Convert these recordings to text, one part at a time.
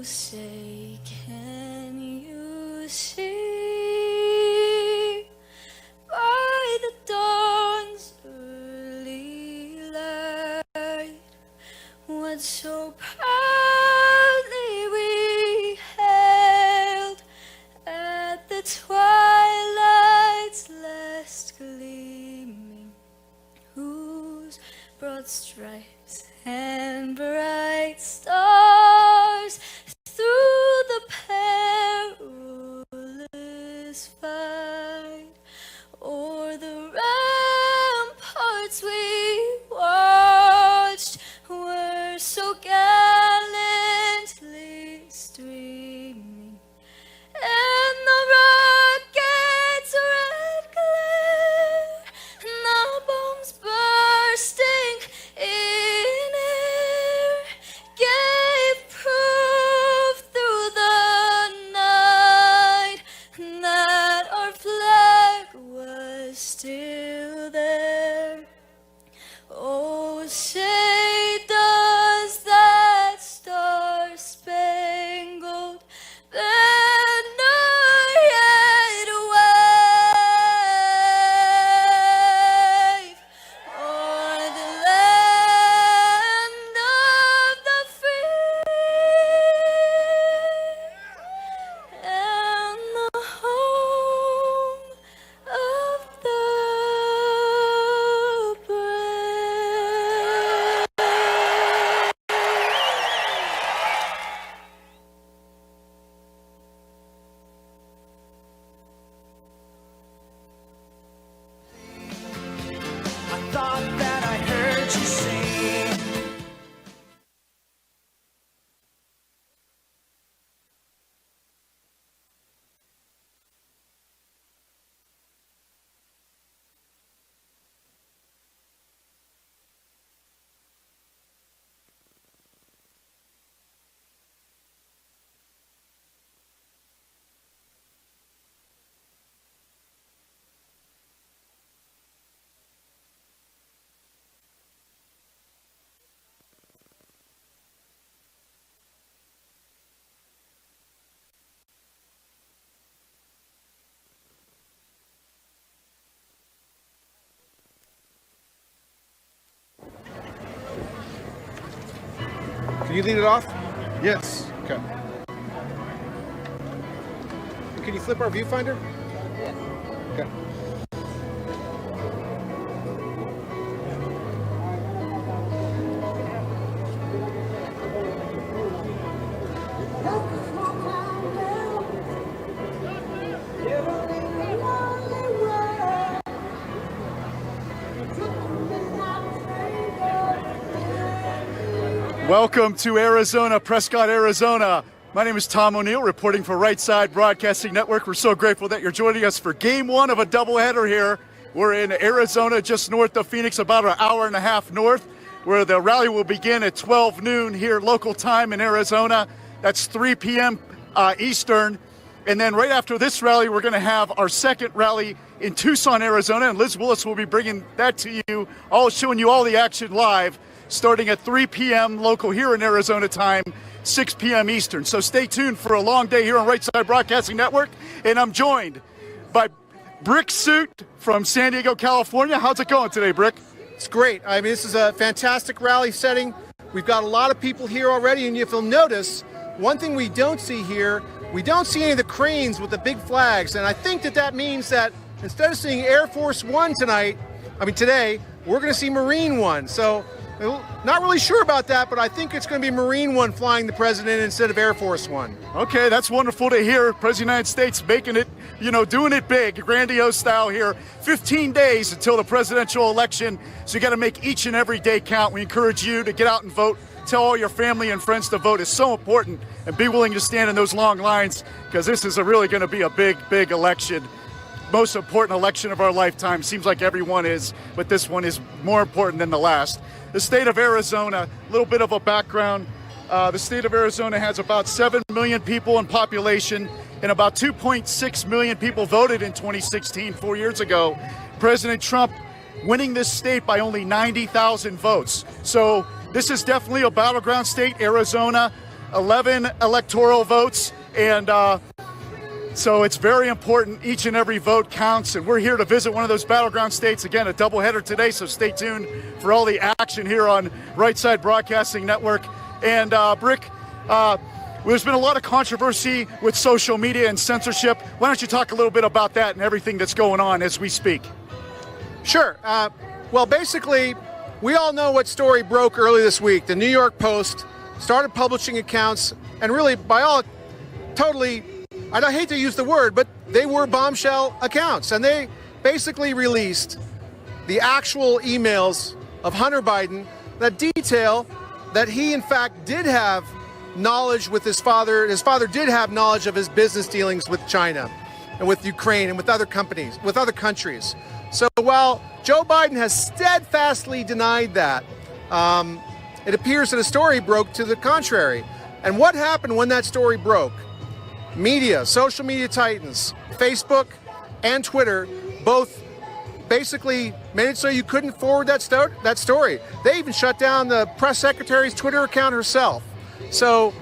say, can you see by the dawn's early light what so proudly we hailed at the twilight's last gleaming, whose broad stripes and bright stars through the perilous fight o'er the ramparts we watched were so gallantly streaming, and the rocket's red glare, and the bombs bursting in air, gave proof through the night that our flag was still there. Oh, say does that star-spangled banner yet wave o'er the land of the free and the home of the brave? I thought that I heard you sing. Can you lead it off? Yes. Okay. Can you flip our viewfinder? Yeah. Okay. Welcome to Arizona, Prescott, Arizona. My name is Tom O'Neill, reporting for Right Side Broadcasting Network. We're so grateful that you're joining us for game one of a doubleheader here. We're in Arizona, just north of Phoenix, about an hour and a half north, where the rally will begin at 12 noon here local time in Arizona. That's 3 p.m. Eastern. And then right after this rally, we're going to have our second rally in Tucson, Arizona, and Liz Willis will be bringing that to you, showing you all the action live, starting at 3 p.m. local here in Arizona time, 6 p.m. Eastern. So stay tuned for a long day here on Right Side Broadcasting Network. And I'm joined by Brick Suit from San Diego, California. How's it going today, Brick? It's great. I mean, this is a fantastic rally setting. We've got a lot of people here already, and if you'll notice, one thing we don't see here, we don't see any of the cranes with the big flags. And I think that means that instead of seeing Air Force One today, we're going to see Marine One. So not really sure about that, but I think it's going to be Marine One flying the president instead of Air Force One. Okay, that's wonderful to hear. President of the United States making it, doing it big, grandiose style here. 15 days until the presidential election, so you got to make each and every day count. We encourage you to get out and vote. Tell all your family and friends to vote. It's so important, and be willing to stand in those long lines, because this is really going to be a big, big election. Most important election of our lifetime. Seems like everyone is, but this one is more important than the last. The state of Arizona, a little bit of a background. The state of Arizona has about 7 million people in population, and about 2.6 million people voted in 2016, 4 years ago. President Trump winning this state by only 90,000 votes. So this is definitely a battleground state, Arizona. 11 electoral votes, and so it's very important. Each and every vote counts, and we're here to visit one of those battleground states. Again, a doubleheader today, so stay tuned for all the action here on Right Side Broadcasting Network. And Brick, there's been a lot of controversy with social media and censorship. Why don't you talk a little bit about that and everything that's going on as we speak? Sure. Well, basically, we all know what story broke early this week. The New York Post started publishing accounts, and really, by all, totally, I hate to use the word, but they were bombshell accounts. And they basically released the actual emails of Hunter Biden that detail that he, in fact, did have knowledge with his father. His father did have knowledge of his business dealings with China and with Ukraine and with other companies, with other countries. So while Joe Biden has steadfastly denied that, it appears that a story broke to the contrary. And what happened when that story broke? Media, social media titans, Facebook and Twitter, both basically made it so you couldn't forward that story. They even shut down the press secretary's Twitter account herself. So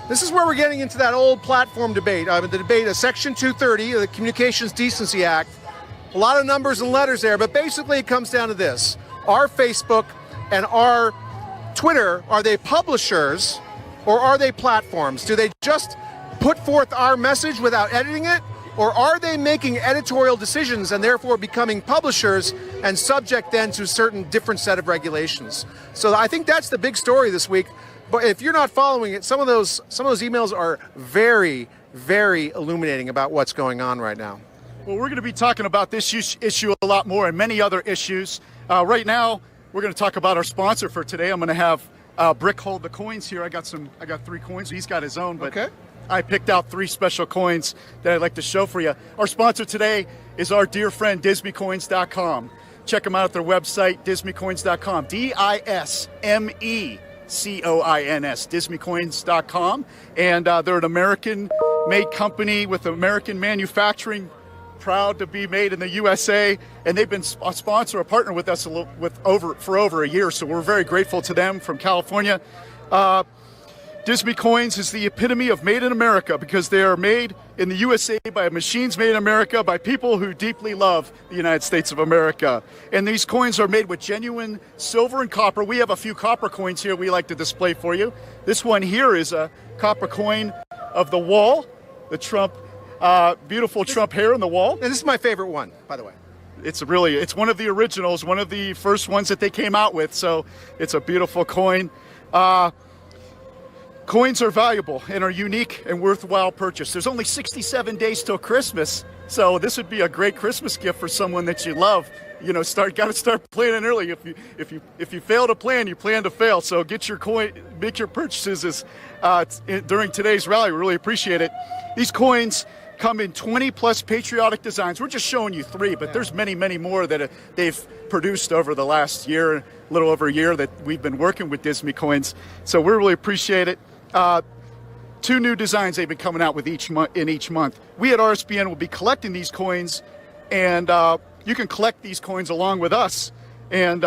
this is where we're getting into that old platform debate, the debate of Section 230 of the Communications Decency Act. A lot of numbers and letters there, but basically it comes down to this. Are Facebook and are Twitter, are they publishers or are they platforms? Do they just put forth our message without editing it? Or are they making editorial decisions and therefore becoming publishers and subject then to a certain different set of regulations? So I think that's the big story this week. But if you're not following it, some of those emails are very, very illuminating about what's going on right now. Well, we're going to be talking about this issue a lot more and many other issues. Right now, we're going to talk about our sponsor for today. I'm going to have Brick hold the coins here. I got 3 coins. He's got his own, but okay. I picked out 3 special coins that I'd like to show for you. Our sponsor today is our dear friend DismeCoins.com. Check them out at their website, DismeCoins.com. DismeCoins, DismeCoins.com. And they're an American-made company with American manufacturing, proud to be made in the USA, and they've been a sponsor, a partner with us for over a year, so we're very grateful to them from California. Disney Coins is the epitome of made in America because they are made in the USA by machines made in America by people who deeply love the United States of America. And these coins are made with genuine silver and copper. We have a few copper coins here we like to display for you. This one here is a copper coin of the wall, the Trump, beautiful Trump hair in the wall. And this is my favorite one, by the way. It's one of the originals, one of the first ones that they came out with, so it's a beautiful coin. Coins are valuable and are unique and worthwhile purchase. There's only 67 days till Christmas, so this would be a great Christmas gift for someone that you love. You know, got to start planning early. If you fail to plan, you plan to fail. So get your coin, make your purchases during today's rally. We really appreciate it. These coins come in 20 plus patriotic designs. We're just showing you 3, but there's many, many more that they've produced over the last year, a little over a year that we've been working with Disney Coins. So we really appreciate it. 2 new designs they've been coming out with each month. We at RSBN will be collecting these coins, and you can collect these coins along with us and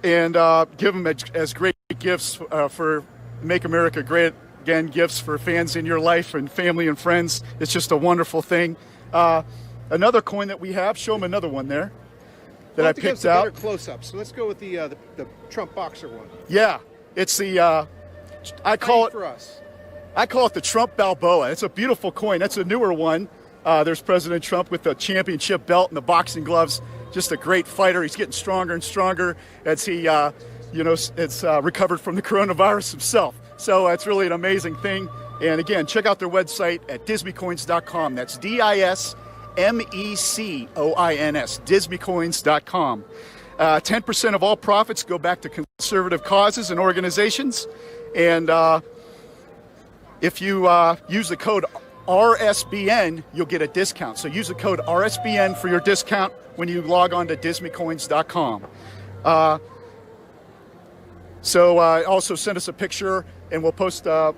give them as great gifts for Make America Great Again, gifts for fans in your life and family and friends. It's just a wonderful thing. Another coin that we have, show them another one there that I picked out. Better close-up. So let's go with the Trump boxer one. Yeah, it's the I call it the Trump Balboa. It's a beautiful coin. That's a newer one. There's President Trump with the championship belt and the boxing gloves. Just a great fighter. He's getting stronger and stronger as he, recovered from the coronavirus himself. So it's really an amazing thing. And again, check out their website at DismeCoins.com. That's DismeCoins, DismeCoins.com. 10% of all profits go back to conservative causes and organizations. And if you use the code RSBN, you'll get a discount. So use the code RSBN for your discount when you log on to DismeCoins.com. Also send us a picture, and we'll post a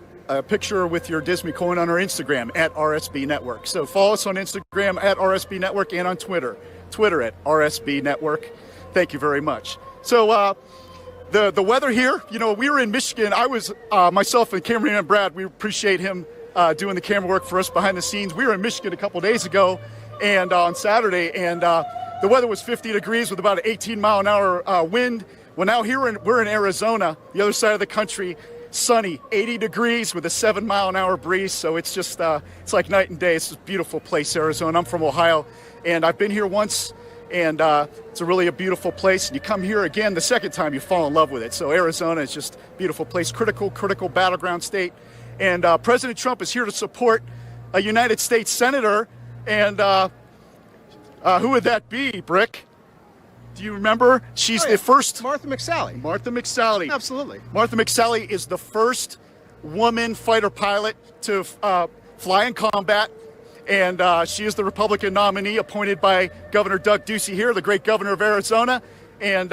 picture with your Disney coin on our Instagram at RSB Network. So follow us on Instagram at RSB Network and on Twitter at RSB Network. Thank you very much. So The weather here, we were in Michigan. I was, myself and cameraman and Brad, we appreciate him doing the camera work for us behind the scenes. We were in Michigan a couple days ago and on Saturday, and the weather was 50 degrees with about an 18-mile-an-hour wind. Well, now we're in Arizona, the other side of the country, sunny, 80 degrees with a 7-mile-an-hour breeze. So it's just, it's like night and day. It's a beautiful place, Arizona. I'm from Ohio, and I've been here once, and it's really a beautiful place. And you come here again, the second time you fall in love with it. So Arizona is just a beautiful place, critical battleground state. And President Trump is here to support a United States senator. And who would that be, Brick? Do you remember? She's the first. Martha McSally. Martha McSally. Absolutely. Martha McSally is the first woman fighter pilot to fly in combat. And she is the Republican nominee appointed by Governor Doug Ducey here, the great governor of Arizona, and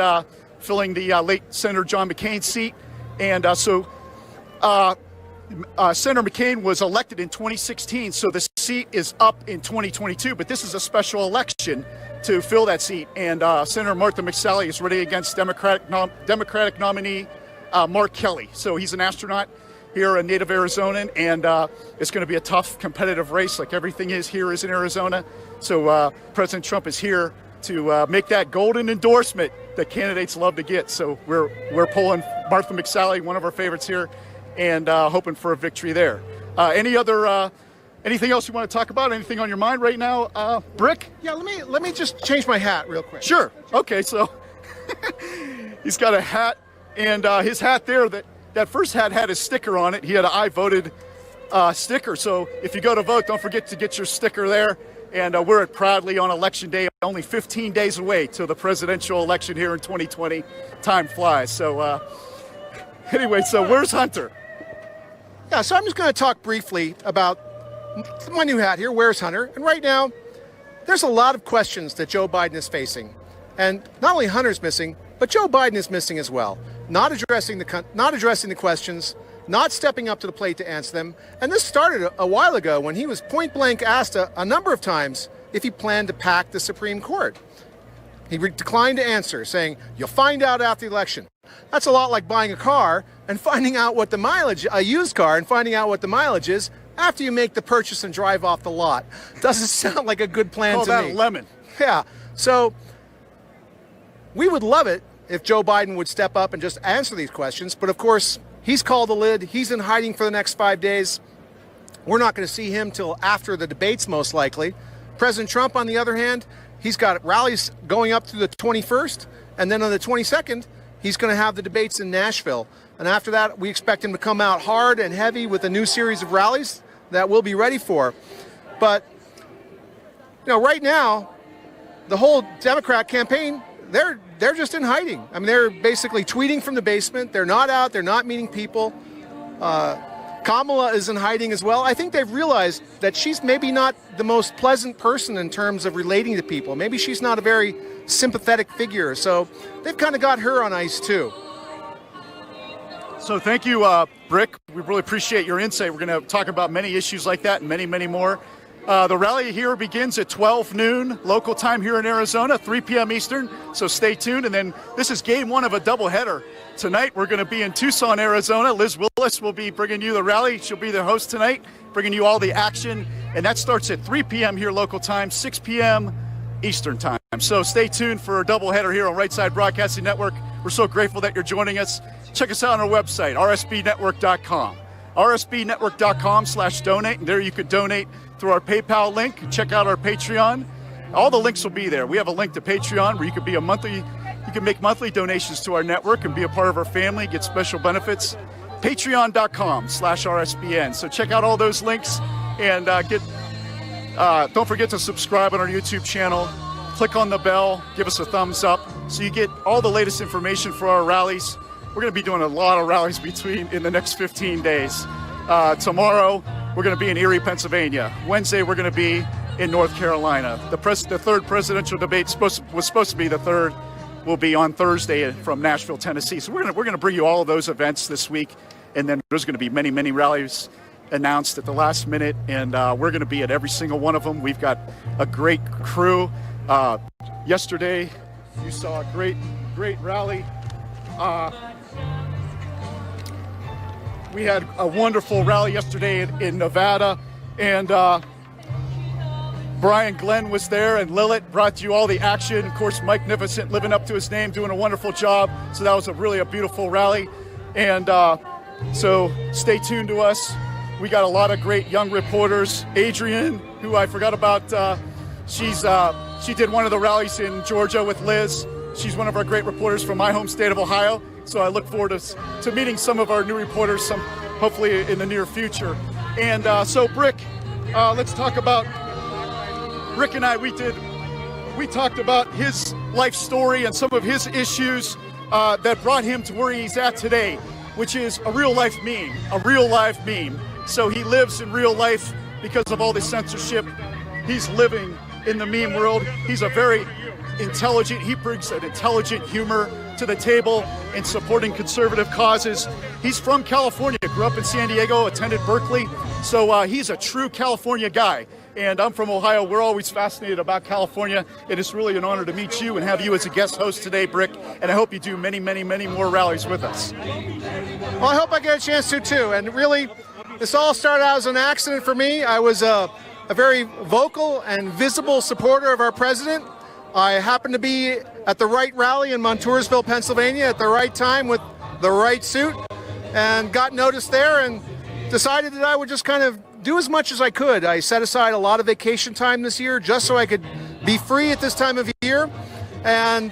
filling the late Senator John McCain's seat. And Senator McCain was elected in 2016, so the seat is up in 2022. But this is a special election to fill that seat. And Senator Martha McSally is running against Democratic nominee Mark Kelly. So he's an astronaut here, a native Arizonan, and it's going to be a tough, competitive race like everything is here is in Arizona. So President Trump is here to make that golden endorsement that candidates love to get. So we're pulling Martha McSally, one of our favorites here, and hoping for a victory there. Anything else you want to talk about? Anything on your mind right now, Brick? Yeah, let me just change my hat real quick. Sure. Okay, so he's got a hat, and his hat there, that first hat had his sticker on it. He had an I voted sticker. So if you go to vote, don't forget to get your sticker there. And we're at Proudly on Election Day, only 15 days away till the presidential election here in 2020. Time flies. So anyway, so where's Hunter? Yeah, so I'm just going to talk briefly about my new hat here. Where's Hunter? And right now, there's a lot of questions that Joe Biden is facing. And not only Hunter's missing, but Joe Biden is missing as well. Not addressing the questions, not stepping up to the plate to answer them. And this started a while ago when he was point blank asked a number of times if he planned to pack the Supreme Court. He declined to answer, saying, "You'll find out after the election." That's a lot like buying a car and finding out what the mileage, a used car, and finding out what the mileage is after you make the purchase and drive off the lot. Doesn't sound like a good plan to me. Call that lemon. Yeah. So we would love it if Joe Biden would step up and just answer these questions. But of course, he's called the lid. He's in hiding for the next 5 days. We're not going to see him till after the debates, most likely. President Trump, on the other hand, he's got rallies going up through the 21st. And then on the 22nd, he's going to have the debates in Nashville. And after that, we expect him to come out hard and heavy with a new series of rallies that we'll be ready for. But, right now, the whole Democrat campaign, they're just in hiding. I mean, they're basically tweeting from the basement. They're not out. They're not meeting people. Kamala is in hiding as well. I think they've realized that she's maybe not the most pleasant person in terms of relating to people. Maybe she's not a very sympathetic figure. So they've kind of got her on ice, too. So thank you, Brick. We really appreciate your insight. We're going to talk about many issues like that and many, many more. The rally here begins at 12 noon local time here in Arizona, 3 p.m. Eastern, so stay tuned. And then this is game one of a doubleheader. Tonight we're going to be in Tucson, Arizona. Liz Willis will be bringing you the rally. She'll be the host tonight, bringing you all the action. And that starts at 3 p.m. here local time, 6 p.m. Eastern time. So stay tuned for a doubleheader here on Right Side Broadcasting Network. We're so grateful that you're joining us. Check us out on our website, rsbnetwork.com. rsbnetwork.com/donate, and there you could donate through our PayPal link. Check out our Patreon. All the links will be there. We have a link to Patreon where you can make monthly donations to our network and be a part of our family, get special benefits. Patreon.com/RSBN. So check out all those links and don't forget to subscribe on our YouTube channel. Click on the bell, give us a thumbs up so you get all the latest information for our rallies. We're going to be doing a lot of rallies in the next 15 days. Tomorrow, we're going to be in Erie, Pennsylvania. Wednesday, we're going to be in North Carolina. The third presidential debate was supposed to be the third. Will be on Thursday from Nashville, Tennessee. So we're going to bring you all of those events this week, and then there's going to be many, many rallies announced at the last minute, and we're going to be at every single one of them. We've got a great crew. Yesterday, you saw a great rally We had a wonderful rally yesterday in Nevada, and Brian Glenn was there, and Lilith brought you all the action. Of course, Mike Nificent living up to his name, doing a wonderful job. So that was really a beautiful rally. And so stay tuned to us. We got a lot of great young reporters. Adrian, who I forgot about, she did one of the rallies in Georgia with Liz. She's one of our great reporters from my home state of Ohio. So I look forward to meeting some of our new reporters, hopefully in the near future. And so Brick, let's talk about, Rick and I, we talked about his life story and some of his issues that brought him to where he's at today, which is a real life meme, So he lives in real life because of all the censorship. He's living in the meme world. He's a very intelligent, he brings an intelligent humor to the table in supporting conservative causes. He's from California, grew up in San Diego, attended Berkeley, so he's a true California guy. And I'm from Ohio. We're always fascinated about California. It is really an honor to meet you and have you as a guest host today, Brick. And I hope you do many, many, many more rallies with us. Well, I hope I get a chance to too. And really, this all started out as an accident for me. I was a very vocal and visible supporter of our president. I happened to be at the right rally in Montoursville, Pennsylvania at the right time with the right suit, and got noticed there and decided that I would just kind of do as much as I could. I set aside a lot of vacation time this year just so I could be free at this time of year. And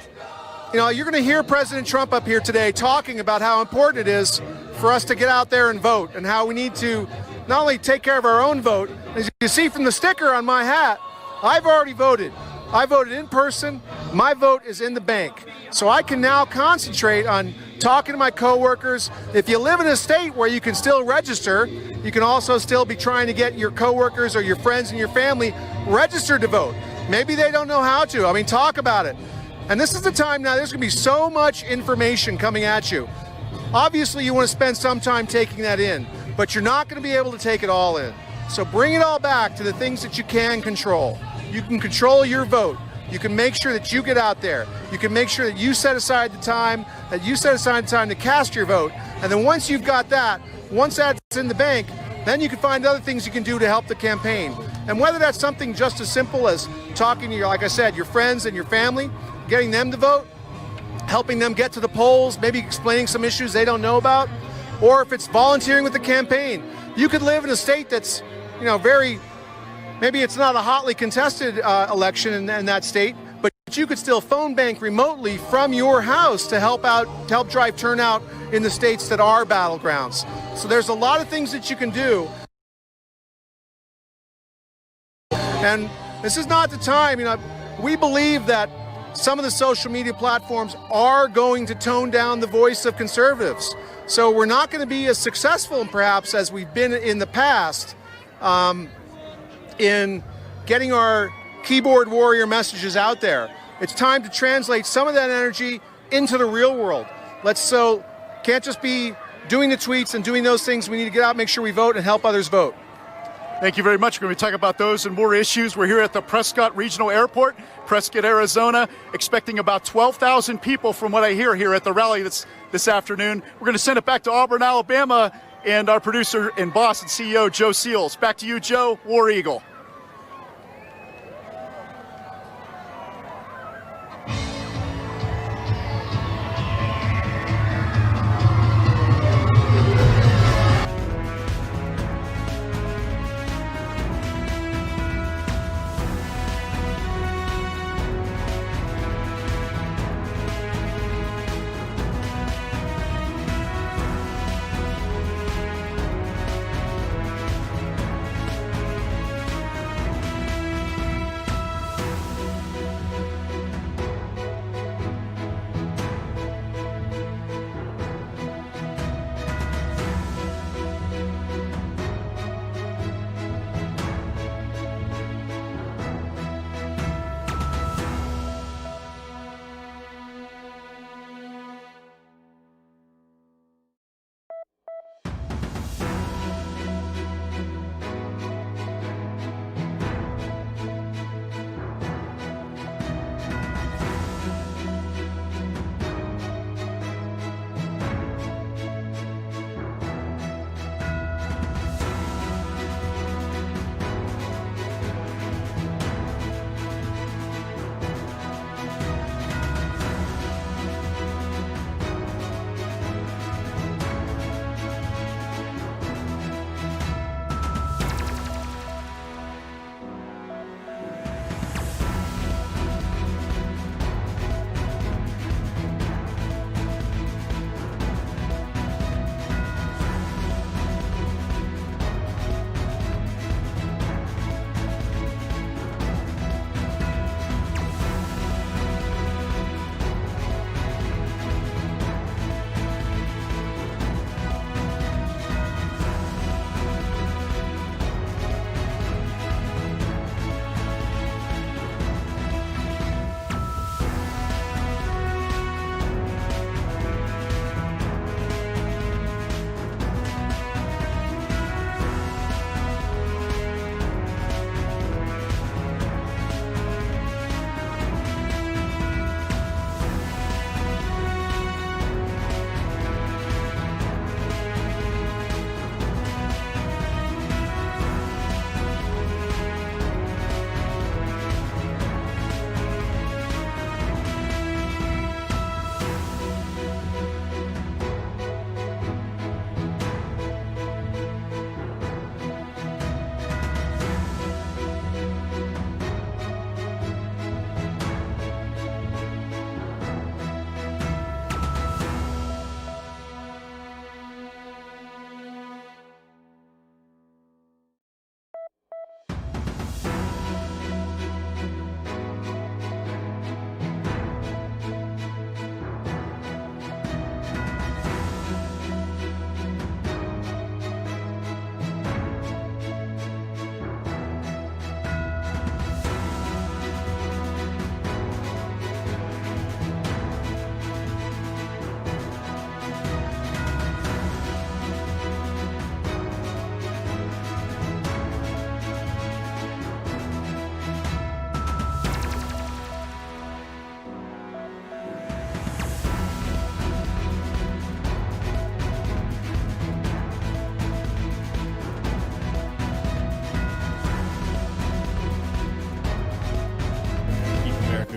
you know, you're going to hear President Trump up here today talking about how important it is for us to get out there and vote, and how we need to not only take care of our own vote. As you see from the sticker on my hat, I've already voted. I voted in person. My vote is in the bank. So I can now concentrate on talking to my coworkers. If you live in a state where you can still register, you can also still be trying to get your coworkers or your friends and your family registered to vote. Maybe they don't know how to. I mean, talk about it. And this is the time now. There's going to be so much information coming at you. Obviously, you want to spend some time taking that in, but you're not going to be able to take it all in. So bring it all back to the things that you can control. You can control your vote. You can make sure that you get out there. You can make sure that you set aside the time, to cast your vote. And then once you've got that, once that's in the bank, then you can find other things you can do to help the campaign. And whether that's something just as simple as talking to your, like I said, your friends and your family, getting them to vote, helping them get to the polls, maybe explaining some issues they don't know about, or if it's volunteering with the campaign. You could live in a state that's, you know, maybe it's not a hotly contested election in that state, but you could still phone bank remotely from your house to help drive turnout in the states that are battlegrounds. So there's a lot of things that you can do. And this is not the time, you know, we believe that some of the social media platforms are going to tone down the voice of conservatives. So we're not going to be as successful perhaps as we've been in the past in getting our keyboard warrior messages out there. It's time to translate some of that energy into the real world. Can't just be doing the tweets and doing those things. We need to get out, make sure we vote, and help others vote. Thank you very much. We're going to be talking about those and more issues. We're here at the Prescott Regional Airport, Prescott, Arizona, expecting about 12,000 people from what I hear here at the rally this afternoon. We're going to send it back to Auburn, Alabama, and our producer and boss and CEO, Joe Seals. Back to you, Joe. War Eagle.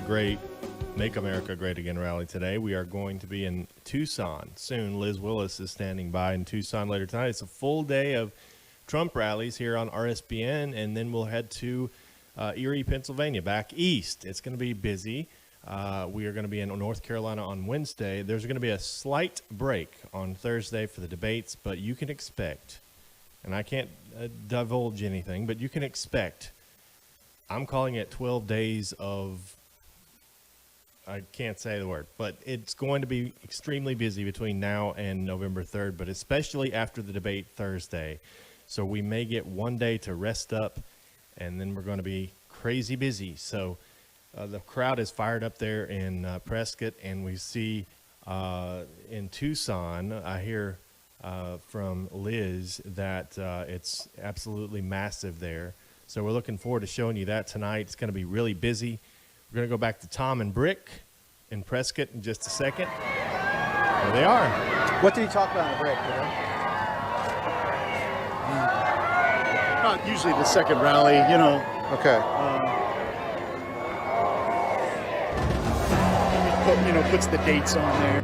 great Make America Great Again rally today. We are going to be in Tucson soon. Liz Willis is standing by in Tucson later tonight. It's a full day of Trump rallies here on RSBN, and then we'll head to Erie, Pennsylvania, back east. It's going to be busy. We are going to be in North Carolina on Wednesday. There's going to be a slight break on Thursday for the debates, but you can expect, and I can't divulge anything, but you can expect, I'm calling it 12 days of, I can't say the word, but it's going to be extremely busy between now and November 3rd, but especially after the debate Thursday. So we may get one day to rest up, and then we're going to be crazy busy. So the crowd is fired up there in Prescott, and we see in Tucson, I hear from Liz that it's absolutely massive there. So we're looking forward to showing you that tonight. It's going to be really busy. We're going to go back to Tom and Brick in Prescott in just a second. There they are. What did he talk about in the break? Usually the second rally, you know. Okay. Puts the dates on there.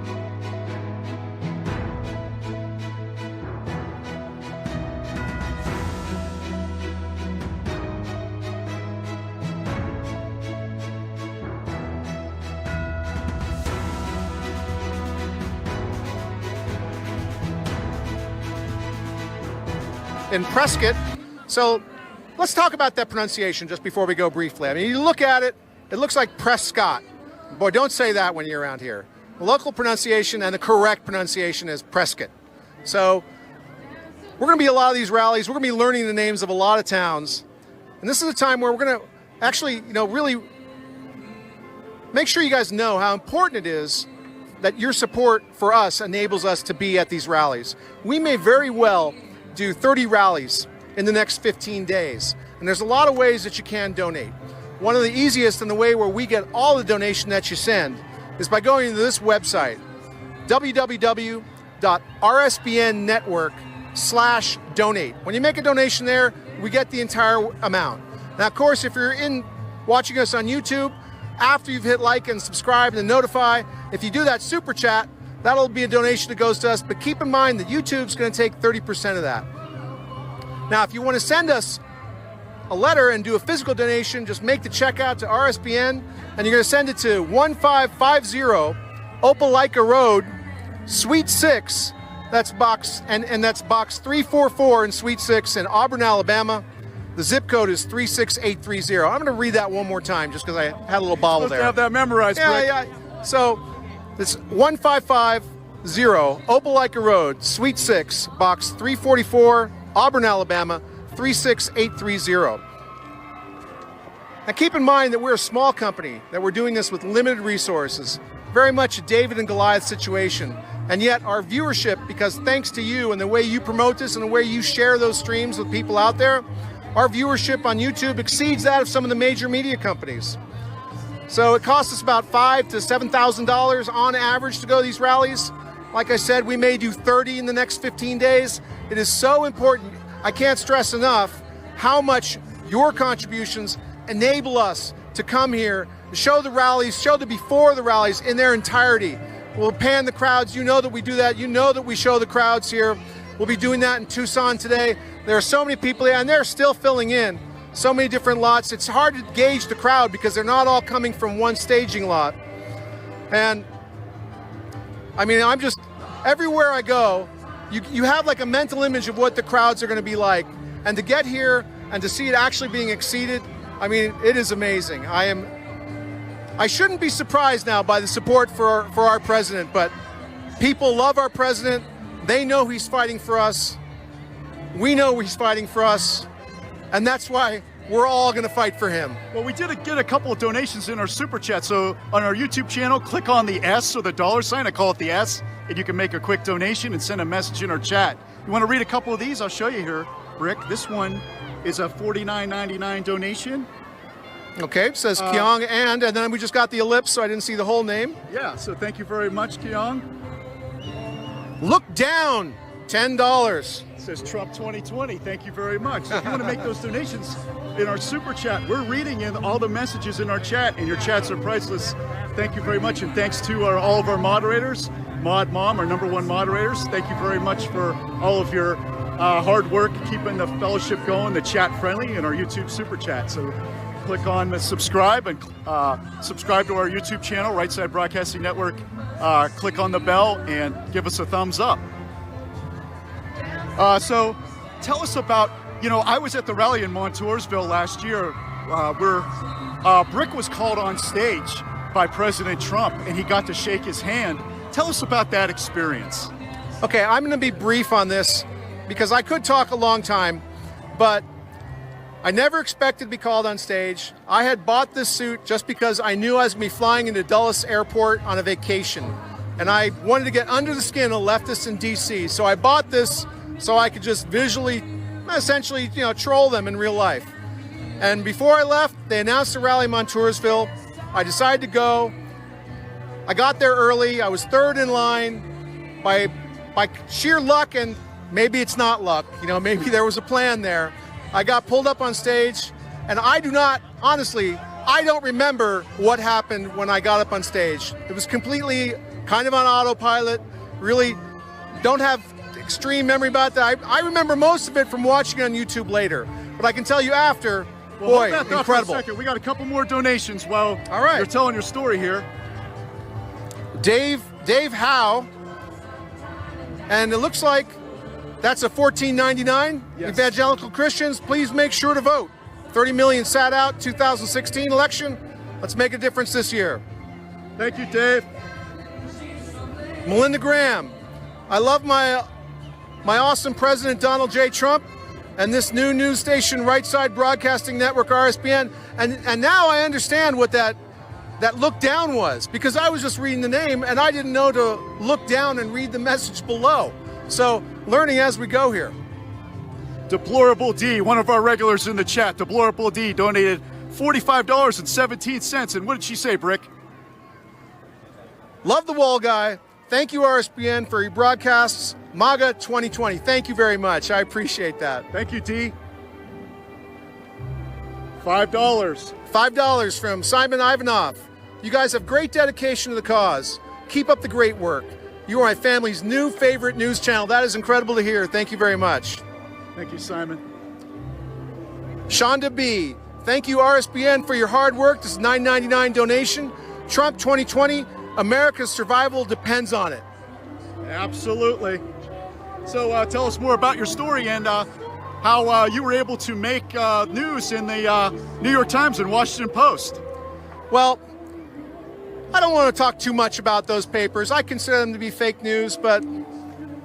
In Prescott. So let's talk about that pronunciation just before we go briefly. I mean, you look at it, it looks like Prescott. Boy, don't say that when you're around here. The local pronunciation and the correct pronunciation is Prescott. So we're going to be a lot of these rallies. We're going to be learning the names of a lot of towns. And this is a time where we're going to actually, really make sure you guys know how important it is that your support for us enables us to be at these rallies. We may very well do 30 rallies in the next 15 days. And there's a lot of ways that you can donate. One of the easiest and the way where we get all the donation that you send is by going to this website, www.rsbnnetwork.com/donate. When you make a donation there, we get the entire amount. Now, of course, if you're watching us on YouTube, after you've hit like and subscribe and notify, if you do that super chat, that'll be a donation that goes to us. But keep in mind that YouTube's going to take 30% of that. Now, if you want to send us a letter and do a physical donation, just make the check out to RSBN, and you're going to send it to 1550 Opelika Road, Suite 6. That's box, and that's box 344 in Suite 6 in Auburn, Alabama. The zip code is 36830. I'm going to read that one more time just because I had a little bobble there. To have that memorized. Yeah. So it's 1550 Opelika Road, Suite 6, box 344, Auburn, Alabama, 36830. Now keep in mind that we're a small company, that we're doing this with limited resources, very much a David and Goliath situation. And yet our viewership, because thanks to you and the way you promote this and the way you share those streams with people out there, our viewership on YouTube exceeds that of some of the major media companies. So it costs us about $5,000 to $7,000 on average to go to these rallies. Like I said, we may do 30 in the next 15 days. It is so important. I can't stress enough how much your contributions enable us to come here, show the rallies, show the before the rallies in their entirety. We'll pan the crowds. You know that we do that. You know that we show the crowds here. We'll be doing that in Tucson today. There are so many people here, and they're still filling in. So many different lots. It's hard to gauge the crowd because they're not all coming from one staging lot. And I mean, I'm just, everywhere I go, you have like a mental image of what the crowds are going to be like. And to get here and to see it actually being exceeded, I mean, it is amazing. I shouldn't be surprised now by the support for our president, but people love our president. They know he's fighting for us. We know he's fighting for us. And that's why we're all going to fight for him. Well, we did get a couple of donations in our super chat. So on our YouTube channel, click on the S or the $sign. I call it the S. And you can make a quick donation and send a message in our chat. You want to read a couple of these? I'll show you here, Rick. This one is a $49.99 donation. Okay, it says Kyong and then we just got the ellipse, so I didn't see the whole name. Yeah, so thank you very much, Kyong. Look down, $10. says Trump 2020. Thank you very much. So if you want to make those donations in our super chat, we're reading in all the messages in our chat, and your chats are priceless. Thank you very much, and thanks to all of our moderators, Mod Mom, our #1 moderators. Thank you very much for all of your hard work keeping the fellowship going, the chat friendly, and our YouTube super chat. So click on the subscribe and subscribe to our YouTube channel, Right Side Broadcasting Network. Click on the bell and give us a thumbs up. So tell us about, I was at the rally in Montoursville last year where Brick was called on stage by President Trump and he got to shake his hand. Tell us about that experience. Okay, I'm going to be brief on this because I could talk a long time, but I never expected to be called on stage. I had bought this suit just because I knew I was going to be flying into Dulles Airport on a vacation. And I wanted to get under the skin of leftists in D.C. So I bought this so I could just visually, essentially, troll them in real life. And before I left, they announced the rally in Montoursville. I decided to go. I got there early. I was third in line by sheer luck, and maybe it's not luck. Maybe there was a plan there. I got pulled up on stage, and I don't remember what happened when I got up on stage. It was completely kind of on autopilot. Really don't have extreme memory about that. I remember most of it from watching on YouTube later, but I can tell you after, boy, hold that incredible. For a second. We got a couple more donations while All right. you're telling your story here. Dave Howe, and it looks like that's a $14.99. Yes. Evangelical Christians, please make sure to vote. 30 million sat out 2016 election. Let's make a difference this year. Thank you, Dave. Melinda Graham, I love my awesome President Donald J. Trump and this new news station, Right Side Broadcasting Network, RSBN. And now I understand what that look down was, because I was just reading the name and I didn't know to look down and read the message below. So learning as we go here. Deplorable D, one of our regulars in the chat, Deplorable D, donated $45.17. And what did she say, Brick? Love the wall guy. Thank you, RSBN, for your broadcasts. MAGA 2020. Thank you very much. I appreciate that. Thank you, D. $5. $5 from Simon Ivanov. You guys have great dedication to the cause. Keep up the great work. You are my family's new favorite news channel. That is incredible to hear. Thank you very much. Thank you, Simon. Shonda B. Thank you, RSBN, for your hard work. This is $9.99 donation. Trump 2020. America's survival depends on it. Absolutely. So tell us more about your story and how you were able to make news in the New York Times and Washington Post. Well, I don't want to talk too much about those papers. I consider them to be fake news, but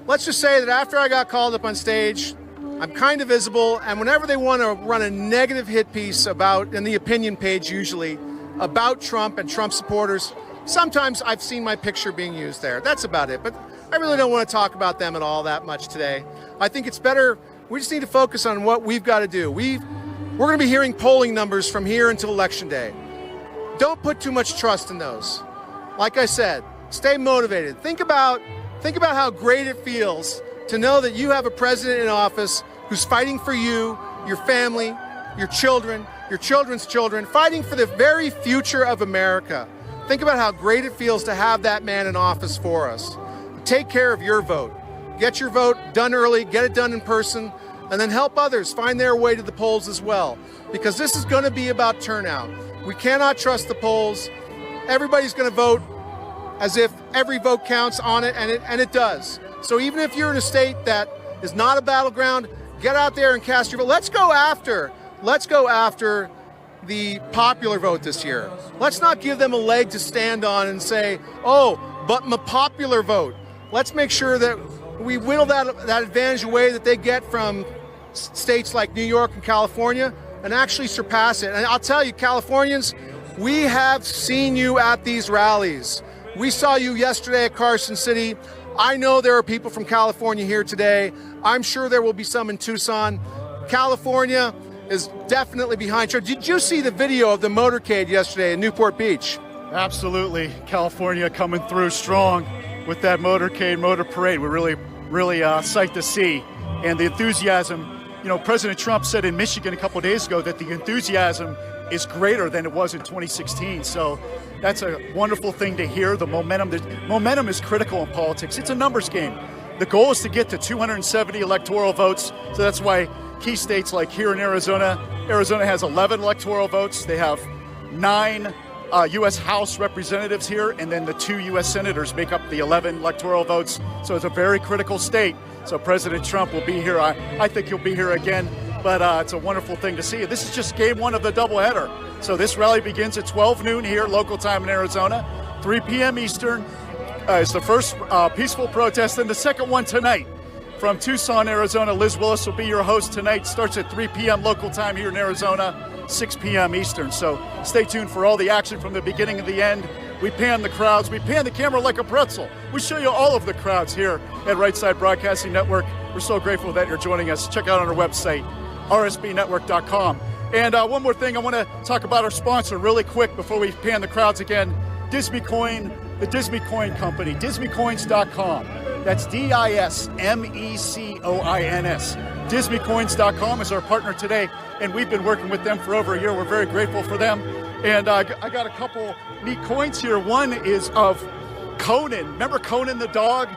let's just say that after I got called up on stage, I'm kind of visible, and whenever they want to run a negative hit piece about, in the opinion page usually, about Trump and Trump supporters, sometimes I've seen my picture being used there. That's about it, but I really don't want to talk about them at all that much today. I think it's better, we just need to focus on what we've got to do. We're going to be hearing polling numbers from here until Election Day. Don't put too much trust in those. Like I said, stay motivated. Think about how great it feels to know that you have a president in office who's fighting for you, your family, your children, your children's children, fighting for the very future of America. Think about how great it feels to have that man in office for us. Take care of your vote. Get your vote done early, get it done in person, and then help others find their way to the polls as well. Because this is going to be about turnout. We cannot trust the polls. Everybody's going to vote as if every vote counts on it, and it does. So even if you're in a state that is not a battleground, get out there and cast your vote. Let's go after the popular vote this year. Let's not give them a leg to stand on and say, oh, but my popular vote. Let's make sure that we whittle that advantage away that they get from states like New York and California and actually surpass it. And I'll tell you, Californians, we have seen you at these rallies. We saw you yesterday at Carson City. I know there are people from California here today. I'm sure there will be some in Tucson. California is definitely behind you. Did you see the video of the motorcade yesterday in Newport Beach? Absolutely. California coming through strong with that motorcade, motor parade. We're really psyched to see. and the enthusiasm. President Trump said in Michigan a couple of days ago that the enthusiasm is greater than it was in 2016. So that's a wonderful thing to hear. The momentum is critical in politics. It's a numbers game. The goal is to get to 270 electoral votes. So that's why key states like here in Arizona has 11 electoral votes. They have 9 U.S. House representatives here, and then the 2 U.S. senators make up the 11 electoral votes. So it's a very critical state. So President Trump will be here. I think he'll be here again, but it's a wonderful thing to see. This is just game 1 of the doubleheader. So this rally begins at 12 noon here, local time in Arizona, 3 p.m. Eastern. It's the first peaceful protest, and the second one tonight from Tucson, Arizona. Liz Willis will be your host tonight. Starts at 3 p.m. local time here in Arizona, 6 p.m. Eastern. So stay tuned for all the action from the beginning to the end. We pan the crowds. We pan the camera like a pretzel. We show you all of the crowds here at Right Side Broadcasting Network. We're so grateful that you're joining us. Check out on our website, rsbnetwork.com. And one more thing, I want to talk about our sponsor really quick before we pan the crowds again. Disney Coin, the Disney Coin Company, disneycoins.com. That's DISMECOINS. Disneycoins.com is our partner today, and we've been working with them for over a year. We're very grateful for them. And I got a couple neat coins here. One is of Conan. Remember Conan the dog?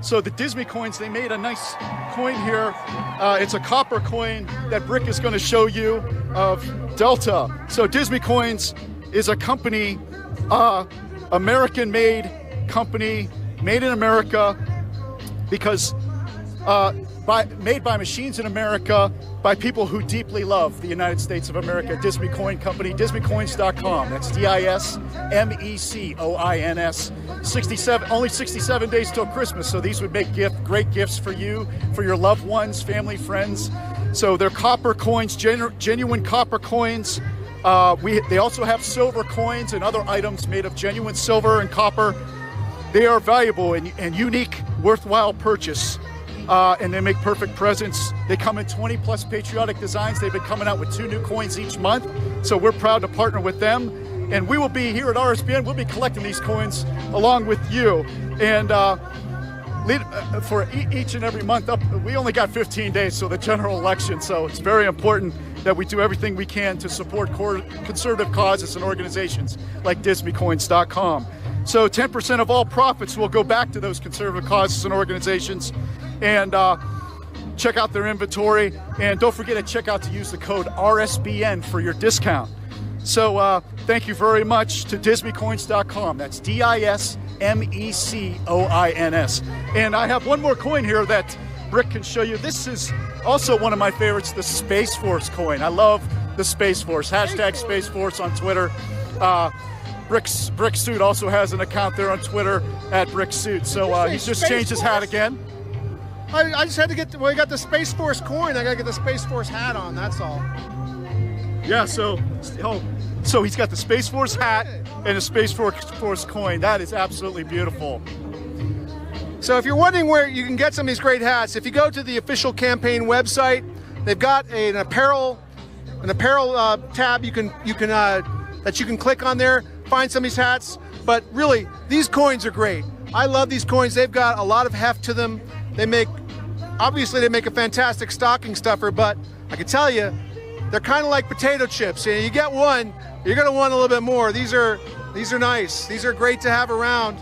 So the Disney Coins, they made a nice coin here. It's a copper coin that Brick is going to show you of Delta. So Disney Coins is a company, American-made company, made in America, because made by machines in America, by people who deeply love the United States of America. Disney Coin Company, disneycoins.com. That's DISMECOINS. Only 67 days till Christmas, so these would make great gifts for you, for your loved ones, family, friends. So they're copper coins, genuine copper coins. They also have silver coins and other items made of genuine silver and copper. They are valuable and unique, worthwhile purchase. And they make perfect presents. They come in 20 plus patriotic designs. They've been coming out with 2 new coins each month. So we're proud to partner with them. And we will be here at RSBN. We'll be collecting these coins along with you. And for each and every month up, we only got 15 days till the general election. So it's very important that we do everything we can to support conservative causes and organizations like DisneyCoins.com. So 10% of all profits will go back to those conservative causes and organizations. And check out their inventory. And don't forget to check out to use the code RSBN for your discount. So thank you very much to DisneyCoins.com. That's DISMECOINS. And I have one more coin here that Brick can show you. This is also one of my favorites, the Space Force coin. I love the Space Force. Hashtag Space Force on Twitter. Brick Suit also has an account there on Twitter at Brick Suit. So he's just changed his hat again. I just had to get, I got the Space Force coin. I got to get the Space Force hat on, that's all. Yeah, so he's got the Space Force hat and a Space Force coin. That is absolutely beautiful. So if you're wondering where you can get some of these great hats, if you go to the official campaign website, they've got an apparel tab you can that you can click on there, find some of these hats. But really, these coins are great. I love these coins. They've got a lot of heft to them. They make a fantastic stocking stuffer, but I can tell you, they're kind of like potato chips. You get one, you're going to want a little bit more. These are nice. These are great to have around,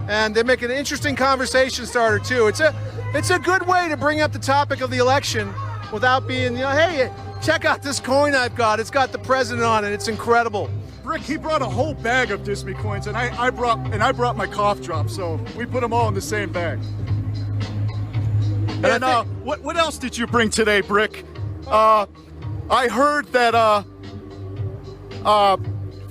and they make an interesting conversation starter too. It's a good way to bring up the topic of the election without being, hey, check out this coin I've got. It's got the president on it. It's incredible. Rick, he brought a whole bag of Disney coins, and I brought my cough drop, so we put them all in the same bag. And what else did you bring today, Brick? I heard that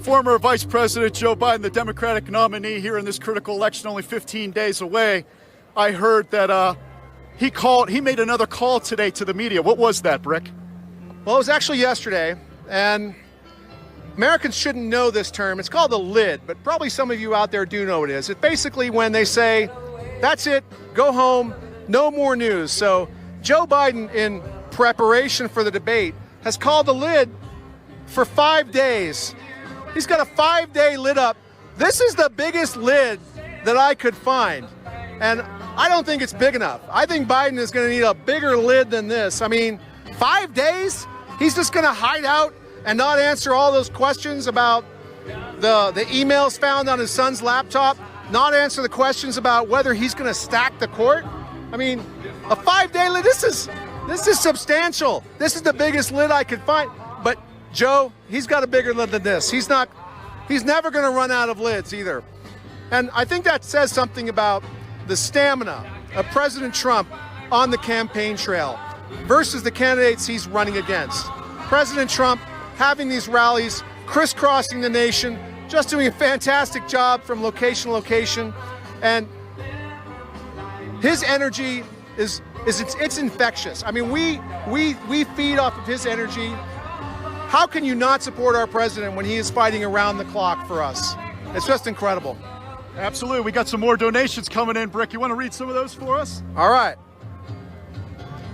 former Vice President Joe Biden, the Democratic nominee here in this critical election, only 15 days away, I heard that he made another call today to the media. What was that, Brick? Well, it was actually yesterday, and Americans shouldn't know this term. It's called the lid, but probably some of you out there do know what it is. It's basically when they say, that's it, go home, no more news. So Joe Biden, in preparation for the debate, has called the lid for 5 days. He's got a 5-day lid up. This is the biggest lid that I could find. And I don't think it's big enough. I think Biden is going to need a bigger lid than this. I mean, 5 days? He's just going to hide out and not answer all those questions about the emails found on his son's laptop, not answer the questions about whether he's going to stack the court. I mean, a 5-day lid, this is substantial. This is the biggest lid I could find. But Joe, he's got a bigger lid than this. He's never going to run out of lids either. And I think that says something about the stamina of President Trump on the campaign trail versus the candidates he's running against. President Trump having these rallies, crisscrossing the nation, just doing a fantastic job from location to location. And his energy it's infectious. I mean, we feed off of his energy. How can you not support our president when he is fighting around the clock for us? It's just incredible. Absolutely. We got some more donations coming in, Brick. You want to read some of those for us? All right.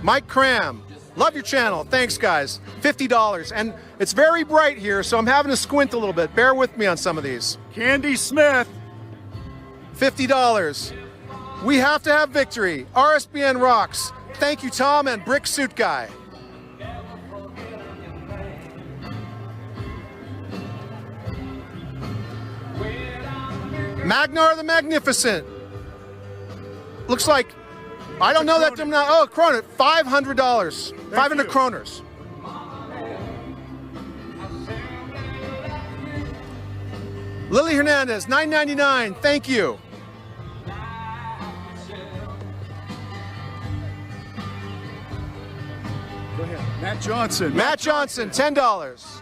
Mike Cram, love your channel. Thanks, guys. $50. And it's very bright here, so I'm having to squint a little bit. Bear with me on some of these. Candy Smith, $50. We have to have victory. RSBN rocks. Thank you, Tom and Brick Suit Guy. Magnar the Magnificent. Looks like, I don't know that. Oh, Kroner, $500. 500 kroners. Lily Hernandez, $9.99. Thank you. go ahead. Matt Johnson. Matt Johnson, $10.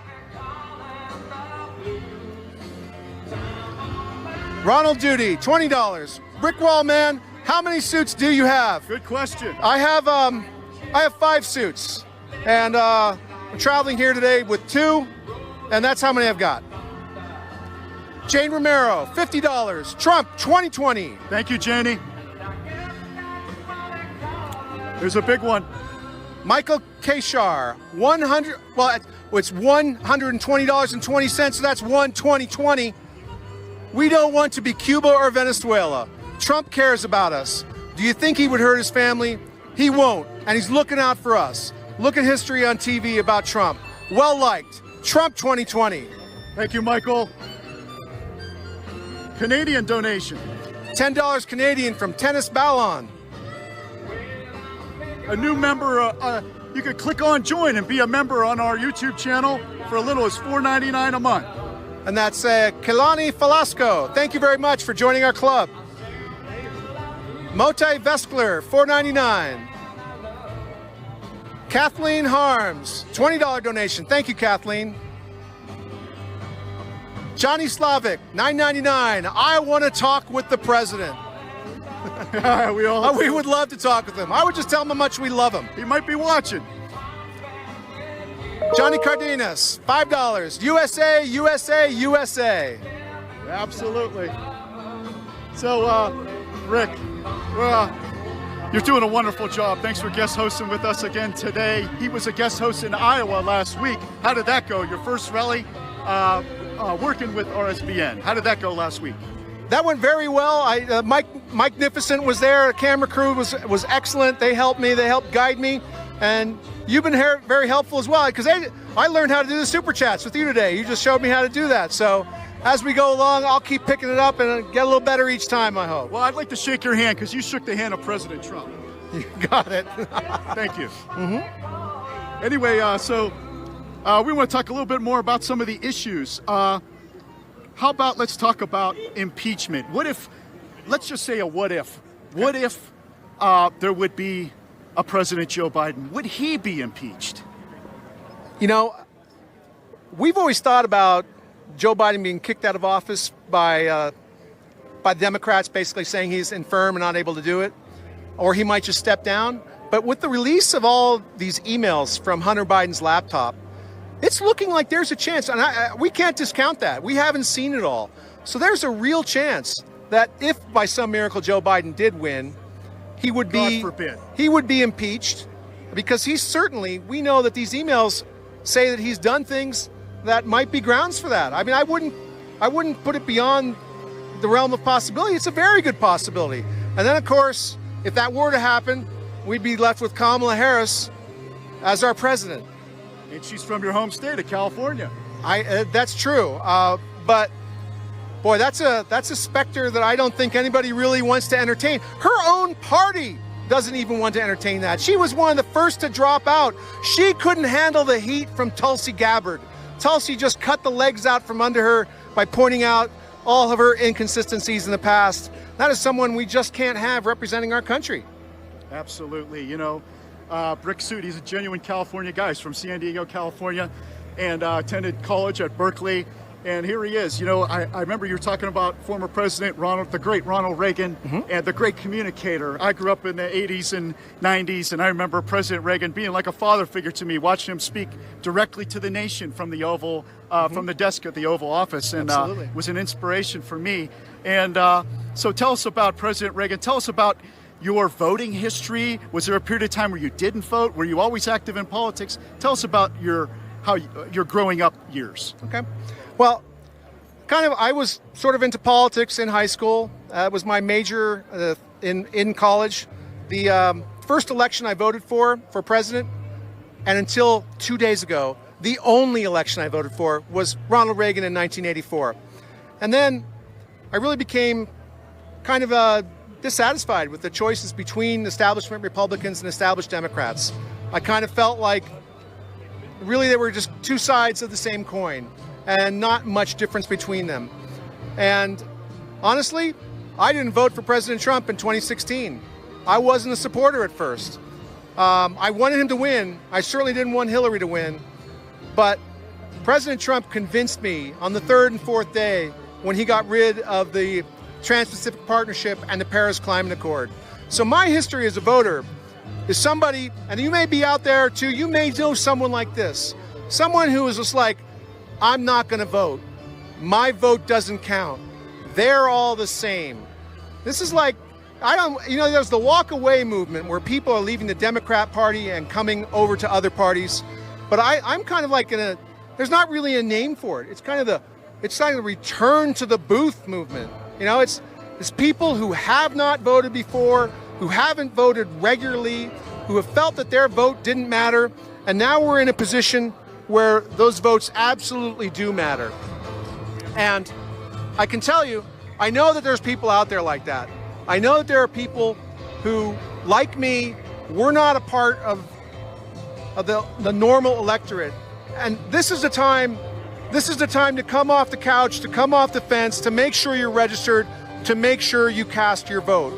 Ronald Duty, $20. Brickwall Man, how many suits do you have? Good question. I have 5 suits, and I'm traveling here today with 2, and that's how many I've got. Jane Romero, $50. Trump, 2020. Thank you, Janie. There's a big one. Michael Kashar, 100. Well, it's $120.20, so that's 120.20. We don't want to be Cuba or Venezuela. Trump cares about us. Do you think he would hurt his family? He won't, and he's looking out for us. Look at history on TV about Trump. Well liked. Trump 2020. Thank you, Michael. Canadian donation. $10 Canadian from Tennis Ballon. A new member, you could click on join and be a member on our YouTube channel for as little as $4.99 a month. And that's Kelani Falasco. Thank you very much for joining our club. Motai Veskler, $4.99. Kathleen Harms, $20 donation. Thank you, Kathleen. Johnny Slavic, $9.99. I want to talk with the president. We would love to talk with him. I would just tell him how much we love him. He might be watching. Johnny Cardenas, $5. USA, USA, USA. Absolutely. So, Rick, you're doing a wonderful job. Thanks for guest hosting with us again today. He was a guest host in Iowa last week. How did that go? Your first rally working with RSBN. How did that go last week? That went very well. Mike Magnificent was there. The camera crew was excellent. They helped me. They helped guide me. And you've been very helpful as well, because I learned how to do the super chats with you today. You just showed me how to do that. So as we go along, I'll keep picking it up and get a little better each time, I hope. Well, I'd like to shake your hand because you shook the hand of President Trump. You got it. Thank you. Mm-hmm. Anyway, we want to talk a little bit more about some of the issues. How about let's talk about impeachment? What if, let's just say a what if. What if there would be a President Joe Biden? Would he be impeached? You know, we've always thought about Joe Biden being kicked out of office by Democrats, basically saying he's infirm and not able to do it, or he might just step down. But with the release of all these emails from Hunter Biden's laptop, it's looking like there's a chance, and we can't discount that. We haven't seen it all. So there's a real chance that if by some miracle Joe Biden did win, he would be, God forbid, he would be impeached, because we know that these emails say that he's done things that might be grounds for that. I mean, I wouldn't put it beyond the realm of possibility. It's a very good possibility. And then, of course, if that were to happen, we'd be left with Kamala Harris as our president. And she's from your home state of California. That's true. But boy, that's a specter that I don't think anybody really wants to entertain. Her own party doesn't even want to entertain that. She was one of the first to drop out. She couldn't handle the heat from Tulsi Gabbard. Tulsi just cut the legs out from under her by pointing out all of her inconsistencies in the past. That is someone we just can't have representing our country. Absolutely. You know, Brick Suit, he's a genuine California guy. He's from San Diego, California, and attended college at Berkeley. And here he is. You know, I remember you were talking about former President the great Ronald Reagan, and the great communicator. I grew up in the 80s and 90s, and I remember President Reagan being like a father figure to me, watching him speak directly to the nation from the Oval, from the desk at the Oval Office, and was an inspiration for me. And so tell us about President Reagan. Tell us about your voting history. Was there a period of time where you didn't vote? Were you always active in politics? Tell us about your growing up years. Okay. Well, I was sort of into politics in high school. It was my major in college. The first election I voted for president, and until 2 days ago, the only election I voted for was Ronald Reagan in 1984. And then I really became kind of dissatisfied with the choices between establishment Republicans and established Democrats. I kind of felt like really they were just two sides of the same coin, and not much difference between them. And honestly, I didn't vote for President Trump in 2016. I wasn't a supporter at first. I wanted him to win. I certainly didn't want Hillary to win. But President Trump convinced me on the third and fourth day when he got rid of the Trans-Pacific Partnership and the Paris Climate Accord. So my history as a voter is somebody, and you may be out there too, you may know someone like this, someone who is just like, I'm not going to vote. My vote doesn't count. They're all the same. This is like, there's the walk away movement where people are leaving the Democrat Party and coming over to other parties. But I'm kind of like there's not really a name for it. It's kind of the return to the booth movement. You know, it's people who have not voted before, who haven't voted regularly, who have felt that their vote didn't matter. And now we're in a position where those votes absolutely do matter. And I can tell you, I know that there's people out there like that. I know that there are people who, like me, were not a part of the normal electorate. And this is the time to come off the couch, to come off the fence, to make sure you're registered, to make sure you cast your vote.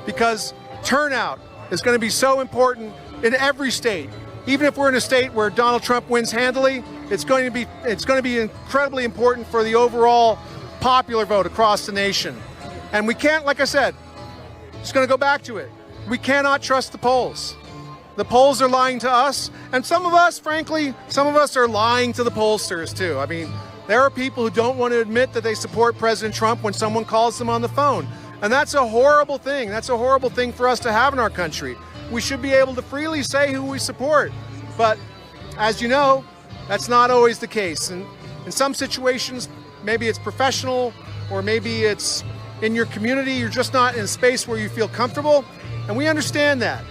Because turnout is going to be so important in every state. Even if we're in a state where Donald Trump wins handily, it's going to be incredibly important for the overall popular vote across the nation. And we can't, like I said, just going to go back to it. We cannot trust the polls. The polls are lying to us, and some of us, frankly, are lying to the pollsters too. I mean, there are people who don't want to admit that they support President Trump when someone calls them on the phone. And that's a horrible thing. That's a horrible thing for us to have in our country. We should be able to freely say who we support. But as you know, that's not always the case. And in some situations, maybe it's professional, or maybe it's in your community. You're just not in a space where you feel comfortable. And we understand that.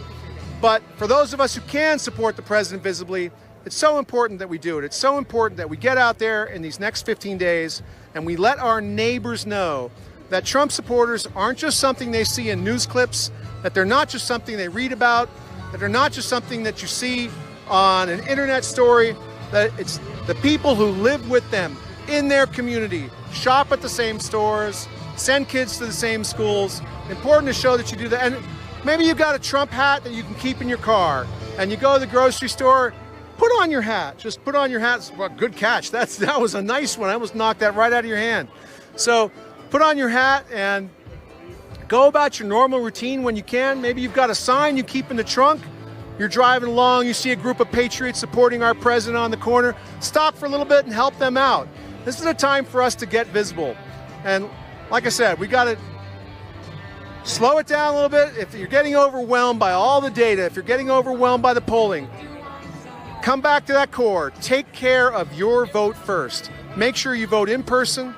But for those of us who can support the president visibly, it's so important that we do it. It's so important that we get out there in these next 15 days and we let our neighbors know that Trump supporters aren't just something they see in news clips, that they're not just something they read about, that they're not just something that you see on an internet story, that it's the people who live with them in their community, shop at the same stores, send kids to the same schools. Important to show that you do that. And maybe you've got a Trump hat that you can keep in your car, and you go to the grocery store, put on your hat. Just put on your hat. Well, good catch. That was a nice one. I almost knocked that right out of your hand. So put on your hat and go about your normal routine when you can. Maybe you've got a sign you keep in the trunk. You're driving along, you see a group of patriots supporting our president on the corner. Stop for a little bit and help them out. This is a time for us to get visible. And like I said, we got to slow it down a little bit. If you're getting overwhelmed by all the data, if you're getting overwhelmed by the polling, come back to that core. Take care of your vote first. Make sure you vote in person.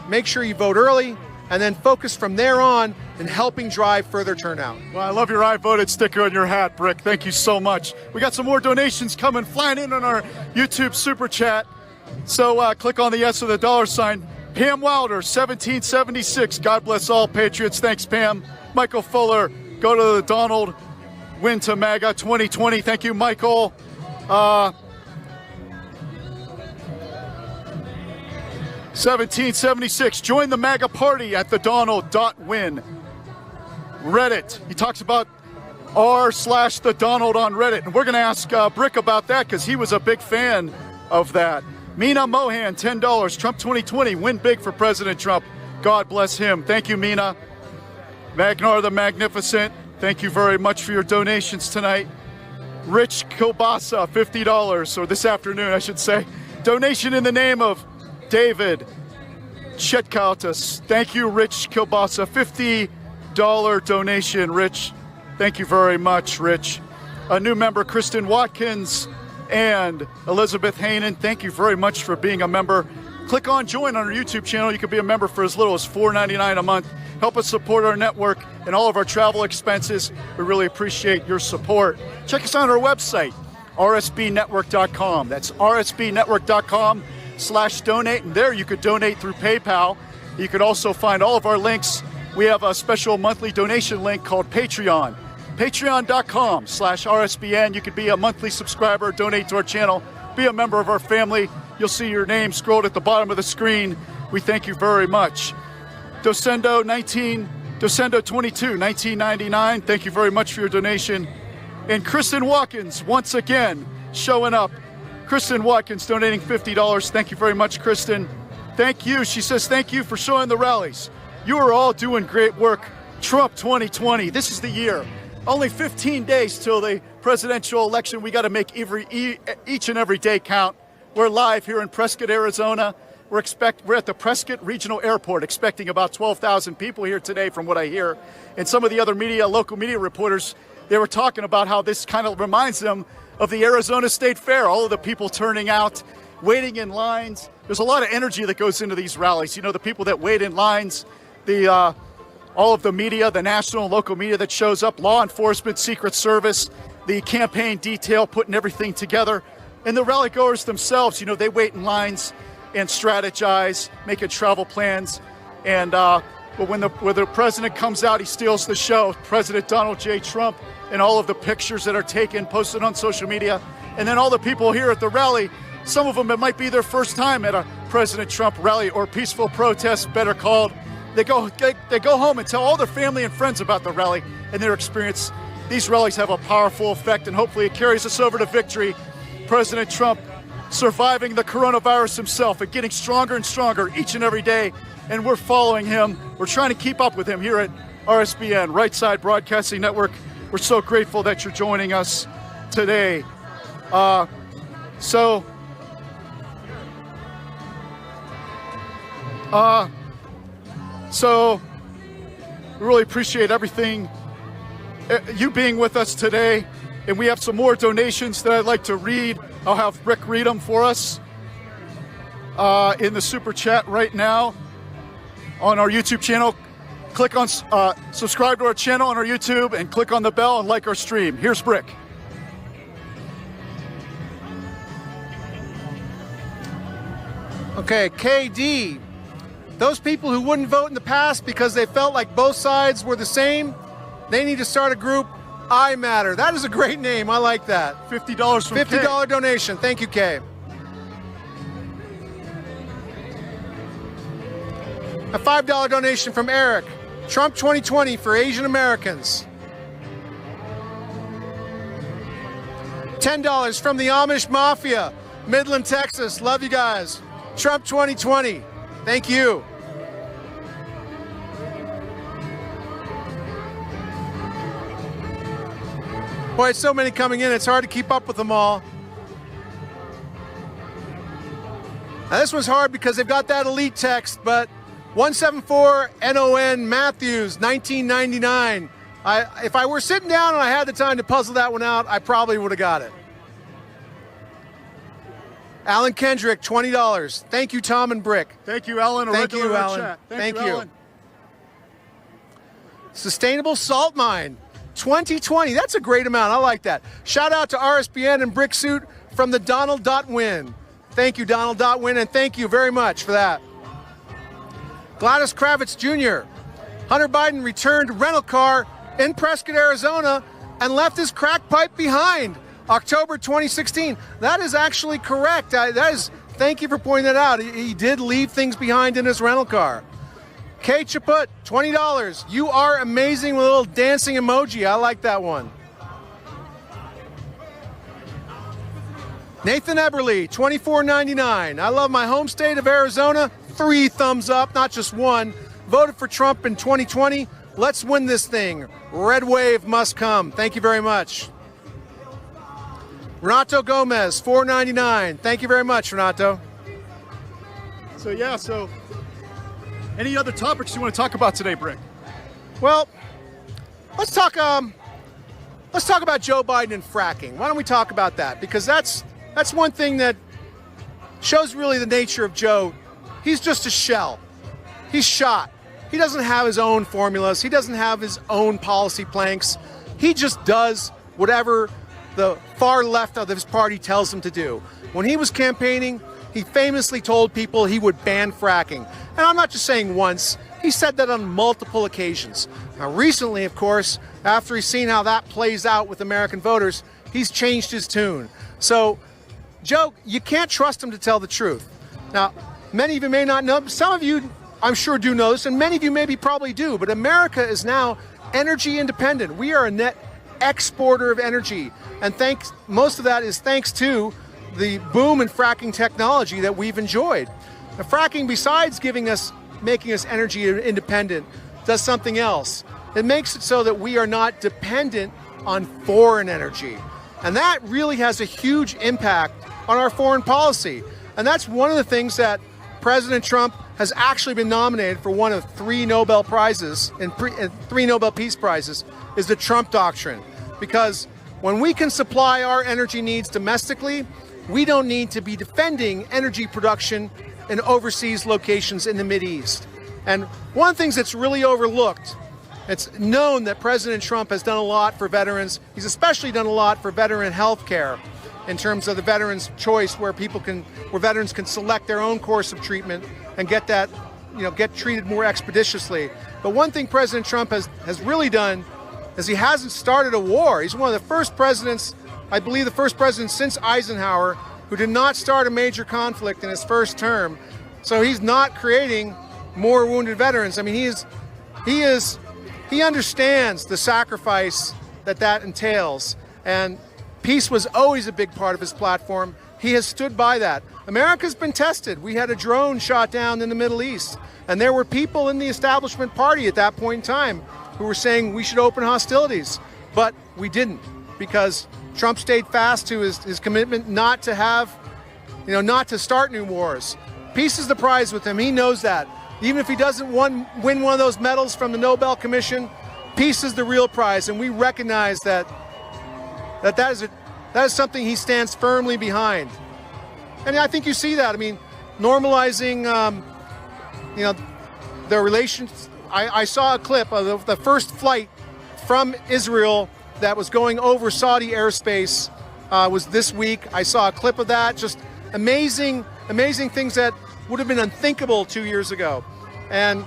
Make sure you vote early. and then focus from there on in helping drive further turnout. Well, I love your I voted sticker on your hat, Brick. Thank you so much. We got some more donations coming, flying in on our YouTube super chat. So click on the S or the dollar sign. Pam Wilder, 1776. God bless all Patriots. Thanks, Pam. Michael Fuller, go to the Donald. Win to MAGA 2020. Thank you, Michael. 1776. Join the MAGA party at the Donald.win. Reddit. He talks about r/the Donald on Reddit. And we're going to ask Brick about that because he was a big fan of that. Mina Mohan, $10. Trump 2020. Win big for President Trump. God bless him. Thank you, Mina. Magnar the Magnificent. Thank you very much for your donations tonight. Rich Kilbasa, $50, or this afternoon, I should say. Donation in the name of David Chetkautas. Thank you, Rich Kilbasa. $50 donation, Rich. Thank you very much, Rich. A new member, Kristen Watkins and Elizabeth Hainan. Thank you very much for being a member. Click on join on our YouTube channel. You can be a member for as little as $4.99 a month. Help us support our network and all of our travel expenses. We really appreciate your support. Check us out on our website, rsbnetwork.com. That's rsbnetwork.com/donate. And there you could donate through PayPal. You could also find all of our links. We have a special monthly donation link called Patreon. Patreon.com/RSBN. You could be a monthly subscriber, donate to our channel, be a member of our family. You'll see your name scrolled at the bottom of the screen. We thank you very much. Docendo 22, 1999. Thank you very much for your donation. And Kristen Watkins, once again, showing up. Kristen Watkins donating $50. Thank you very much, Kristen. Thank you. She says, thank you for showing the rallies. You are all doing great work. Trump 2020. This is the year. Only 15 days till the presidential election. We got to make each and every day count. We're live here in Prescott, Arizona. We're at the Prescott Regional Airport, expecting about 12,000 people here today from what I hear. And some of the other local media reporters, they were talking about how this kind of reminds them of the Arizona State Fair. All of the people turning out, waiting in lines. There's a lot of energy that goes into these rallies. You know, the people that wait in lines, all of the media, the national and local media that shows up, law enforcement, Secret Service, the campaign detail, putting everything together. And the rally goers themselves, you know, they wait in lines and strategize, making travel plans. And but when the president comes out, he steals the show. President Donald J. Trump and all of the pictures that are taken, posted on social media. And then all the people here at the rally, some of them, it might be their first time at a President Trump rally or peaceful protest, better called. They go home and tell all their family and friends about the rally and their experience. These rallies have a powerful effect, and hopefully it carries us over to victory. President Trump surviving the coronavirus himself and getting stronger and stronger each and every day. And we're following him. We're trying to keep up with him here at RSBN, Right Side Broadcasting Network. We're so grateful that you're joining us today. So we really appreciate everything, you being with us today. And we have some more donations that I'd like to read. I'll have Rick read them for us in the super chat right now on our YouTube channel. Click on subscribe to our channel on our YouTube and click on the bell and like our stream. Here's Brick. Okay, KD. Those people who wouldn't vote in the past because they felt like both sides were the same, they need to start a group. I Matter. That is a great name. I like that. $50 from $50 Kay. donation. Thank you, Kay. A $5 donation from Eric. Trump 2020 for Asian Americans. $10 from the Amish Mafia, Midland, Texas. Love you guys. Trump 2020. Thank you. Boy, so many coming in, it's hard to keep up with them all. Now, this one's hard because they've got that elite text, but 174 NON Matthews, 1999. If I were sitting down and I had the time to puzzle that one out, I probably would have got it. Alan Kendrick, $20. Thank you, Tom and Brick. Thank you, Alan. Thank you, Alan. Chat. Thank you. Alan. Sustainable Salt Mine 2020. That's a great amount. I like that. Shout out to RSBN and Brick Suit from the Donald.Win. Thank you, Donald.Win, and thank you very much for that. Gladys Kravitz Jr. Hunter Biden returned rental car in Prescott, Arizona, and left his crack pipe behind. October 2016. That is actually correct. Thank you for pointing that out. He did leave things behind in his rental car. Kay Chaput, $20. You are amazing with a little dancing emoji. I like that one. Nathan Eberly, $24.99. I love my home state of Arizona. 3 thumbs up, not just 1. Voted for Trump in 2020. Let's win this thing. Red wave must come. Thank you very much. Renato Gomez, $4.99. Thank you very much, Renato. So any other topics you want to talk about today, Brick? Well, let's talk about Joe Biden and fracking. Why don't we talk about that? Because that's one thing that shows really the nature of Joe. He's just a shell. He's shot. He doesn't have his own formulas. He doesn't have his own policy planks. He just does whatever the far left of his party tells him to do. When he was campaigning, he famously told people he would ban fracking. And I'm not just saying once, he said that on multiple occasions. Now recently, of course, after he's seen how that plays out with American voters, he's changed his tune. So, Joe, you can't trust him to tell the truth. Now, many of you may not know, some of you I'm sure do know this, and many of you maybe probably do, but America is now energy independent. We are a net exporter of energy, and most of that is thanks to the boom in fracking technology that we've enjoyed. Now, fracking, besides making us energy independent, does something else. It makes it so that we are not dependent on foreign energy, and that really has a huge impact on our foreign policy. And that's one of the things that President Trump has actually been nominated for one of 3 Nobel Prizes and 3 Nobel Peace Prizes, is the Trump Doctrine. Because when we can supply our energy needs domestically, we don't need to be defending energy production in overseas locations in the Mideast. And one of the things that's really overlooked, it's known that President Trump has done a lot for veterans. He's especially done a lot for veteran health care in terms of the veterans' choice, where veterans can select their own course of treatment and get treated more expeditiously. But one thing President Trump has really done is he hasn't started a war. He's one of the first presidents, I believe the first president since Eisenhower, who did not start a major conflict in his first term. So he's not creating more wounded veterans. I mean, he understands the sacrifice that entails, and peace was always a big part of his platform. He has stood by that. America's been tested. We had a drone shot down in the Middle East, and there were people in the establishment party at that point in time who were saying we should open hostilities, but we didn't, because Trump stayed fast to his commitment not to start new wars. Peace is the prize with him. He knows that. Even if he doesn't win one of those medals from the Nobel Commission, peace is the real prize, and we recognize that is something he stands firmly behind. And I think you see that. I mean, normalizing, the relations. I saw a clip of the first flight from Israel that was going over Saudi airspace was this week. I saw a clip of that. Just amazing things that would have been unthinkable 2 years ago. And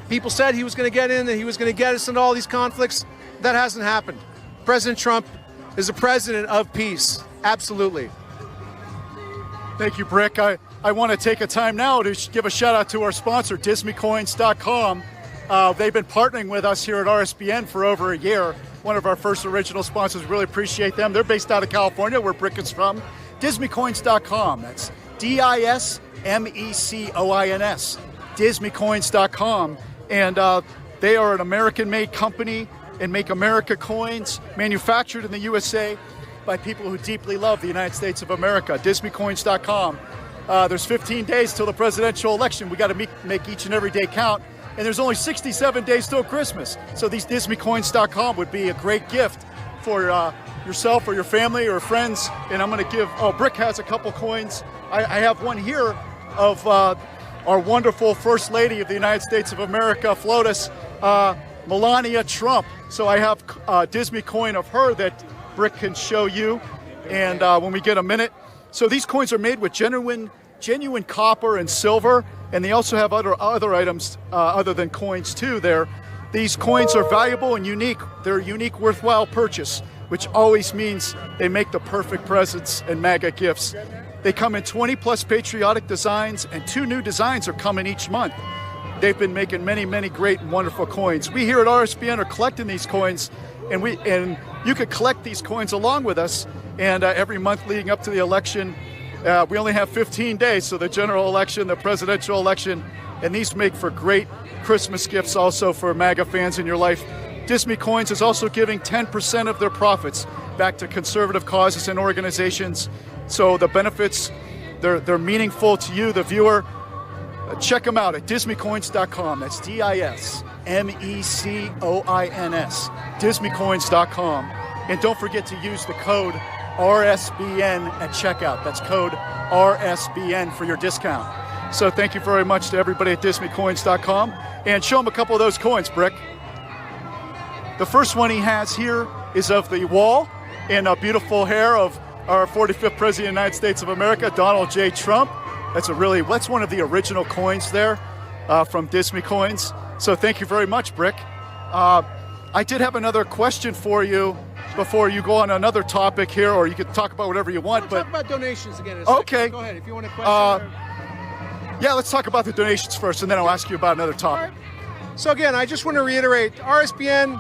people said he was going to get in, and he was going to get us into all these conflicts. That hasn't happened. President Trump is a president of peace. Absolutely. Thank you, Brick. I want to take a time now to give a shout out to our sponsor, DismyCoins.com. They've been partnering with us here at RSBN for over a year. One of our first original sponsors. Really appreciate them. They're based out of California, where Brick is from. DismyCoins.com. That's DismyCoins. DismyCoins.com. And they are an American-made company and make America coins manufactured in the USA by people who deeply love the United States of America. DismyCoins.com. There's 15 days till the presidential election. We got to make each and every day count. And there's only 67 days till Christmas. So these DismyCoins.com would be a great gift for yourself or your family or friends. And I'm going to give, Brick has a couple coins. I have one here of our wonderful First Lady of the United States of America, FLOTUS. Melania Trump. So I have a Disney coin of her that Brick can show you, and when we get a minute. So these coins are made with genuine copper and silver, and they also have other items other than coins too there. These coins are valuable and unique. They're a unique, worthwhile purchase, which always means they make the perfect presents and MAGA gifts. They come in 20 plus patriotic designs, and 2 new designs are coming each month. They've been making many, many great and wonderful coins. We here at RSBN are collecting these coins, and you could collect these coins along with us. And every month leading up to the election, we only have 15 days, so the general election, the presidential election, and these make for great Christmas gifts also for MAGA fans in your life. Disney Coins is also giving 10% of their profits back to conservative causes and organizations. So the benefits, they're meaningful to you, the viewer. Check them out at dismeycoins.com. That's DISMECOINS, dismeycoins.com. And don't forget to use the code RSBN at checkout. That's code RSBN for your discount. So thank you very much to everybody at dismeycoins.com. And show them a couple of those coins, Brick. The first one he has here is of the wall in a beautiful hair of our 45th President of the United States of America, Donald J. Trump. That's one of the original coins there from Disney Coins. So thank you very much, Brick. I did have another question for you before you go on another topic here, or you could talk about whatever you want. Talk about donations again. Okay. Go ahead if you want a question. Yeah, let's talk about the donations first, and then I'll ask you about another topic. Right. So again, I just want to reiterate, RSBN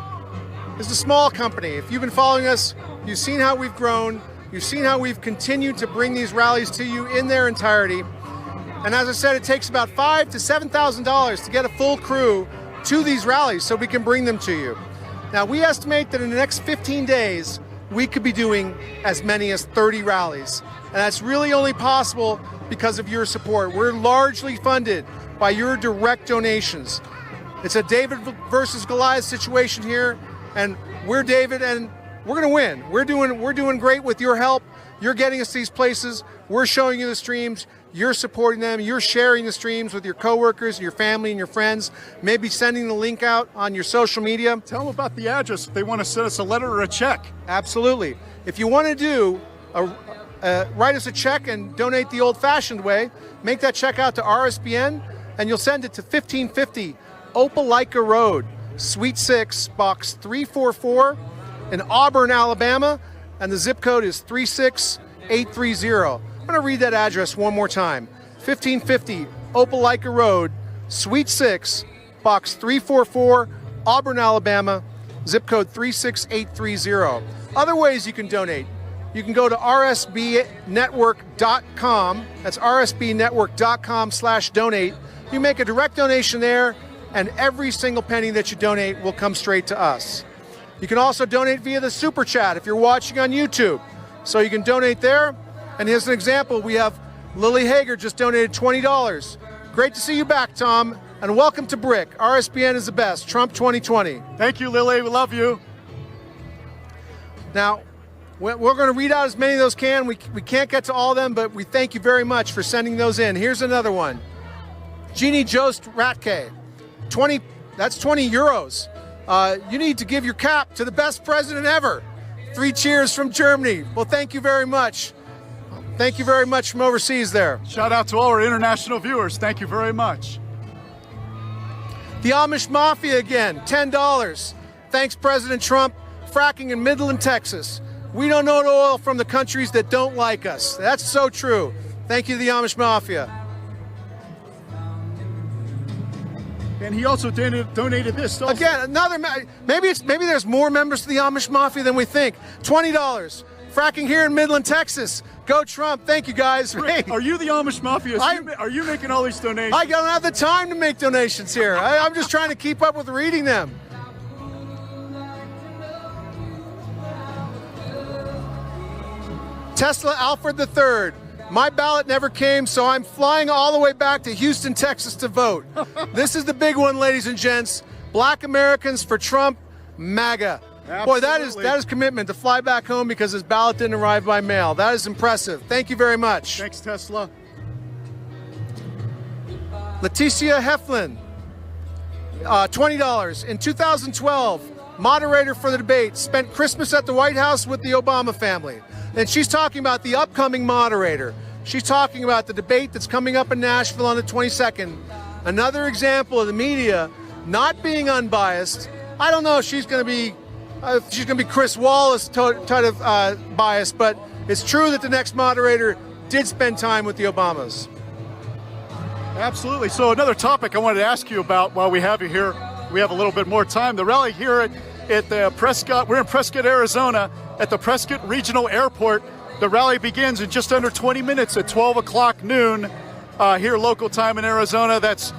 is a small company. If you've been following us, you've seen how we've grown. You've seen how we've continued to bring these rallies to you in their entirety. And as I said, it takes about $5,000 to $7,000 to get a full crew to these rallies so we can bring them to you. Now, we estimate that in the next 15 days, we could be doing as many as 30 rallies. And that's really only possible because of your support. We're largely funded by your direct donations. It's a David versus Goliath situation here, and we're David, and we're going to win. We're doing great with your help. You're getting us these places. We're showing you the streams. You're supporting them. You're sharing the streams with your coworkers, your family, and your friends. Maybe sending the link out on your social media. Tell them about the address if they want to send us a letter or a check. Absolutely. If you want to do write us a check and donate the old-fashioned way, make that check out to RSBN, and you'll send it to 1550 Opelika Road, Suite 6, Box 344 in Auburn, Alabama, and the zip code is 36830. I'm going to read that address one more time. 1550 Opelika Road, Suite 6, Box 344, Auburn, Alabama, zip code 36830. Other ways you can donate. You can go to rsbnetwork.com. That's rsbnetwork.com/donate. You make a direct donation there, and every single penny that you donate will come straight to us. You can also donate via the Super Chat if you're watching on YouTube. So you can donate there. And here's an example. We have Lily Hager just donated $20. Great to see you back, Tom. And welcome to Brick. RSBN is the best. Trump 2020. Thank you, Lily. We love you. Now, we're going to read out as many of those can. We can't get to all of them, but we thank you very much for sending those in. Here's another one. Jeannie Jost Ratke. That's 20 euros. You need to give your cap to the best president ever. 3 cheers from Germany. Well, thank you very much. Thank you very much from overseas there. Shout out to all our international viewers. Thank you very much. The Amish Mafia again, $10. Thanks, President Trump. Fracking in Midland, Texas. We don't know oil from the countries that don't like us. That's so true. Thank you to the Amish Mafia. And he also donated this. Also. Again, another. Maybe there's more members of the Amish Mafia than we think. $20. Fracking here in Midland, Texas. Go Trump. Thank you, guys. Rick, are you the Amish Mafia? Are you making all these donations? I don't have the time to make donations here. I'm just trying to keep up with reading them. Tesla Alfred III. My ballot never came, so I'm flying all the way back to Houston, Texas to vote. This is the big one, ladies and gents. Black Americans for Trump, MAGA. Absolutely. Boy, that is commitment to fly back home because his ballot didn't arrive by mail. That is impressive. Thank you very much. Thanks, Tesla. Leticia Heflin. $20. In 2012, moderator for the debate, spent Christmas at the White House with the Obama family. And she's talking about the upcoming moderator. She's talking about the debate that's coming up in Nashville on the 22nd. Another example of the media not being unbiased. I don't know if she's going to be Chris Wallace type of biased, but it's true that the next moderator did spend time with the Obamas. Absolutely. So another topic I wanted to ask you about while we have you here, we have a little bit more time. The rally here at the Prescott, we're in Prescott, Arizona, at the Prescott Regional Airport. The rally begins in just under 20 minutes at 12 o'clock noon here local time in Arizona. That's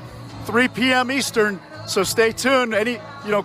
3 p.m. Eastern. So stay tuned.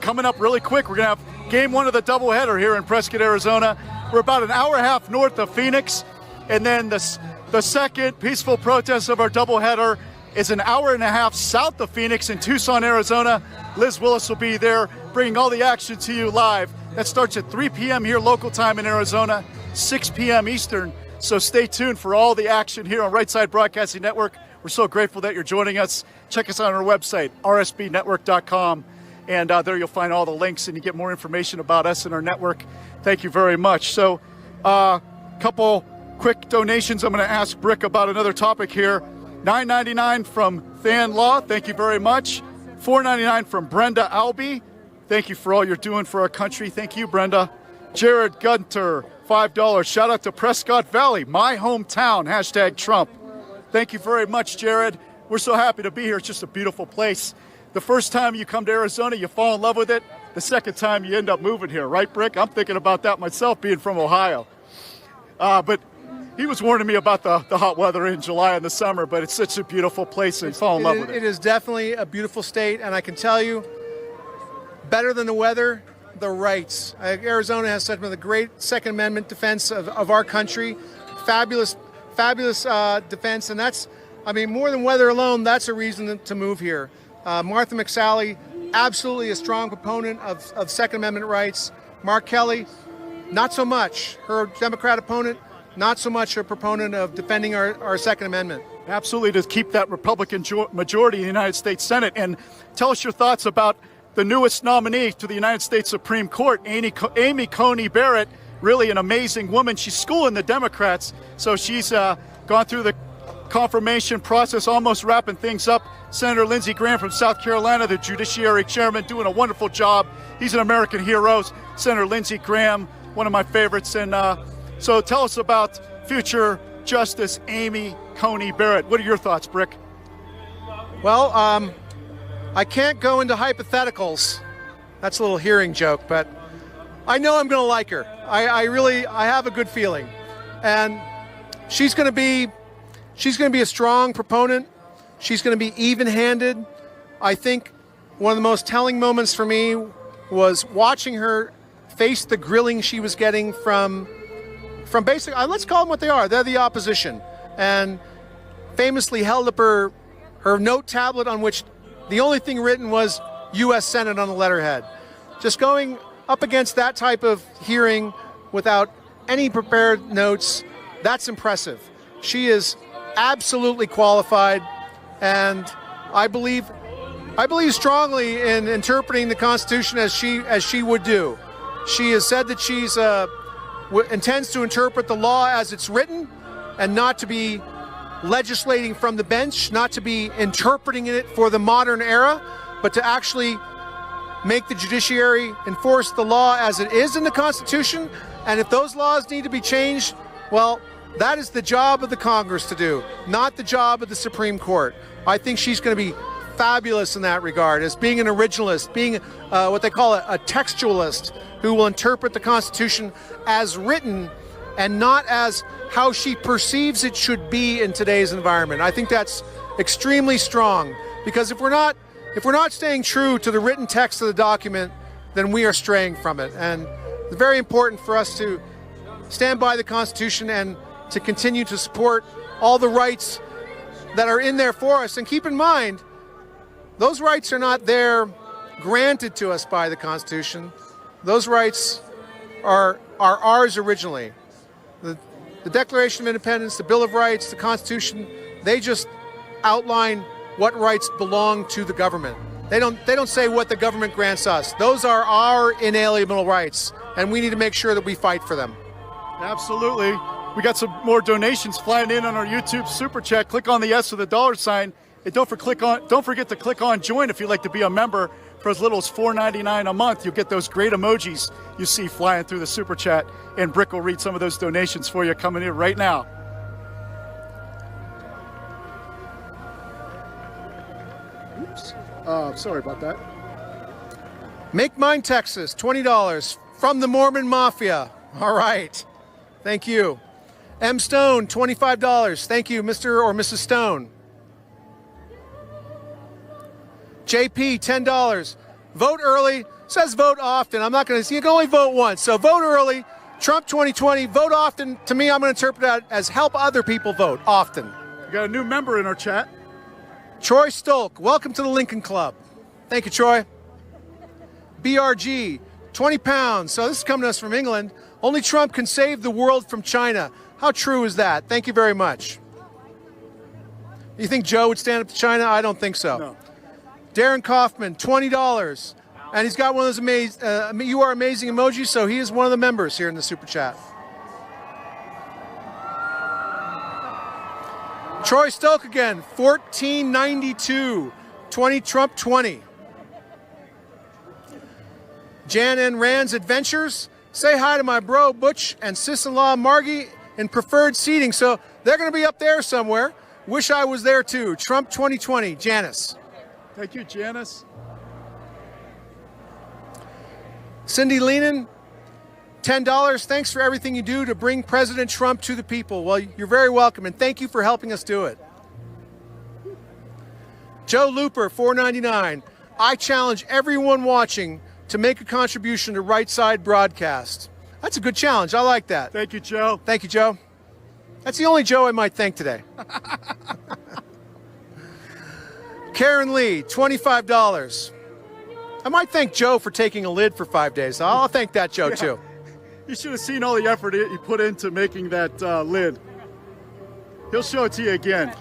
Coming up really quick, we're going to have game one of the doubleheader here in Prescott, Arizona. We're about an hour and a half north of Phoenix. And then the second peaceful protest of our doubleheader is an hour and a half south of Phoenix in Tucson, Arizona. Liz Willis will be there bringing all the action to you live. That starts at 3 p.m. here local time in Arizona, 6 p.m. Eastern. So stay tuned for all the action here on Right Side Broadcasting Network. We're so grateful that you're joining us. Check us out on our website, rsbnetwork.com. And there you'll find all the links and you get more information about us and our network. Thank you very much. So couple quick donations. I'm going to ask Brick about another topic here. $9.99 from Than Law. Thank you very much. $4.99 from Brenda Albee. Thank you for all you're doing for our country. Thank you, Brenda. Jared Gunter, $5. Shout out to Prescott Valley, my hometown, #Trump. Thank you very much, Jared. We're so happy to be here. It's just a beautiful place. The first time you come to Arizona, you fall in love with it. The second time, you end up moving here, right, Brick? I'm thinking about that myself, being from Ohio. But he was warning me about the hot weather in July and the summer, but it's such a beautiful place and fall in love with it. It is definitely a beautiful state, and I can tell you, better than the weather, the rights. Arizona has some of the great Second Amendment defense of our country. Fabulous defense, and that's, more than weather alone, that's a reason to move here. Martha McSally, absolutely a strong proponent of Second Amendment rights. Mark Kelly, not so much. Her Democrat opponent, not so much a proponent of defending our Second Amendment. Absolutely, to keep that Republican majority in the United States Senate. And tell us your thoughts about the newest nominee to the United States Supreme Court, Amy Coney Barrett. Really an amazing woman. She's schooling the Democrats, so she's gone through the confirmation process, almost wrapping things up. Senator Lindsey Graham from South Carolina, the Judiciary Chairman, doing a wonderful job. He's an American hero. Senator Lindsey Graham, one of my favorites. And so tell us about future Justice Amy Coney Barrett. What are your thoughts, Brick? Well, I can't go into hypotheticals. That's a little hearing joke, but I know I'm going to like her. I have a good feeling. And she's going to be a strong proponent. She's going to be even-handed. I think one of the most telling moments for me was watching her face the grilling she was getting from basically, let's call them what they are. They're the opposition. And famously held up her note tablet on which the only thing written was U.S. Senate on the letterhead. Just going up against that type of hearing without any prepared notes, that's impressive. She is absolutely qualified, and I believe strongly in interpreting the Constitution as she would do. She has said that she's intends to interpret the law as it's written, and not to be legislating from the bench, not to be interpreting it for the modern era, but to actually make the judiciary enforce the law as it is in the Constitution. And if those laws need to be changed, well, that is the job of the Congress to do, not the job of the Supreme Court. I think she's going to be fabulous in that regard, as being an originalist, being what they call a textualist, who will interpret the Constitution as written and not as how she perceives it should be in today's environment. I think that's extremely strong, because if we're not staying true to the written text of the document, then we are straying from it. And it's very important for us to stand by the Constitution and to continue to support all the rights that are in there for us. And keep in mind, those rights are not there granted to us by the Constitution. Those rights are ours originally. The Declaration of Independence, the Bill of Rights, the Constitution, they just outline what rights belong to the government. They don't say what the government grants us. Those are our inalienable rights, and we need to make sure that we fight for them. Absolutely. We got some more donations flying in on our YouTube Super Chat. Click on the S with the dollar sign. And don't forget to click on join if you'd like to be a member for as little as $4.99 a month. You'll get those great emojis you see flying through the Super Chat. And Brick will read some of those donations for you coming in right now. Oops. Sorry about that. Make Mine Texas, $20 from the Mormon Mafia. All right. Thank you. M. Stone, $25. Thank you, Mr. or Mrs. Stone. JP, $10. Vote early. Says vote often. I'm not going to. You can only vote once. So vote early. Trump 2020. Vote often. To me, I'm going to interpret that as help other people vote often. We got a new member in our chat. Troy Stolk, welcome to the Lincoln Club. Thank you, Troy. BRG, 20 pounds. So this is coming to us from England. Only Trump can save the world from China. How true is that? Thank you very much. You think Joe would stand up to China? I don't think so. No. Darren Kaufman, $20. And he's got one of those you are amazing emojis, so he is one of the members here in the Super Chat. Troy Stoke again, $14.92. 20 Trump 20. Jan and Rand's Adventures. Say hi to my bro Butch and sis-in-law Margie in preferred seating. So they're going to be up there somewhere. Wish I was there too. Trump 2020, Janice. Thank you, Janice. Cindy Leenan, $10. Thanks for everything you do to bring President Trump to the people. Well, you're very welcome, and thank you for helping us do it. Joe Looper, $4.99. I challenge everyone watching to make a contribution to Right Side Broadcast. That's a good challenge. I like that. Thank you, Joe. Thank you, Joe. That's the only Joe I might thank today. Karen Lee, $25. I might thank Joe for taking a lid for 5 days. I'll thank that Joe, too. You should have seen all the effort you put into making that lid. He'll show it to you again.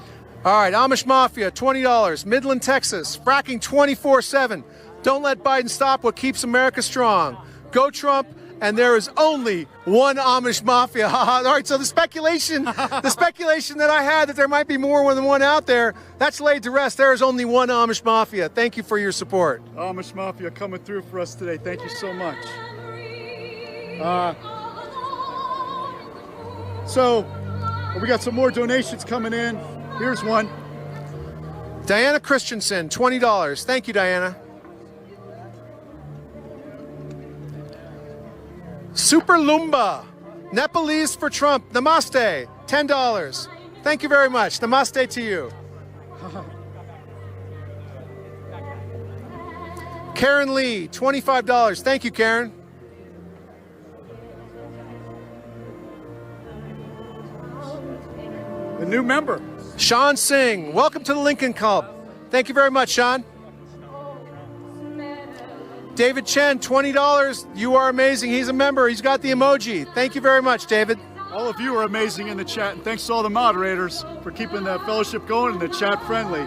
All right, Amish Mafia, $20. Midland, Texas, fracking 24/7. Don't let Biden stop what keeps America strong. Go Trump, and there is only one Amish Mafia. All right, so the speculation that I had that there might be more than one out there, that's laid to rest. There is only one Amish Mafia. Thank you for your support. Amish Mafia coming through for us today. Thank you so much. So we got some more donations coming in. Here's one. Diana Christensen, $20. Thank you, Diana. Super Lumba, Nepalese for Trump. Namaste, $10. Thank you very much. Namaste to you. Karen Lee, $25. Thank you, Karen. A new member. Sean Singh, welcome to the Lincoln Club. Thank you very much, Sean. David Chen, $20. You are amazing. He's a member. He's got the emoji. Thank you very much, David. All of you are amazing in the chat, and thanks to all the moderators for keeping the fellowship going and the chat friendly.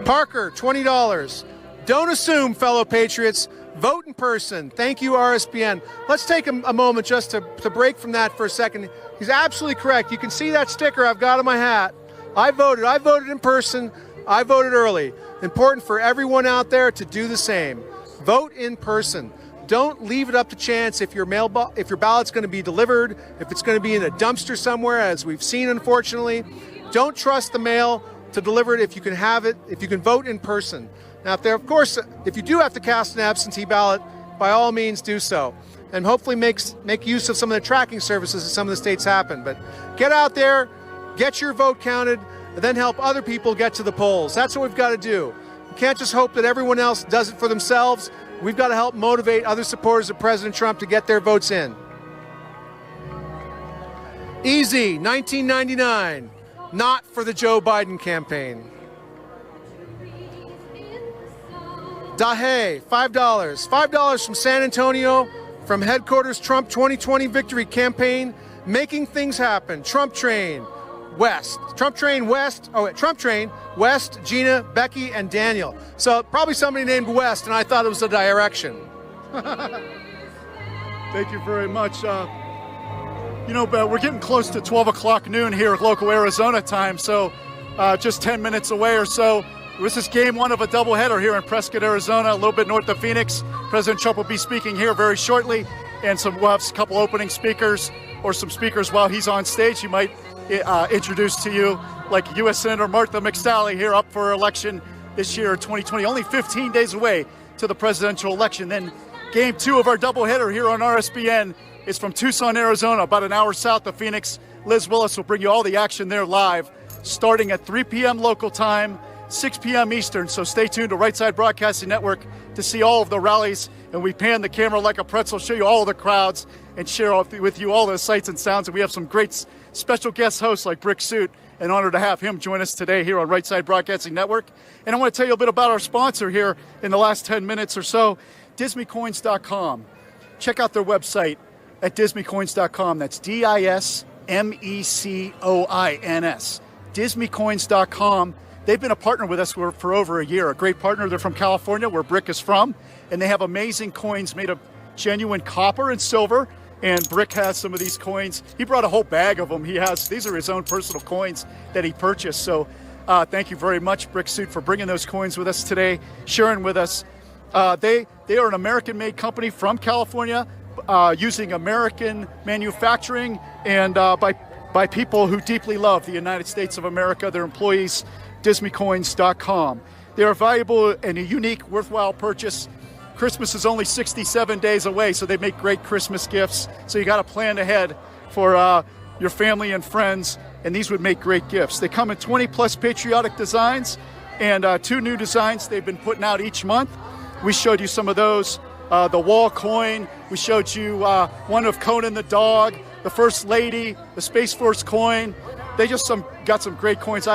Parker, $20. Don't assume, fellow patriots. Vote in person. Thank you, RSBN. Let's take a moment just to break from that for a second. He's absolutely correct. You can see that sticker I've got on my hat. I voted. I voted in person. I voted early. Important for everyone out there to do the same. Vote in person. Don't leave it up to chance if your ballot's going to be delivered, if it's going to be in a dumpster somewhere, as we've seen, unfortunately. Don't trust the mail to deliver it if you can have it, if you can vote in person. Now, if you do have to cast an absentee ballot, by all means do so. And hopefully make use of some of the tracking services that some of the states happen. But get out there, get your vote counted, and then help other people get to the polls. That's what we've got to do. We can't just hope that everyone else does it for themselves. We've got to help motivate other supporters of President Trump to get their votes in. Easy, $19.99. Not for the Joe Biden campaign. Dahe, $5. $5 from San Antonio, from headquarters Trump 2020 Victory Campaign, making things happen. Trump Train. West. Trump Train West. Oh, wait, Trump Train West, Gina, Becky, and Daniel. So probably somebody named West, and I thought it was a direction. Thank you very much. We're getting close to 12 o'clock noon here at local Arizona time, so just 10 minutes away or so. This is game one of a doubleheader here in Prescott, Arizona, a little bit north of Phoenix. President Trump will be speaking here very shortly, and we'll have a couple opening speakers or some speakers while he's on stage. He might introduce to you, like U.S. Senator Martha McSally here up for election this year, 2020, only 15 days away to the presidential election. Then game two of our doubleheader here on RSBN is from Tucson, Arizona, about an hour south of Phoenix. Liz Willis will bring you all the action there live, starting at 3 p.m. local time, 6 p.m. Eastern. So stay tuned to Right Side Broadcasting Network to see all of the rallies. And we pan the camera like a pretzel, show you all of the crowds, and share with you all the sights and sounds. And we have some great special guest hosts like Brick Suit, and honored to have him join us today here on Right Side Broadcasting Network. And I want to tell you a bit about our sponsor here in the last 10 minutes or so, DismyCoins.com. Check out their website at DismyCoins.com. That's DismeyCoins. DismyCoins.com. They've been a partner with us for over a year, a great partner. They're from California, where Brick is from, and they have amazing coins made of genuine copper and silver. And Brick has some of these coins. He brought a whole bag of them. These are his own personal coins that he purchased. So thank you very much, Brick Suit, for bringing those coins with us today, sharing with us. They are an American-made company from California, using American manufacturing, and by people who deeply love the United States of America, their employees. DismyCoins.com. They are valuable and a unique, worthwhile purchase. Christmas is only 67 days away, so they make great Christmas gifts. So you got to plan ahead for your family and friends, and these would make great gifts. They come in 20-plus patriotic designs, and 2 new designs they've been putting out each month. We showed you some of those. The wall coin. We showed you one of Conan the dog, the First Lady, the Space Force coin. They just got some great coins.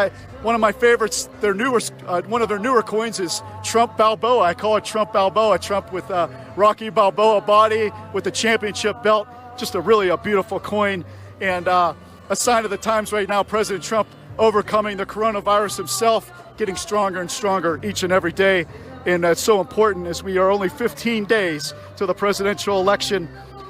One of my favorites, one of their newer coins is Trump Balboa. I call it Trump Balboa. Trump with Rocky Balboa body with the championship belt. Just a beautiful coin, and a sign of the times right now. President Trump overcoming the coronavirus himself, getting stronger and stronger each and every day. And that's so important as we are only 15 days to the presidential election.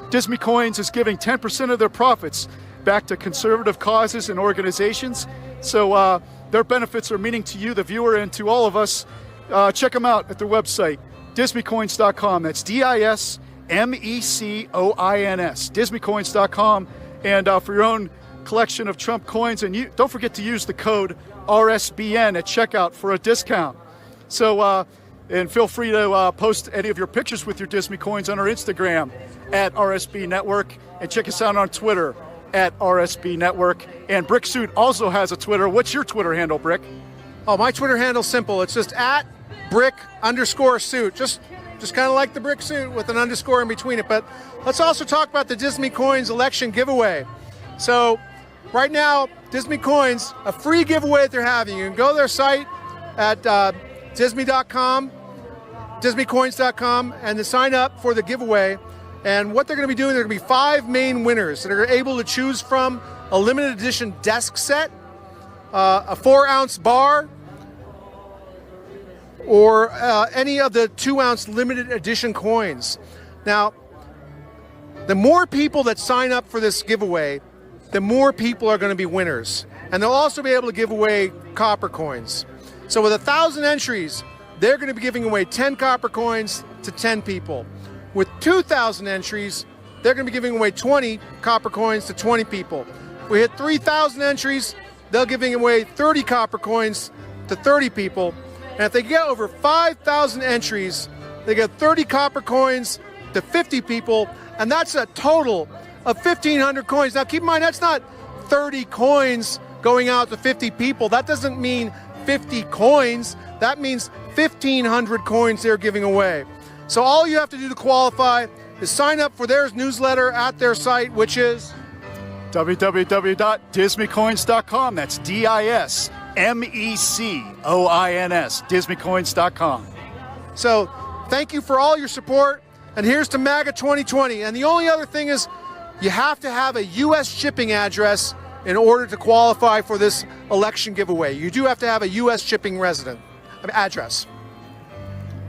Disney Coins is giving 10% of their profits back to conservative causes and organizations. So their benefits are meaning to you, the viewer, and to all of us. Check them out at their website, DismyCoins.com. That's DismeyCoins, DismyCoins.com. And for your own collection of Trump coins, and don't forget to use the code RSBN at checkout for a discount. So, and feel free to post any of your pictures with your Disney coins on our Instagram at RSB Network, and check us out on Twitter at RSB Network. And Brick Suit also has a Twitter. What's your Twitter handle, Brick? Oh, my Twitter handle's simple. It's just at Brick_suit. Just kind of like the Brick Suit with an underscore in between it. But let's also talk about the Disney Coins election giveaway. So right now, Disney Coins, a free giveaway that they're having. You can go to their site at Disney.com, DisneyCoins.com, and to sign up for the giveaway. And what they're going to be doing, there are going to be 5 main winners that are able to choose from a limited edition desk set, a 4-ounce bar, or any of the 2-ounce limited edition coins. Now, the more people that sign up for this giveaway, the more people are going to be winners. And they'll also be able to give away copper coins. So with 1,000 entries, they're going to be giving away 10 copper coins to 10 people. With 2,000 entries, they're going to be giving away 20 copper coins to 20 people. If we hit 3,000 entries, they're giving away 30 copper coins to 30 people. And if they get over 5,000 entries, they get 30 copper coins to 50 people, and that's a total of 1,500 coins. Now keep in mind, that's not 30 coins going out to 50 people. That doesn't mean 50 coins. That means 1,500 coins they're giving away. So all you have to do to qualify is sign up for their newsletter at their site, which is www.DismeyCoins.com. That's DismeyCoins, DismeyCoins.com. So thank you for all your support, and here's to MAGA 2020. And the only other thing is you have to have a U.S. shipping address in order to qualify for this election giveaway. You do have to have a U.S. shipping address.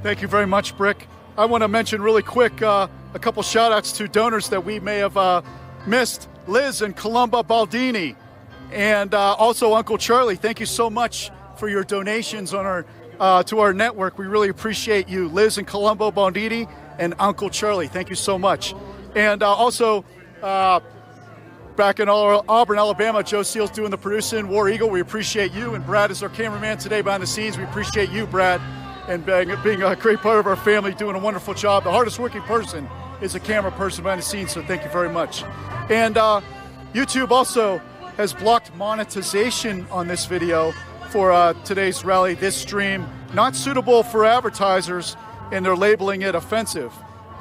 Thank you very much, Brick. I want to mention really quick a couple shout outs to donors that we may have missed. Liz and Columba Baldini, and also Uncle Charlie. Thank you so much for your donations on our to our network. We really appreciate you, Liz and Columba Baldini and Uncle Charlie. Thank you so much. And also back in Auburn, Alabama, Joe Seals doing the producing. War Eagle, we appreciate you. And Brad is our cameraman today behind the scenes. We appreciate you, Brad, and being a great part of our family, doing a wonderful job. The hardest working person is a camera person behind the scenes, so thank you very much. And YouTube also has blocked monetization on this video for today's rally, this stream, not suitable for advertisers, and they're labeling it offensive.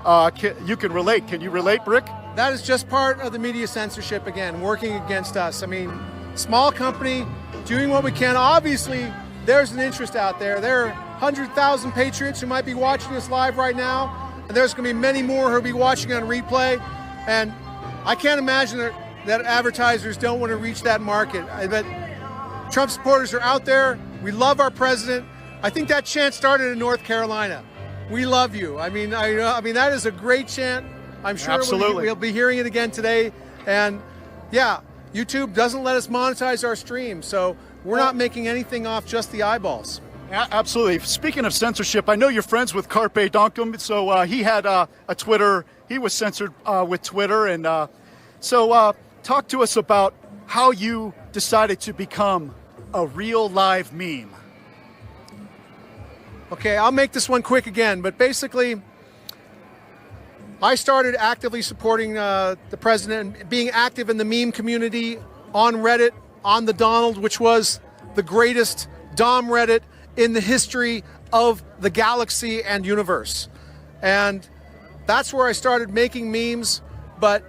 You can relate. Can you relate, Brick? That is just part of the media censorship, again, working against us. I mean, small company, doing what we can. Obviously, there's an interest out there. There are 100,000 patriots who might be watching this live right now, and there's going to be many more who will be watching on replay. And I can't imagine that advertisers don't want to reach that market. But Trump supporters are out there. We love our president. I think that chant started in North Carolina. We love you. I mean, that is a great chant. I'm sure Absolutely. we'll be hearing it again today. And yeah, YouTube doesn't let us monetize our stream, so we're not making anything off just the eyeballs. Absolutely. Speaking of censorship, I know you're friends with Carpe Donkum, so he had a Twitter. He was censored with Twitter, and so talk to us about how you decided to become a real live meme. Okay, I'll make this one quick again, but basically, I started actively supporting the president and being active in the meme community on Reddit, on the Donald, which was the greatest Dom Reddit in the history of the galaxy and universe. And that's where I started making memes. But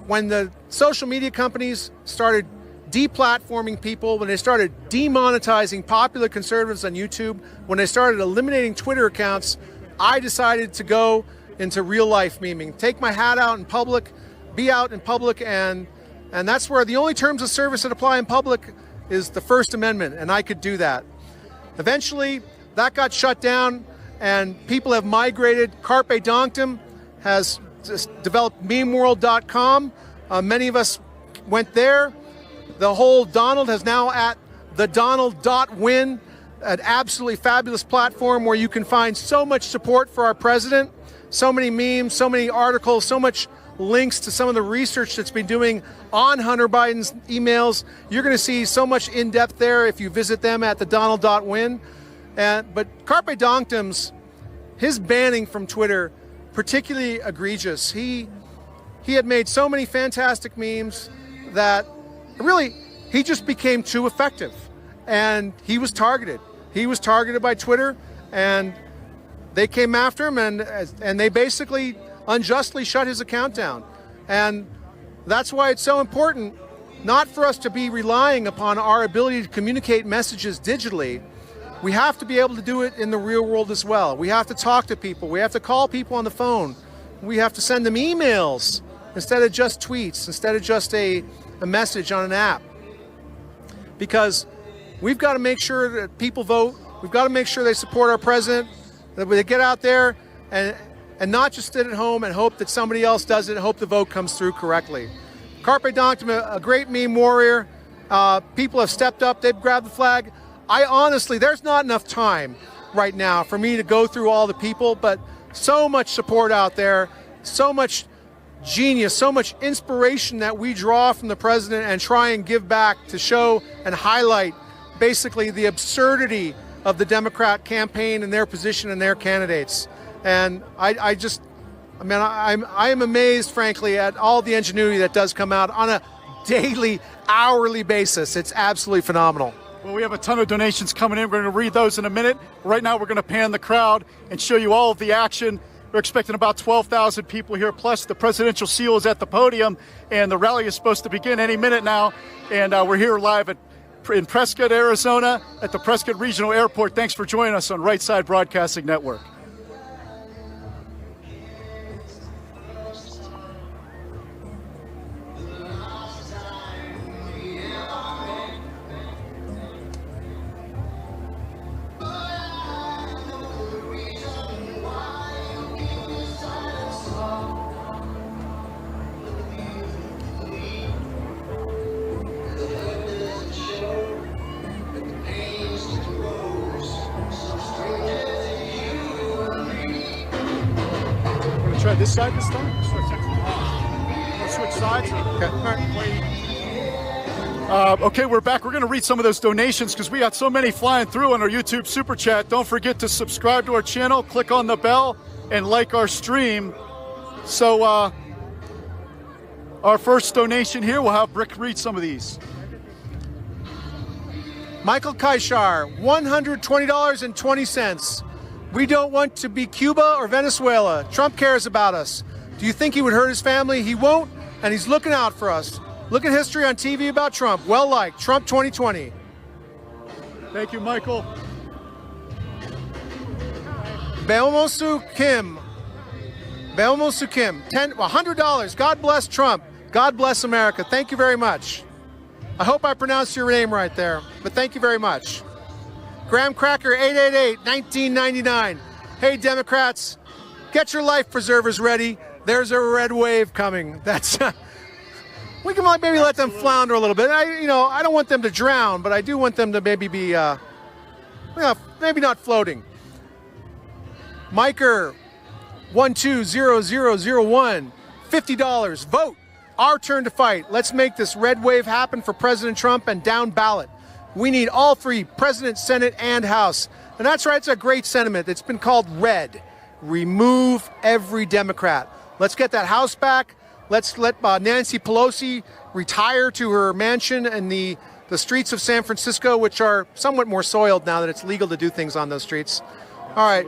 when the social media companies started deplatforming people, when they started demonetizing popular conservatives on YouTube, when they started eliminating Twitter accounts, I decided to go into real life memeing, take my hat out in public, be out in public, and that's where the only terms of service that apply in public is the First Amendment, and I could do that. Eventually, that got shut down, and people have migrated. Carpe Donktum has developed memeworld.com. Many of us went there. The whole Donald is now at thedonald.win, an absolutely fabulous platform where you can find so much support for our president, so many memes, so many articles, so much links to some of the research that's been doing on Hunter Biden's emails. You're going to see so much in-depth there if you visit them at thedonald.win. But Carpe Donktum's, his banning from Twitter, particularly egregious. He had made so many fantastic memes that really he just became too effective, and he was targeted. He was targeted by Twitter, and they came after him, and they basically unjustly shut his account down. And that's why it's so important not for us to be relying upon our ability to communicate messages digitally. We have to be able to do it in the real world as well. We have to talk to people. We have to call people on the phone. We have to send them emails instead of just tweets, instead of just a message on an app. Because we've got to make sure that people vote. We've got to make sure they support our president, that they get out there and not just sit at home and hope that somebody else does it and hope the vote comes through correctly. Carpe Donktum, a great meme warrior. People have stepped up. They've grabbed the flag. I honestly, there's not enough time right now for me to go through all the people, but so much support out there, so much genius, so much inspiration that we draw from the president and try and give back to show and highlight basically the absurdity of the Democrat campaign and their position and their candidates. And I am amazed, frankly, at all the ingenuity that does come out on a daily, hourly basis. It's absolutely phenomenal. Well, we have a ton of donations coming in. We're going to read those in a minute. Right now, we're going to pan the crowd and show you all of the action. We're expecting about 12,000 people here, plus the presidential seal is at the podium, and the rally is supposed to begin any minute now. And we're here live in Prescott, Arizona, at the Prescott Regional Airport. Thanks for joining us on Right Side Broadcasting Network. This side this time? Let's switch sides. Okay. All right. Okay, we're back. We're going to read some of those donations because we got so many flying through on our YouTube Super Chat. Don't forget to subscribe to our channel, click on the bell, and like our stream. So our first donation here, we'll have Brick read some of these. Michael Kaishar, $120.20. We don't want to be Cuba or Venezuela. Trump cares about us. Do you think he would hurt his family? He won't, and he's looking out for us. Look at history on TV about Trump. Well liked. Trump 2020. Thank you, Michael. Beomosu Kim. Beomosu Kim. $100. God bless Trump. God bless America. Thank you very much. I hope I pronounced your name right there, but thank you very much. Graham Cracker, 888-1999. Hey, Democrats, get your life preservers ready. There's a red wave coming. That's we can maybe let them flounder a little bit. I don't want them to drown, but I do want them to maybe be, maybe not floating. Miker, 120001, $50. Vote. Our turn to fight. Let's make this red wave happen for President Trump and down ballot. We need all three, President, Senate, and House. And that's right, it's a great sentiment. It's been called red. Remove every Democrat. Let's get that House back. Let's let Nancy Pelosi retire to her mansion in the streets of San Francisco, which are somewhat more soiled now that it's legal to do things on those streets. All right,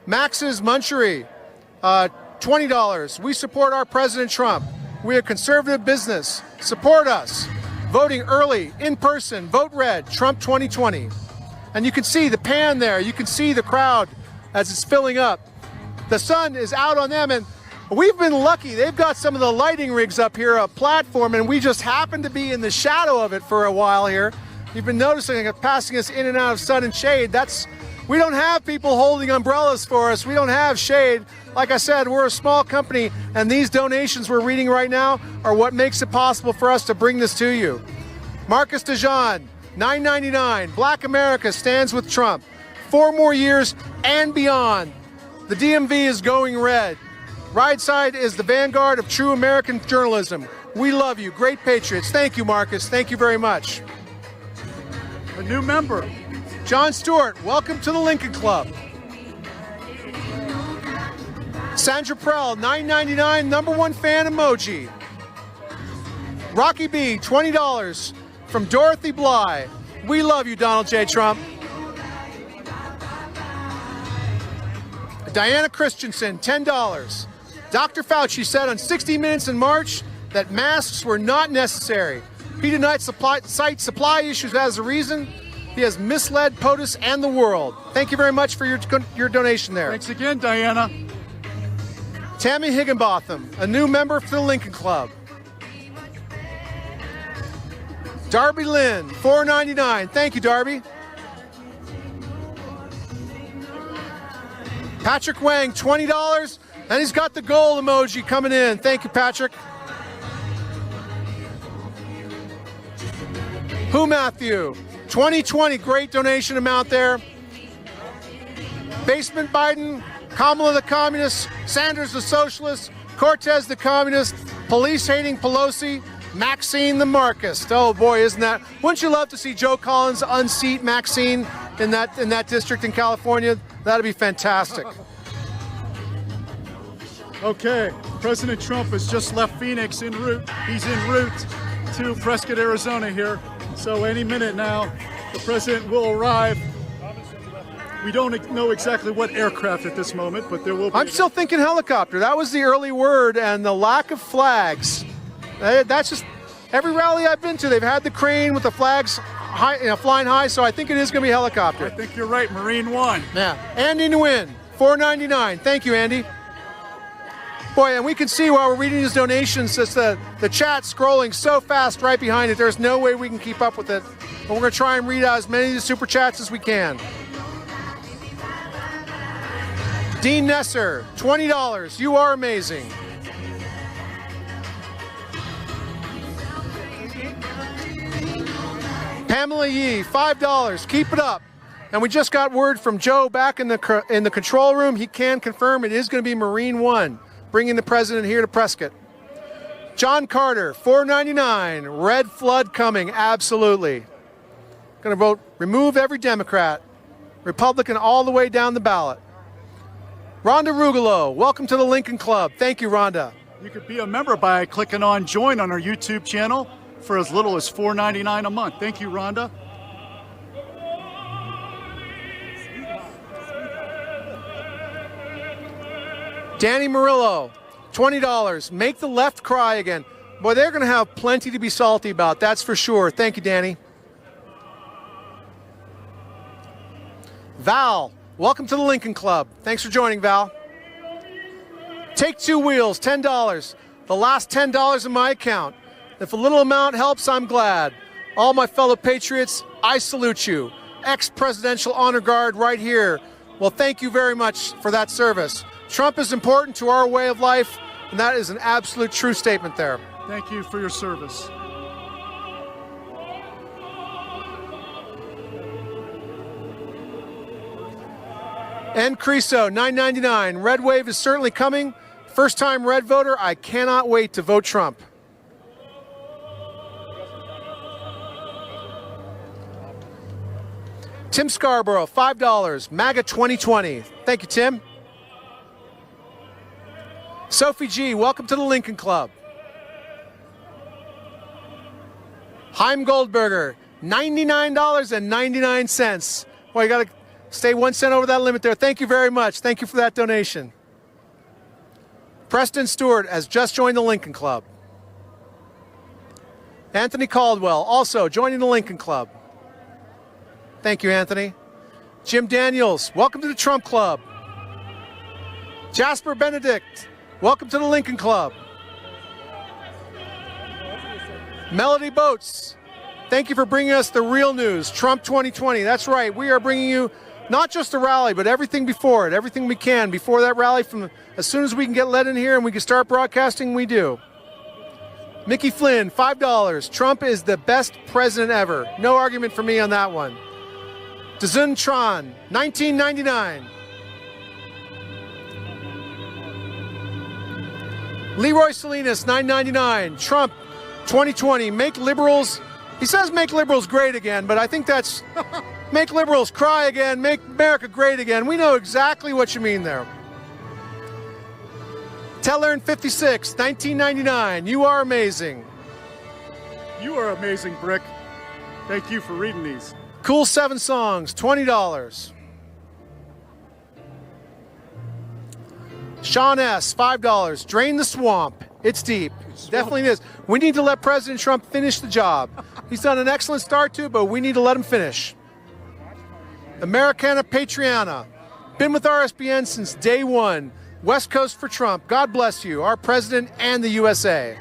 Max's Munchery, $20. We support our President Trump. We are conservative business. Support us. Voting early, in person, vote red, Trump 2020. And you can see the pan there. You can see the crowd as it's filling up. The sun is out on them, and we've been lucky. They've got some of the lighting rigs up here, a platform, and we just happen to be in the shadow of it for a while here. You've been noticing it passing us in and out of sun and shade. We don't have people holding umbrellas for us. We don't have shade. Like I said, we're a small company, and these donations we're reading right now are what makes it possible for us to bring this to you. Marcus DeJean, $9.99. Black America stands with Trump. 4 more years and beyond. The DMV is going red. RideSide is the vanguard of true American journalism. We love you. Great patriots. Thank you, Marcus. Thank you very much. A new member. John Stewart, welcome to the Lincoln Club. Sandra Prell, $9.99, #1 fan emoji. Rocky B, $20 from Dorothy Bly. We love you, Donald J. Trump. Diana Christensen, $10. Dr. Fauci said on 60 Minutes in March that masks were not necessary. He did not cite supply issues as a reason. He has misled POTUS and the world. Thank you very much for your donation there. Thanks again, Diana. Tammy Higginbotham, a new member for the Lincoln Club. Darby Lynn, $4.99. Thank you, Darby. Patrick Wang, $20, and he's got the gold emoji coming in. Thank you, Patrick. Who Matthew, 2020, great donation amount there. Basement Biden, Kamala the Communist, Sanders the Socialist, Cortez the Communist, police-hating Pelosi, Maxine the Marxist. Oh boy, isn't that? Wouldn't you love to see Joe Collins unseat Maxine in that district in California? That'd be fantastic. Okay, President Trump has just left Phoenix en route. He's en route to Prescott, Arizona here. So any minute now, the president will arrive. We don't know exactly what aircraft at this moment, but there will be. I'm still thinking helicopter. That was the early word, and the lack of flags. That's just every rally I've been to. They've had the crane with the flags high, flying high, so I think it is going to be helicopter. I think you're right, Marine One. Yeah. Andy Nguyen, $4.99. Thank you, Andy. Boy, and we can see while we're reading these donations, it's the chat scrolling so fast right behind it. There's no way we can keep up with it. But we're going to try and read out as many of the super chats as we can. Dean Nesser, $20. You are amazing. Pamela Yee, $5. Keep it up. And we just got word from Joe back in the control room. He can confirm it is going to be Marine One. bringing the president here to Prescott. John Carter, $4.99. Red flood coming, absolutely. Going to vote remove every Democrat, Republican all the way down the ballot. Rhonda Rugolo, welcome to the Lincoln Club. Thank you, Rhonda. You could be a member by clicking on join on our YouTube channel for as little as $4.99 a month. Thank you, Rhonda. Danny Murillo, $20. Make the left cry again. Boy, they're going to have plenty to be salty about, that's for sure. Thank you, Danny. Val, welcome to the Lincoln Club. Thanks for joining, Val. Take Two Wheels, $10. The last $10 in my account. If a little amount helps, I'm glad. All my fellow patriots, I salute you. Ex-presidential honor guard right here. Well, thank you very much for that service. Trump is important to our way of life, and that is an absolute true statement there. Thank you for your service. And Creso, $9.99. Red wave is certainly coming. First time red voter, I cannot wait to vote Trump. Tim Scarborough, $5. MAGA 2020. Thank you, Tim. Sophie G, welcome to the Lincoln Club. Heim Goldberger, $99.99. Well, you got to stay 1 cent over that limit there. Thank you very much. Thank you for that donation. Preston Stewart has just joined the Lincoln Club. Anthony Caldwell, also joining the Lincoln Club. Thank you, Anthony. Jim Daniels, welcome to the Trump Club. Jasper Benedict, welcome to the Lincoln Club. Melody Boats, thank you for bringing us the real news, Trump 2020. That's right, we are bringing you not just the rally, but everything before it, everything we can before that rally. From as soon as we can get let in here and we can start broadcasting, we do. Mickey Flynn, $5. Trump is the best president ever. No argument for me on that one. Dazun Tron, $19.99. Leroy Salinas, $9.99. Trump 2020, make liberals, he says make liberals great again, but I think that's make liberals cry again, make America great again. We know exactly what you mean there. Tellern 56, $19.99. You are amazing. You are amazing, Brick. Thank you for reading these. Cool 7 Songs, $20. Sean S., $5. Drain the swamp. It's deep. Definitely is. We need to let President Trump finish the job. He's done an excellent start to it, but we need to let him finish. Americana Patriana. Been with RSBN since day one. West Coast for Trump. God bless you, our president and the USA.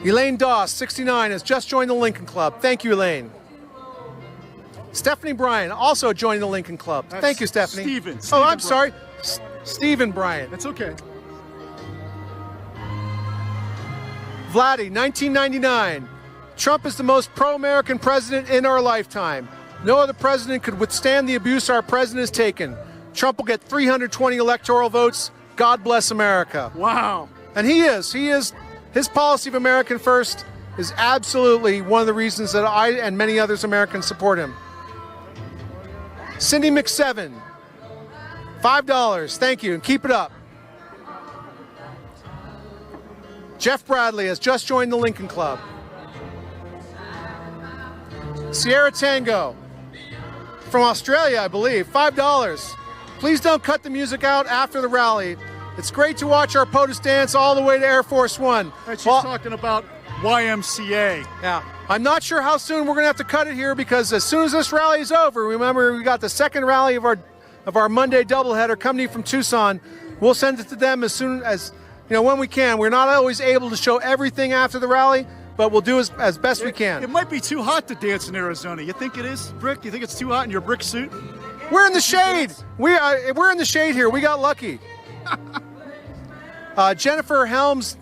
Elaine Doss, 69, has just joined the Lincoln Club. Thank you, Elaine. Stephanie Bryan, also joining the Lincoln Club. Thank you, Stephanie. Stephen Oh, I'm Bryan. sorry. Stephen Bryan. That's okay. Vladdy, 1999. Trump is the most pro-American president in our lifetime. No other president could withstand the abuse our president has taken. Trump will get 320 electoral votes. God bless America. Wow. And he is. His policy of American First is absolutely one of the reasons that I and many others Americans support him. Cindy McSeven, $5. Thank you, and keep it up. Jeff Bradley has just joined the Lincoln Club. Sierra Tango, from Australia, I believe, $5. Please don't cut the music out after the rally. It's great to watch our POTUS dance all the way to Air Force One. And she's talking about YMCA. Yeah, I'm not sure how soon we're going to have to cut it here, because as soon as this rally is over, remember we got the second rally of our Monday doubleheader coming from Tucson. We'll send it to them as soon as, when we can. We're not always able to show everything after the rally, but we'll do as best we can. It might be too hot to dance in Arizona. You think it is, Brick? You think it's too hot in your brick suit? We're in the shade. We're in the shade here. We got lucky. Jennifer Helms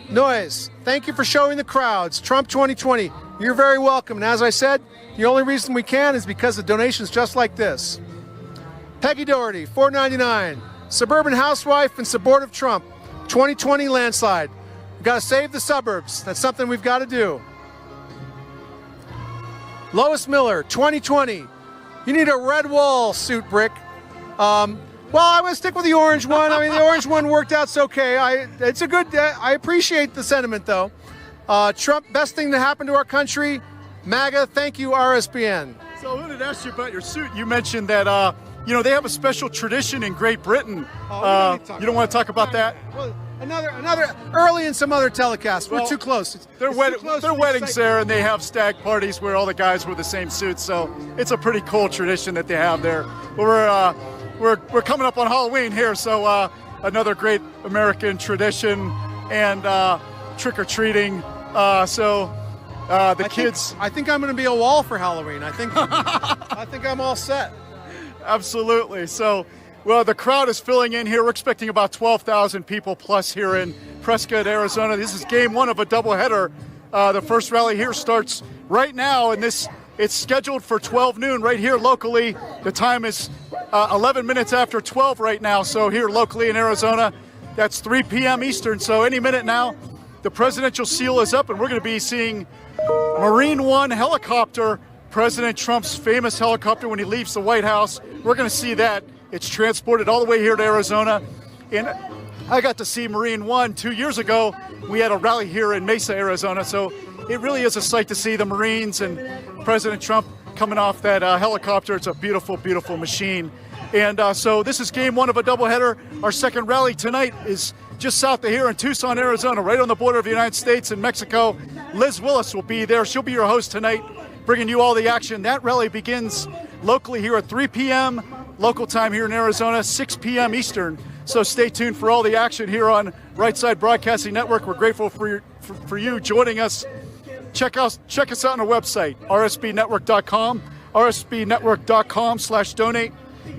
Noyes, thank you for showing the crowds. Trump 2020. You're very welcome. And as I said, the only reason we can is because of donations just like this. Peggy Doherty, $4.99. Suburban housewife and supportive Trump. 2020 landslide. We've got to save the suburbs. That's something we've got to do. Lois Miller, 2020. You need a red wall suit, Brick. Well, I'm going to stick with the orange one. I mean, the orange one worked out so okay. It's a good, I appreciate the sentiment, though. Trump, best thing to happen to our country. MAGA, thank you, RSBN. So I wanted to ask you about your suit. You mentioned that, they have a special tradition in Great Britain. You don't want to talk about that? Well, another early in some other telecasts. We're too close. Their weddings there, and they have stag parties where all the guys wear the same suits. So it's a pretty cool tradition that they have there. But we're coming up on Halloween here, so another great American tradition and trick or treating. Kids. I think I'm going to be a wall for Halloween. I think I'm all set. Absolutely. So, well, the crowd is filling in here. We're expecting about 12,000 people plus here in Prescott, Arizona. This is game one of a doubleheader. The first rally here starts right now, and it's scheduled for 12 noon right here locally. The time is 11 minutes after 12 right now. So here locally in Arizona, that's 3 p.m. Eastern. So any minute now, the presidential seal is up, and we're going to be seeing Marine One helicopter, President Trump's famous helicopter when he leaves the White House. We're going to see that. It's transported all the way here to Arizona. And I got to see Marine One 2 years ago. We had a rally here in Mesa, Arizona. So it really is a sight to see the Marines and President Trump coming off that helicopter. It's a beautiful, beautiful machine. And so this is game one of a doubleheader. Our second rally tonight is just south of here in Tucson, Arizona, right on the border of the United States and Mexico. Liz Willis will be there. She'll be your host tonight, bringing you all the action. That rally begins locally here at 3 p.m. local time here in Arizona, 6 p.m. Eastern. So stay tuned for all the action here on Right Side Broadcasting Network. We're grateful for you joining us. Check us out on our website, rsbnetwork.com, rsbnetwork.com/donate.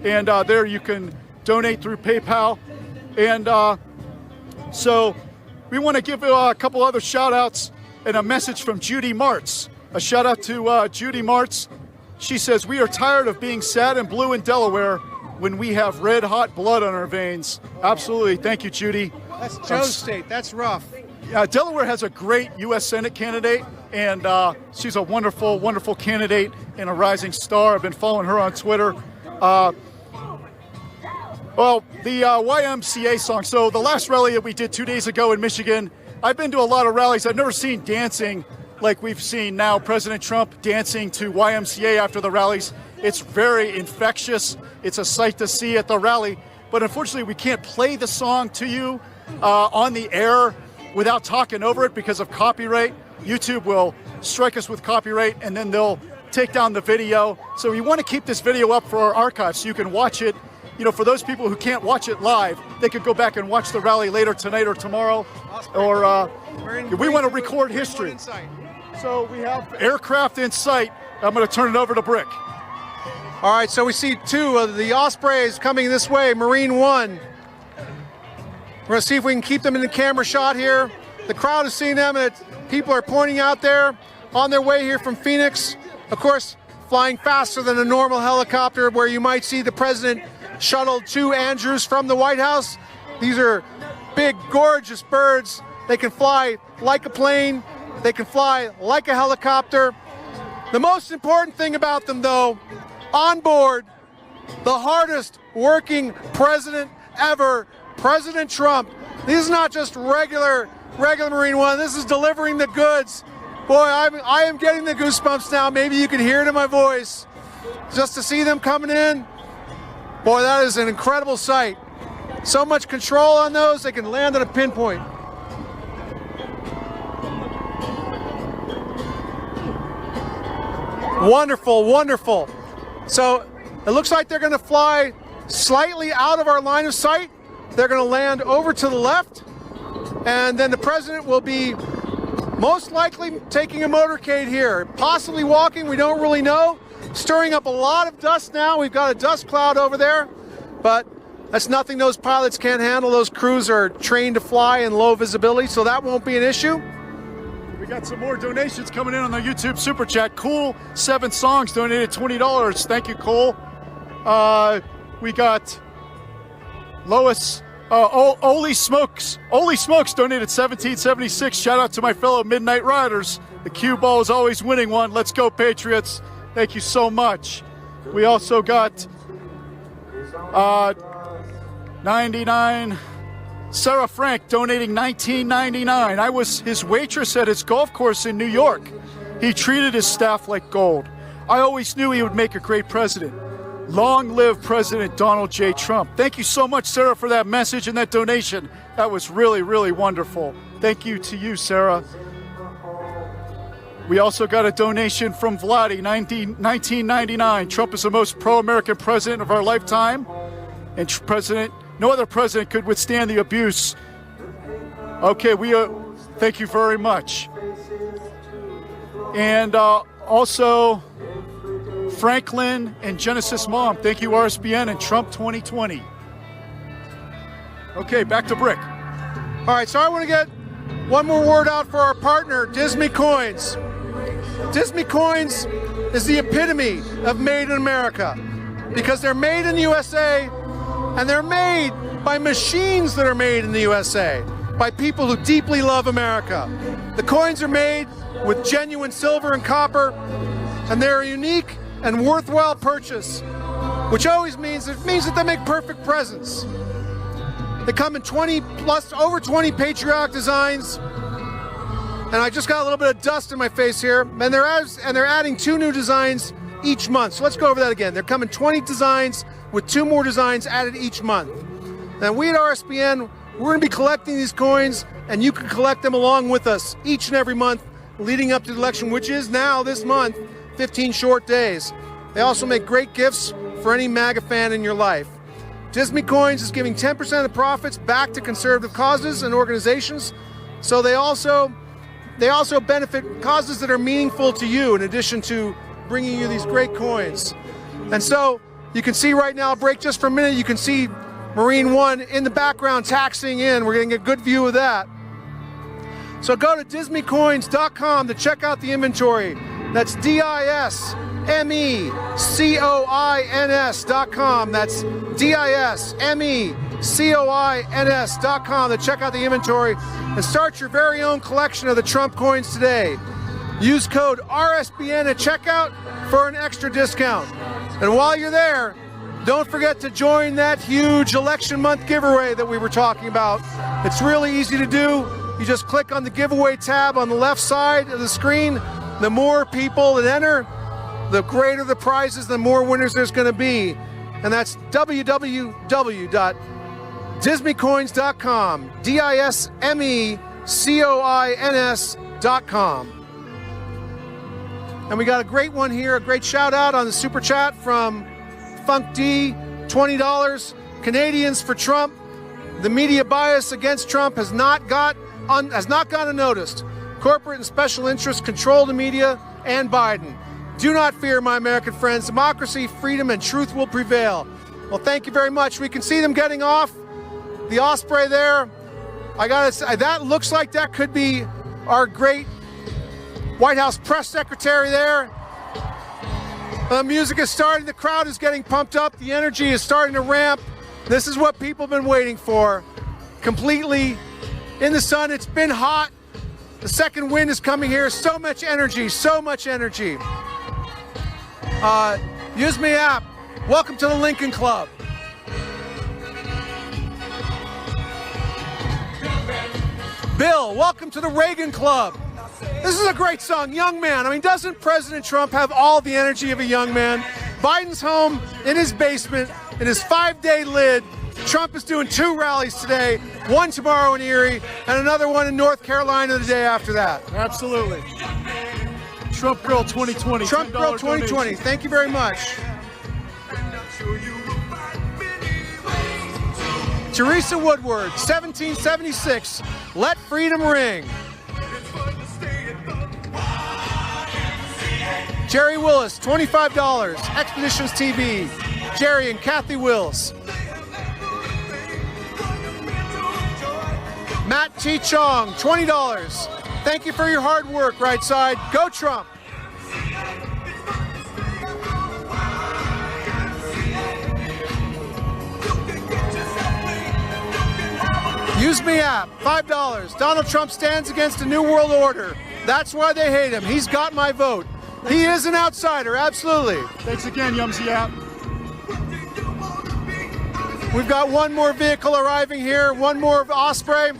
And there you can donate through PayPal. And so we want to give a couple other shout outs and a message from Judy Martz. A shout out to Judy Martz. She says, "We are tired of being sad and blue in Delaware when we have red hot blood on our veins." Absolutely. Thank you, Judy. That's Joe's state. That's rough. Delaware has a great U.S. Senate candidate, and she's a wonderful, wonderful candidate and a rising star. I've been following her on Twitter. Well, the YMCA song. So the last rally that we did 2 days ago in Michigan, I've been to a lot of rallies. I've never seen dancing like we've seen now. President Trump dancing to YMCA after the rallies. It's very infectious. It's a sight to see at the rally. But unfortunately, we can't play the song to you on the air without talking over it because of copyright. YouTube will strike us with copyright, and then they'll take down the video. So we want to keep this video up for our archive so you can watch it. You know, for those people who can't watch it live, they could go back and watch the rally later tonight or tomorrow. Or we want to record history. So we have aircraft in sight. I'm going to turn it over to Brick. All right, so we see two of the Ospreys coming this way, Marine One. We're going to see if we can keep them in the camera shot here. The crowd is seeing them, and people are pointing out there on their way here from Phoenix. Of course, flying faster than a normal helicopter, where you might see the president shuttled to Andrews from the White House. These are big, gorgeous birds. They can fly like a plane. They can fly like a helicopter. The most important thing about them, though, on board, the hardest working president ever, President Trump. This is not just regular Marine One. This is delivering the goods. Boy, I am getting the goosebumps now. Maybe you can hear it in my voice. Just to see them coming in, boy, that is an incredible sight. So much control on those, they can land at a pinpoint. Wonderful, wonderful. So it looks like they're going to fly slightly out of our line of sight. They're going to land over to the left, and then the president will be most likely taking a motorcade here, possibly walking, we don't really know. Stirring up a lot of dust now. We've got a dust cloud over there, but that's nothing those pilots can't handle. Those crews are trained to fly in low visibility, so that won't be an issue. We got some more donations coming in on the YouTube Super Chat. Cool 7 Songs donated $20. Thank you, Cole. We got Lois. Oli Smokes donated $17.76. Shout out to my fellow Midnight Riders. The cue ball is always winning one. Let's go, Patriots. Thank you so much. We also got 99. Sarah Frank donating $19.99. I was his waitress at his golf course in New York. He treated his staff like gold. I always knew he would make a great president. Long live President Donald J. Trump. Thank you so much, Sarah, for that message and that donation. That was really, really wonderful. Thank you to you, Sarah. We also got a donation from Vladdy, $19.99. Trump is the most pro-American president of our lifetime. And no other president could withstand the abuse. Okay, thank you very much. And also, Franklin and Genesis Mom, thank you, RSBN and Trump 2020. Okay, back to Brick. All right, so I want to get one more word out for our partner, Disney Coins. Disney Coins is the epitome of made in America because they're made in the USA and they're made by machines that are made in the USA, by people who deeply love America. The coins are made with genuine silver and copper, and they're a unique and worthwhile purchase, which always means that they make perfect presents. They come in over 20 patriotic designs, and I just got a little bit of dust in my face here, and they're adding 2 new designs each month. So let's go over that again. They're coming 20 designs with 2 more designs added each month. Now we at RSBN, we're going to be collecting these coins, and you can collect them along with us each and every month leading up to the election, which is now this month, 15 short days. They also make great gifts for any MAGA fan in your life. Disney Coins is giving 10% of the profits back to conservative causes and organizations, so they also benefit causes that are meaningful to you in addition to bringing you these great coins. And so you can see right now, break just for a minute, you can see Marine One in the background taxiing in. We're getting a good view of that. So go to disneycoins.com to check out the inventory. That's DISMECOINS.com. That's DISMECOINS.com to check out the inventory and start your very own collection of the Trump coins today. Use code RSBN at checkout for an extra discount. And while you're there, don't forget to join that huge election month giveaway that we were talking about. It's really easy to do. You just click on the giveaway tab on the left side of the screen. The more people that enter, the greater the prizes, the more winners there's going to be. And that's www.disneycoins.com, DISMECOINS.com. And we got a great one here, a great shout out on the super chat from Funk D, $20. Canadians for Trump. The media bias against Trump has not gone unnoticed. Corporate and special interests control the media and Biden. Do not fear, my American friends. Democracy, freedom, and truth will prevail. Well, thank you very much. We can see them getting off. The Osprey there. I gotta say, that looks like that could be our great White House press secretary there. The music is starting, the crowd is getting pumped up, the energy is starting to ramp. This is what people have been waiting for. Completely in the sun, it's been hot. The second wind is coming here, so much energy, so much energy. Use me app, welcome to the Lincoln Club. Bill, welcome to the Reagan Club. This is a great song, Young Man. I mean, doesn't President Trump have all the energy of a young man? Biden's home in his basement, in his 5-day lid. Trump is doing 2 rallies today, one tomorrow in Erie, and another one in North Carolina the day after that. Absolutely. Trump Girl 2020. Trump Girl 2020. Donation. Thank you very much. Teresa Woodward, 1776. Let freedom ring. Jerry Willis, $25. Expeditions TV. Jerry and Kathy Wills. Matt T. Chong, $20. Thank you for your hard work, right side. Go Trump. Use Me app, $5. Donald Trump stands against a new world order. That's why they hate him. He's got my vote. He is an outsider, absolutely. Thanks again, Yumsy app. We've got one more vehicle arriving here, one more Osprey.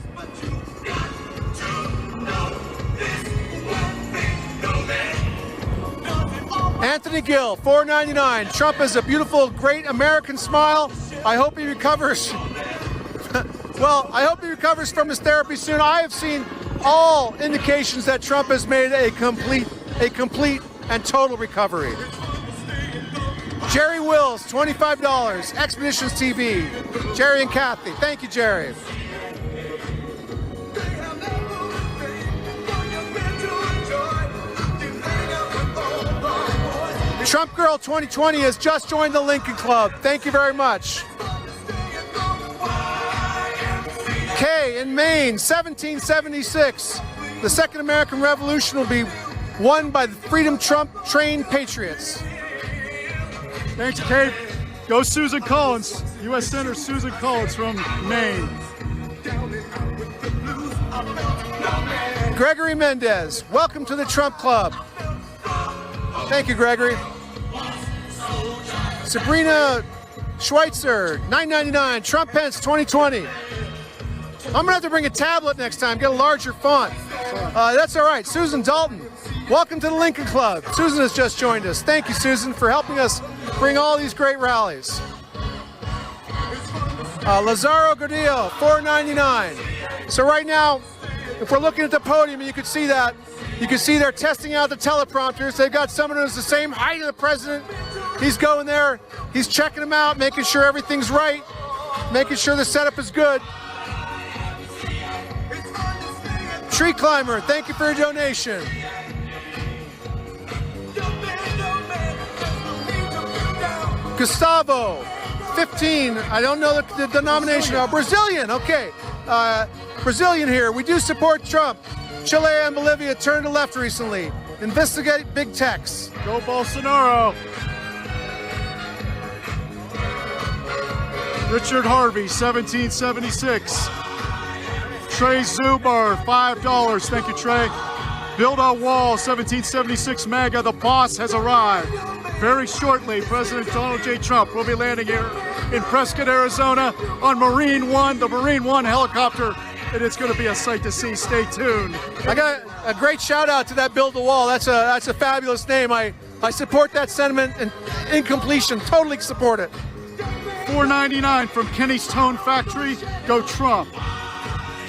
Anthony Gill, $4.99. Trump has a beautiful, great American smile. I hope he recovers. Well, I hope he recovers from his therapy soon. I have seen all indications that Trump has made a complete and total recovery. Jerry Wills, $25. Expeditions TV. Jerry and Kathy. Thank you, Jerry. Trump Girl 2020 has just joined the Lincoln Club. Thank you very much. Kay in Maine, 1776. The Second American Revolution will be won by the Freedom Trump trained patriots. Thanks, Kate. Go Susan Collins, U.S. Senator Susan Collins from Maine. Gregory Mendez, welcome to the Trump Club. Thank you, Gregory. Sabrina Schweitzer, $9.99. Trump Pence 2020. I'm gonna have to bring a tablet next time, get a larger font. That's all right. Susan Dalton, welcome to the Lincoln Club. Susan has just joined us. Thank you, Susan, for helping us bring all these great rallies. Lazaro Gordillo, $4.99. So right now, if we're looking at the podium, you can see that. You can see they're testing out the teleprompters. They've got someone who's the same height as the president. He's going there. He's checking them out, making sure everything's right, making sure the setup is good. Tree Climber, thank you for your donation. Gustavo, 15. I don't know the denomination. Brazilian, okay. Brazilian here. We do support Trump. Chile and Bolivia turned to left recently. Investigate big techs. Go Bolsonaro. Richard Harvey, 1776. Trey Zubar, $5. Thank you, Trey. Build a Wall, 1776 MAGA. The boss has arrived. Very shortly, President Donald J. Trump will be landing here in Prescott, Arizona on Marine One, the Marine One helicopter. And it's going to be a sight to see. Stay tuned. I got a great shout out to that Build the Wall. That's a fabulous name. I support that sentiment and incompletion. Totally support it. $4.99 from Kenny's Tone Factory. Go Trump.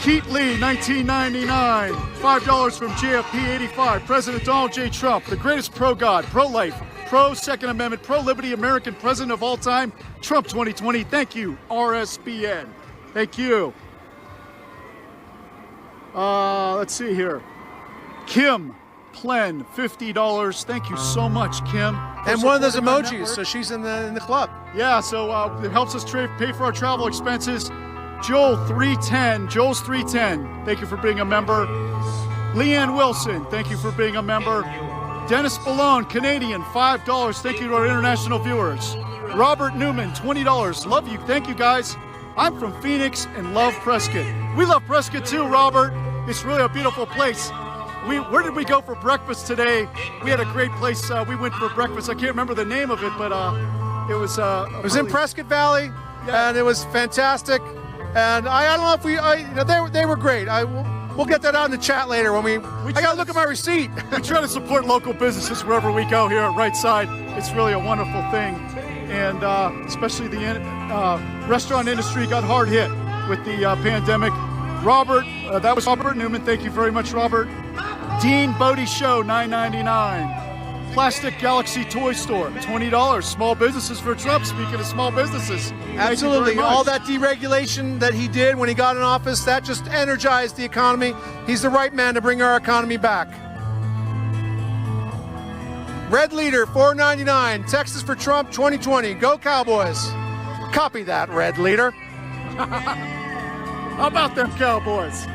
Keat Lee, 1999. $5 from JFP 85. President Donald J. Trump, the greatest pro-God, pro-life, pro-Second Amendment, pro-liberty American president of all time. Trump 2020. Thank you, RSBN. Thank you. Let's see here. Kim Plen, $50. Thank you so much, Kim. And one of those supporting our emojis, network. so she's in the club. Yeah, so it helps us pay for our travel expenses. Joel 310, Joel's 310. Thank you for being a member. Leanne Wilson, thank you for being a member. Dennis Ballone, Canadian, $5. Thank you to our international viewers. Robert Newman, $20. Love you. Thank you, guys. I'm from Phoenix and love Prescott. We love Prescott too, Robert. It's really a beautiful place. Where did we go for breakfast today? We had a great place. We went for breakfast. I can't remember the name of it, but it was. It was in Prescott Valley, and it was fantastic. And I don't know if they were great. We'll get that out in the chat later when I gotta look at my receipt. We try to support local businesses wherever we go here at Right Side. It's really a wonderful thing, and especially the restaurant industry got hard hit with the pandemic. Robert, that was Robert Newman. Thank you very much, Robert. Dean Bodie Show, $9.99. Plastic Galaxy Toy Store, $20. Small businesses for Trump. Speaking of small businesses, Absolutely. All that deregulation that he did when he got in office, that just energized the economy. He's the right man to bring our economy back. Red Leader, $4.99. Texas for Trump 2020. Go Cowboys. Copy that, Red Leader. How about them Cowboys?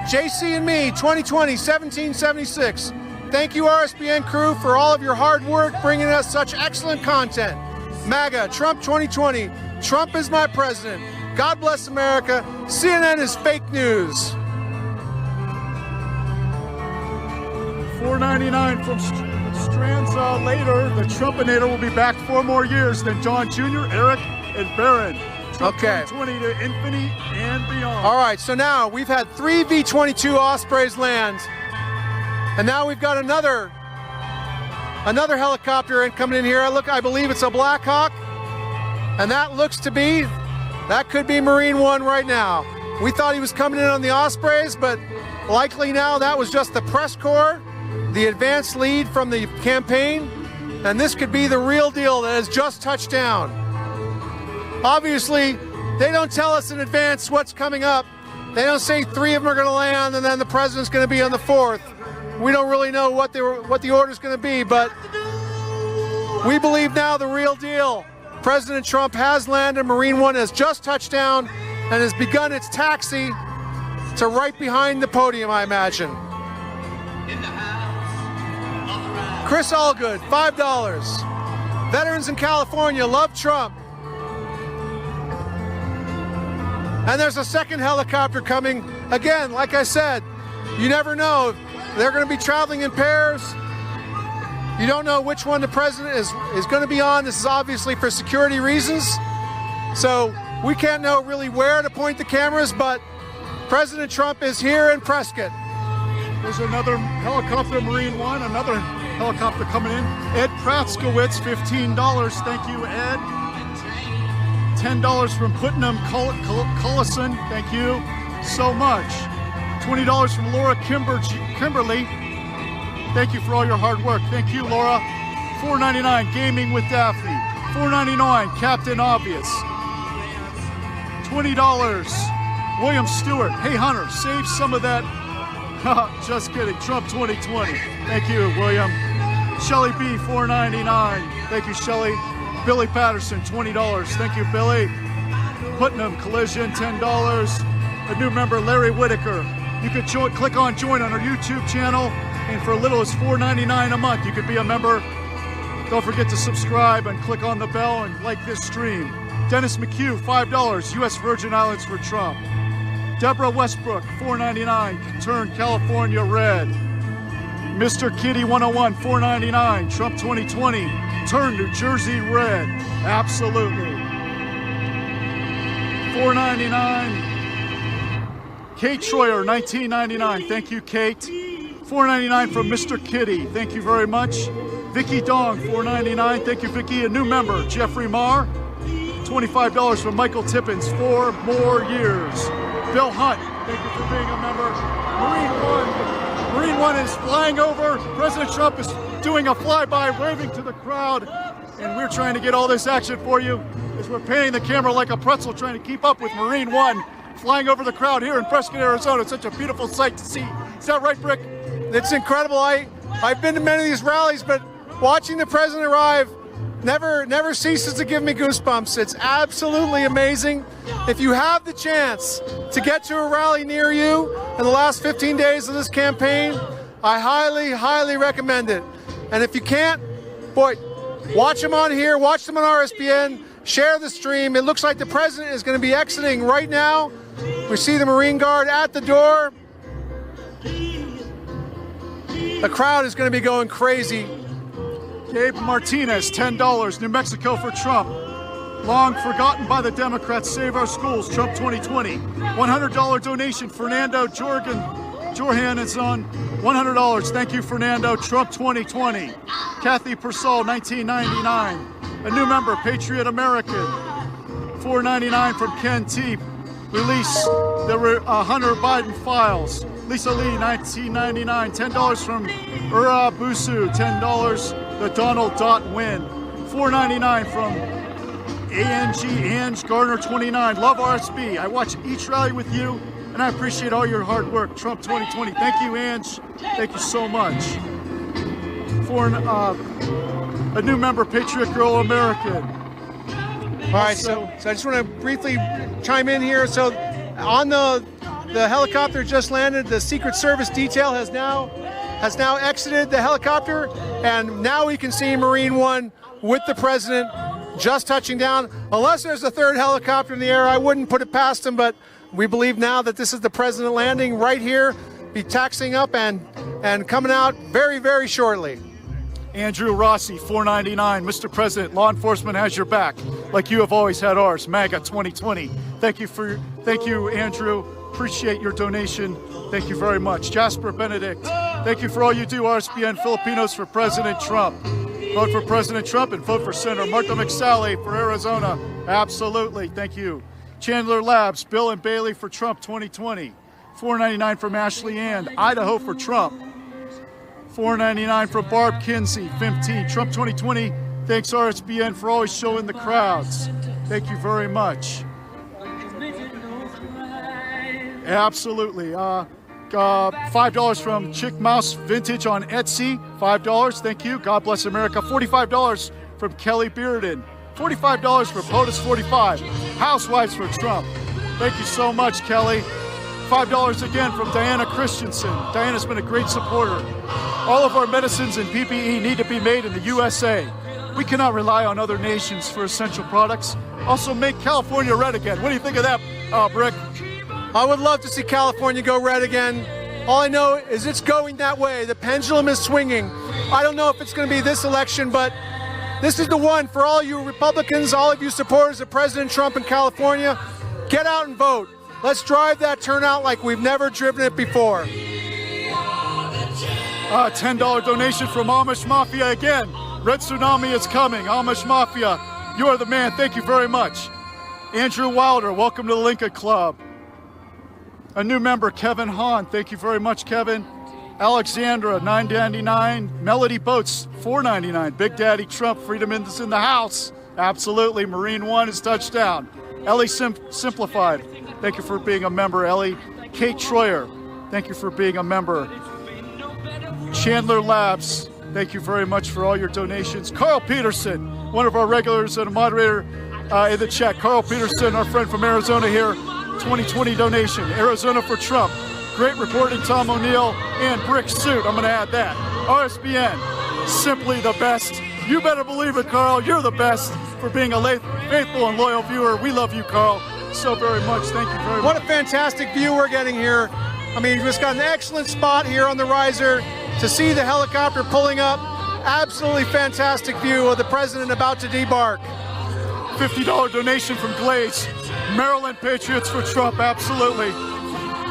JC and Me 2020 1776. Thank you, RSBN crew, for all of your hard work bringing us such excellent content. MAGA, Trump 2020. Trump is my president. God bless America. CNN is fake news. $4.99 from Stranza later. The Trumpinator will be back 4 more years than John Jr., Eric, and Barron. Trump Okay. 2020 to infinity and beyond. All right, so now we've had 3 V-22 Ospreys land, and now we've got another helicopter coming in here. I believe it's a Black Hawk, and that could be Marine One right now. We thought he was coming in on the Ospreys, but likely now that was just the press corps, the advanced lead from the campaign, and this could be the real deal that has just touched down. Obviously, they don't tell us in advance what's coming up. They don't say 3 of them are going to land and then the president's going to be on the 4th. We don't really know what the order's going to be, but we believe now the real deal. President Trump has landed. Marine One has just touched down and has begun its taxi to right behind the podium, I imagine. Chris Allgood, $5. Veterans in California love Trump. And there's a second helicopter coming. Again, like I said, you never know. They're going to be traveling in pairs. You don't know which one the president is going to be on. This is obviously for security reasons. So we can't know really where to point the cameras, but President Trump is here in Prescott. There's another helicopter, Marine One, another helicopter coming in. Ed Pratzkowitz, $15. Thank you, Ed. $10 from Putnam Cullison. Thank you so much. $20 from Laura Kimberly. Thank you for all your hard work. Thank you, Laura. $4.99 Gaming with Daphne. $4.99 Captain Obvious. $20 William Stewart. Hey Hunter, save some of that. Just kidding. Trump 2020. Thank you, William. Shelly B, $4.99. Thank you, Shelly. Billy Patterson, $20. Thank you, Billy. Putnam Collision, $10. A new member, Larry Whitaker. You could click on join on our YouTube channel, and for as little as $4.99 a month, you could be a member. Don't forget to subscribe and click on the bell and like this stream. Dennis McHugh, $5. U.S. Virgin Islands for Trump. Deborah Westbrook, $4.99. Turn California red. Mr. Kitty 101, $4.99. Trump 2020. Turn New Jersey red. Absolutely. $4.99. Kate Troyer, $19.99. Thank you, Kate. $4.99 from Mr. Kitty. Thank you very much. Vicky Dong, $4.99. Thank you, Vicky. A new member, Jeffrey Marr. $25 from Michael Tippins. 4 more years. Bill Hunt, thank you for being a member. Marine One is flying over. President Trump is doing a flyby, waving to the crowd, and we're trying to get all this action for you as we're panning the camera like a pretzel, trying to keep up with Marine One flying over the crowd here in Prescott, Arizona. It's such a beautiful sight to see. Is that right, Brick? It's incredible. I've been to many of these rallies, but watching the president arrive never ceases to give me goosebumps. It's absolutely amazing. If you have the chance to get to a rally near you in the last 15 days of this campaign, I highly, highly recommend it. And if you can't, boy, watch them on here, watch them on RSBN, share the stream. It looks like the president is going to be exiting right now. We see the Marine Guard at the door. The crowd is going to be going crazy. Gabe Martinez, $10. New Mexico for Trump. Long forgotten by the Democrats. Save our schools. Trump 2020. $100 donation. Fernando Jorhan is on $100. Thank you, Fernando. Trump 2020. Kathy Persall, $19.99. A new member, Patriot American. $4.99 from Ken T. Release the Hunter Biden files. Lisa Lee, $19.99. $10 from Ura Busu. $10. The Donald Dot win. $4.99 from Ange Gardner 29. Love RSB. I watch each rally with you, and I appreciate all your hard work. Trump 2020. Thank you, Ange. Thank you so much. For a new member, Patriot Girl American. All right, so I just want to briefly chime in here. So on the The helicopter just landed. The Secret Service detail has now exited the helicopter, and now we can see Marine One with the president just touching down. Unless there's a third helicopter in the air, I wouldn't put it past him, but we believe now that this is the president landing right here, be taxiing up and coming out very, very shortly. Andrew Rossi, $4.99. Mr. President, law enforcement has your back, like you have always had ours. MAGA 2020. Thank you, Andrew. Appreciate your donation. Thank you very much. Jasper Benedict, thank you for all you do, RSBN Filipinos for President Trump. Vote for President Trump and vote for Senator Martha McSally for Arizona. Absolutely. Thank you. Chandler Labs, Bill and Bailey for Trump 2020. $4.99 from Ashley Ann, Idaho for Trump. $4.99 from Barb Kinsey, 15. Trump 2020. Thanks RSBN for always showing the crowds. Thank you very much. Absolutely. $5 from Chick Mouse Vintage on Etsy. $5. Thank you. God bless America. $45 from Kelly Bearden. $45 for POTUS 45. Housewives for Trump. Thank you so much, Kelly. $5 again from Diana Christensen. Diana's been a great supporter. All of our medicines and PPE need to be made in the USA. We cannot rely on other nations for essential products. Also, make California red again. What do you think of that, Brick? I would love to see California go red again. All I know is it's going that way. The pendulum is swinging. I don't know if it's going to be this election, but this is the one for all you Republicans, all of you supporters of President Trump in California. Get out and vote. Let's drive that turnout like we've never driven it before. $10 donation from Amish Mafia again. Red Tsunami is coming. Amish Mafia, you are the man. Thank you very much. Andrew Wilder, welcome to the Lincoln Club. A new member, Kevin Hahn. Thank you very much, Kevin. Alexandra, $9.99. Melody Boats, $4.99. Big Daddy Trump, Freedom is in the house. Absolutely. Marine One is touchdown. Ellie Simplified, thank you for being a member, Ellie. Kate Troyer, thank you for being a member. Chandler Labs, thank you very much for all your donations. Carl Peterson, one of our regulars and a moderator in the chat. Carl Peterson, our friend from Arizona here, 2020 donation. Arizona for Trump. Great reporting, Tom O'Neill, and Brick Suit. I'm going to add that. RSBN, simply the best. You better believe it, Carl. You're the best for being a faithful and loyal viewer. We love you, Carl, so very much. Thank you very much. What a fantastic view we're getting here. I mean, we've just got an excellent spot here on the riser to see the helicopter pulling up. Absolutely fantastic view of the president about to debark. $50 donation from Glaze. Maryland Patriots for Trump, absolutely.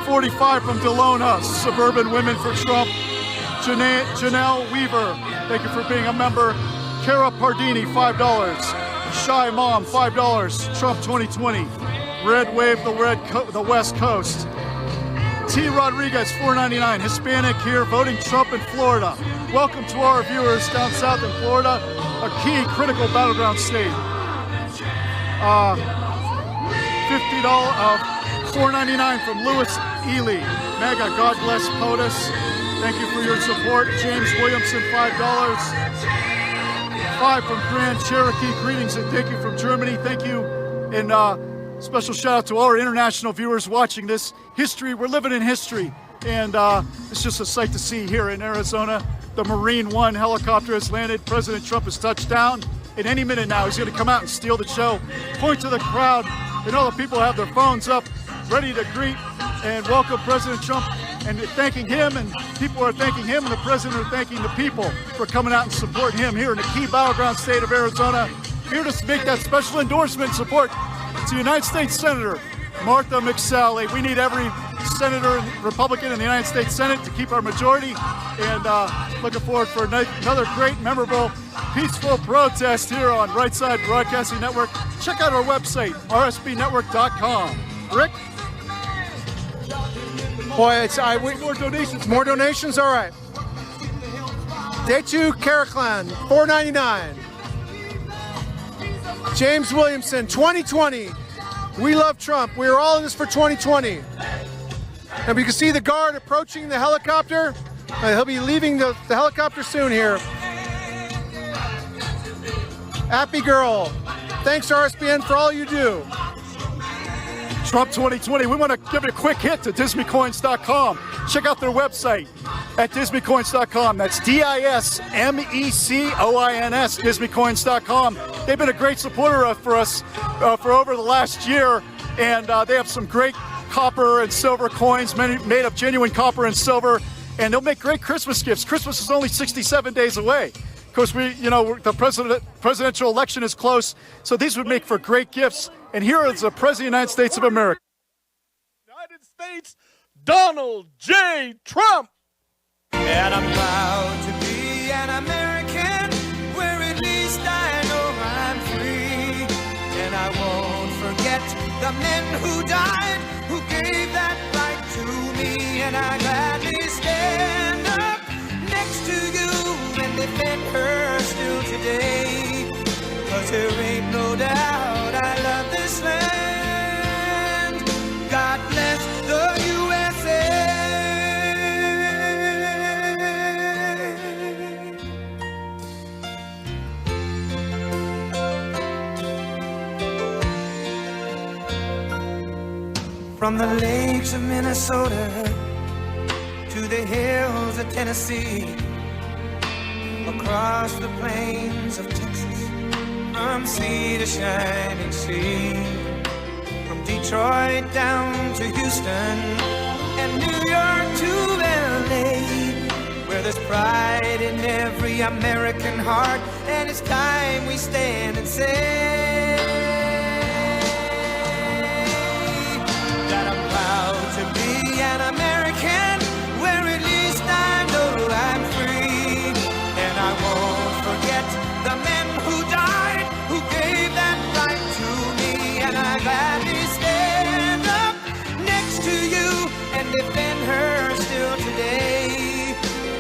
$45 from Delona, Suburban Women for Trump. Janelle Weaver, thank you for being a member. Kara Pardini, $5. Shy Mom, $5. Trump 2020. Red Wave, the West Coast. T. Rodriguez, $4.99. Hispanic here, voting Trump in Florida. Welcome to our viewers down south in Florida, a key critical battleground state. $4.99 from Lewis Ely. Mega, God bless POTUS. Thank you for your support. James Williamson, $5. $5 from Grand Cherokee. Greetings and thank you from Germany. Thank you. And special shout out to all our international viewers watching this. History, we're living in history. And it's just a sight to see here in Arizona. The Marine One helicopter has landed. President Trump has touched down. In any minute now, he's going to come out and steal the show, point to the crowd, and all the people have their phones up, ready to greet and welcome President Trump, and thanking him, and people are thanking him, and the president are thanking the people for coming out and supporting him here in the key battleground state of Arizona. Here to make that special endorsement and support to United States Senator Martha McSally. We need every senator and Republican in the United States Senate to keep our majority, and looking forward for another great, memorable, peaceful protest here on Right Side Broadcasting Network. Check out our website, rsbnetwork.com. Rick? Boy, more donations. More donations? All right. Day 2, Caraclan, $4.99. James Williamson, 2020. We love Trump. We are all in this for 2020. And we can see the guard approaching the helicopter. He'll be leaving the helicopter soon here. Happy Girl, thanks RSBN for all you do. Trump 2020, we want to give you a quick hit to dismeycoins.com. Check out their website at dismeycoins.com. That's DISMECOINS, dismeycoins.com. They've been a great supporter for us for over the last year, and they have some great copper and silver coins made of genuine copper and silver, and they'll make great Christmas gifts. Christmas is only 67 days away. Of course, the presidential election is close, so these would make for great gifts. And here is the President of the United States of America. United States, Donald J. Trump. And I'm proud to be an American, where at least I know I'm free. And I won't forget the men who died, who gave that right to me. And I gladly stand up next to you and defend her still today. 'Cause there ain't no doubt I love this land. God bless the USA. From the lakes of Minnesota to the hills of Tennessee, across the plains of Texas, from sea to shining sea, from Detroit down to Houston and New York to LA, where there's pride in every American heart, and it's time we stand and say that I'm proud to be an American, where at least I know I'm free. And I won't forget the men who died, who gave that right to me. And I gladly stand up next to you and defend her still today.